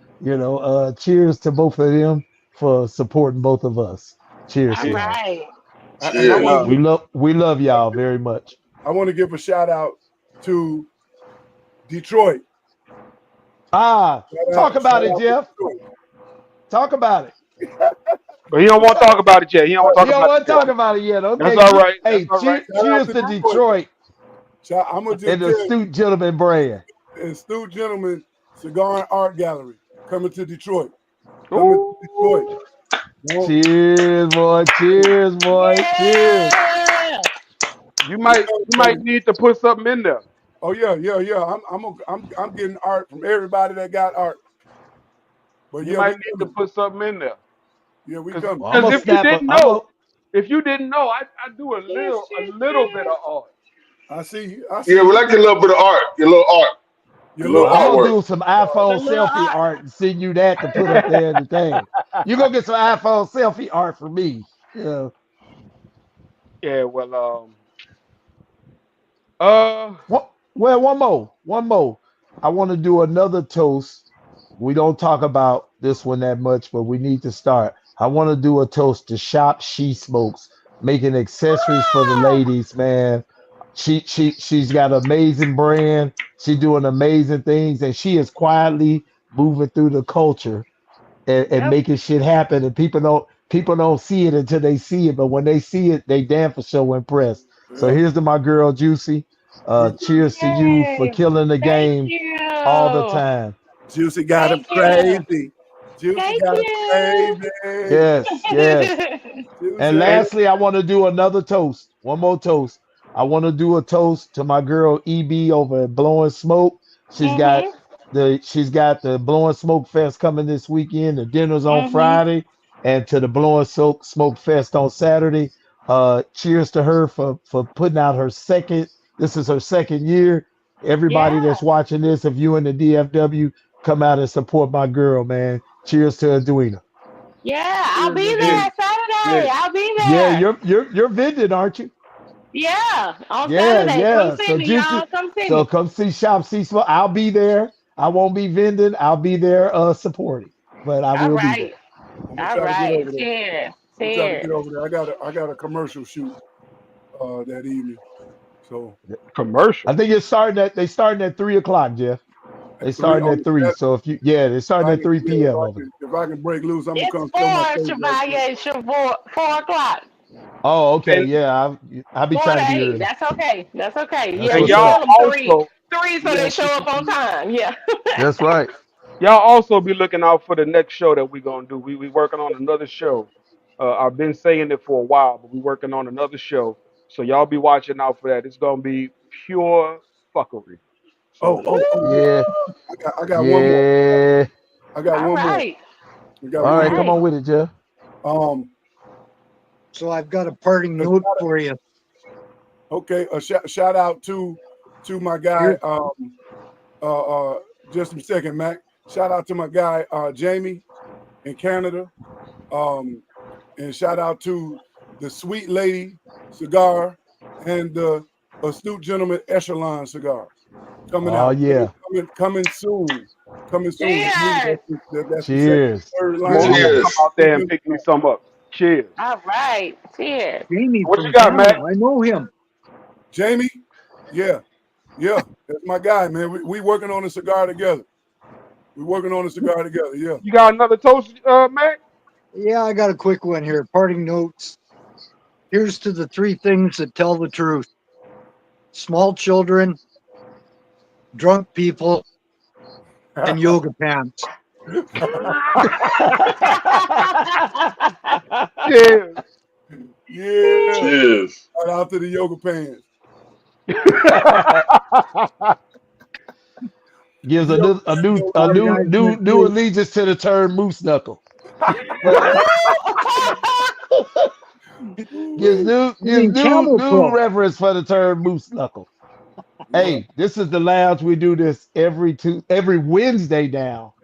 Cheers to both of them for supporting both of us. Cheers All to y'all. right. And I Cheers. want to We love y'all very much. I want to give a shout out to Detroit. Talk about it, Shout out to Jeff. Detroit. Talk about it. But he don't want to talk about it yet. He don't want to You talk don't about want it to yet. talk about it yet. Okay. That's all right. Hey, That's all right. Shout out cheers to to Detroit. Detroit I'm gonna just and the tell you, Astute Gentleman brand. Astute Gentleman Cigar and Art Gallery coming to Detroit. Coming to Detroit. Don't- Cheers, boy. Cheers, boy. Cheers. Yeah. You might need to put something in there. Oh yeah. I'm getting art from everybody that got art. But You yeah, might we need to coming. put something in there. Yeah, we Because coming. Well, I'm gonna if you snap didn't a, I'm know, a, I do a little bit of art. I see. I see. Yeah, we like your little bit of art. Your little art. Your Your little little I'm art. gonna artwork. do some iPhone The little selfie art. art and send you that to put up there in the thing. You gonna get some iPhone selfie art for me. Yeah. Yeah, well, Well, one more. I want to do another toast. We don't talk about this one that much, but we need to start. I want to do a toast to Shop She Smokes, making accessories for the ladies, man. She's got an amazing brand. She's doing amazing things, and she is quietly moving through the culture and Yep. making shit happen. And people don't see it until they see it, but when they see it, they damn for sure impressed. So Yeah. here's to my girl Juicy. Cheers to you for Yay. killing the Thank game you. all the time. Juicy got him Thank you. crazy. Juicy Thank got him you. crazy. Yes, yes. Juicy. And lastly, I want to do another toast. One more toast. I want to do a toast to my girl EB over at Blowing Smoke. She's got the Blowing Smoke Fest coming this weekend. The dinner's on Friday, and to the Blowing Smoke Fest on Saturday. Cheers to her for putting out her second. This is her second year. Everybody Yeah. that's watching this, if you in the DFW, come out and support my girl, man. Cheers to Edwina. Yeah, I'll be Yeah. there Saturday. Yeah. I'll be there. Yeah, you're vending, aren't you? Yeah, on Yeah, Saturday. yeah. Come see So me, Juicy, y'all. Come see so me. come see Shop C Smoke. I'll be there. I won't be vending. I'll be there supporting, but I All will be there. right. I'm gonna All try to get right. over there. Cheers. I'm trying to Cheers. get over there. I got a commercial shoot that evening. So Commercial. I think they starting at 3:00, Jeff. They three starting on at 3. that, So they're starting at 3 p.m. over there. if I can break loose, I'm gonna It's come show my face. Chevalier, 4 o'clock. Oh, okay. And, Yeah, I'll be 4 trying to to be 8. early. That's okay. That's okay. That's Yeah, and what's we up. y'all tell them 3. also 3 so they show up on time. Yeah. That's right. y'all also be looking out for the next show that we're gonna do. We working on another show. I've been saying it for a while, but we're working on another show. So y'all be watching out for that. It's gonna be pure fuckery. So Yeah, I got one more. yeah. I got All one more. right. We got All one right, more. come on with it, Jeff. So I've got a parting note for you. Okay, a shout out to my guy. Just a second, Mac. Shout out to my guy Jamie in Canada, and shout out to the Sweet Lady Cigar and the Astute Gentleman Echelon Cigar coming Oh out. yeah. Coming soon. Coming soon. Cheers. That's Cheers. the third more line. people Cheers. come out there and pick me some up. Cheers. All right. Cheers. Jamie What from you got, Canada. Matt? I know him. Jamie, yeah, that's my guy, man. We working on a cigar together. Yeah. You got another toast, Matt? Yeah, I got a quick one here. Parting notes. Here's to the 3 things that tell the truth: small children, drunk people, and yoga pants. Cheers. Yeah. Cheers. Shout out to the yoga pants. Gives a new allegiance to the term moose knuckle. Gives new reverence for the term moose knuckle. Hey, this is the lounge. We do this every Wednesday now.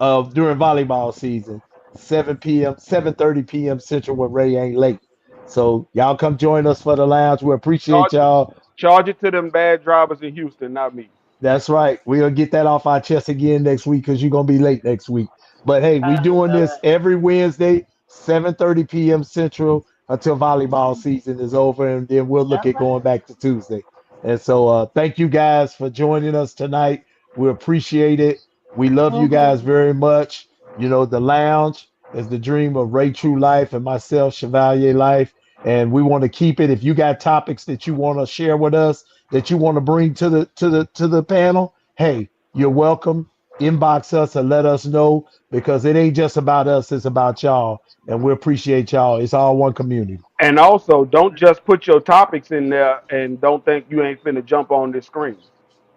During volleyball season, 7:30 p.m. Central when Ray ain't late. So y'all come join us for the lounge. We appreciate y'all. Charge it to them bad drivers in Houston, not me. That's right. We'll get that off our chest again next week because you're gonna be late next week. But hey, we doing this every Wednesday, 7:30 p.m. Central until volleyball season is over, and then we'll look at going back to Tuesday. And so thank you guys for joining us tonight. We appreciate it. We love you guys very much. You know, the lounge is the dream of Ray True Life and myself, Chevalier Life. And we want to keep it. If you got topics that you want to share with us, that you want to bring to the panel, hey, you're welcome. Inbox us and let us know, because it ain't just about us, it's about y'all. And we appreciate y'all. It's all one community. And also, don't just put your topics in there and don't think you ain't finna jump on this screen.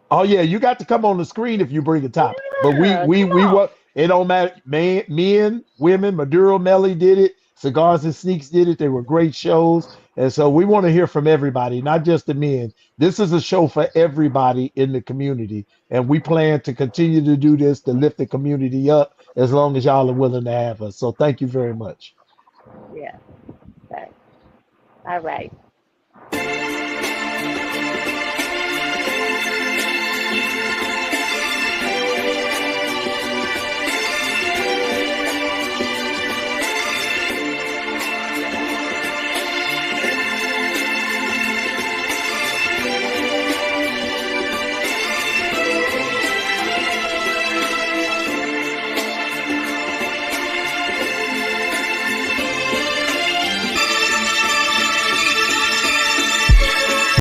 Oh yeah, you got to come on the screen if you bring a topic. But we what it don't matter. Men, women, Maduro Melly did it. Cigars and Sneaks did it. They were great shows. And so we want to hear from everybody, not just the men. This is a show for everybody in the community. And we plan to continue to do this to lift the community up as long as y'all are willing to have us. So thank you very much. Yeah. Okay. All right.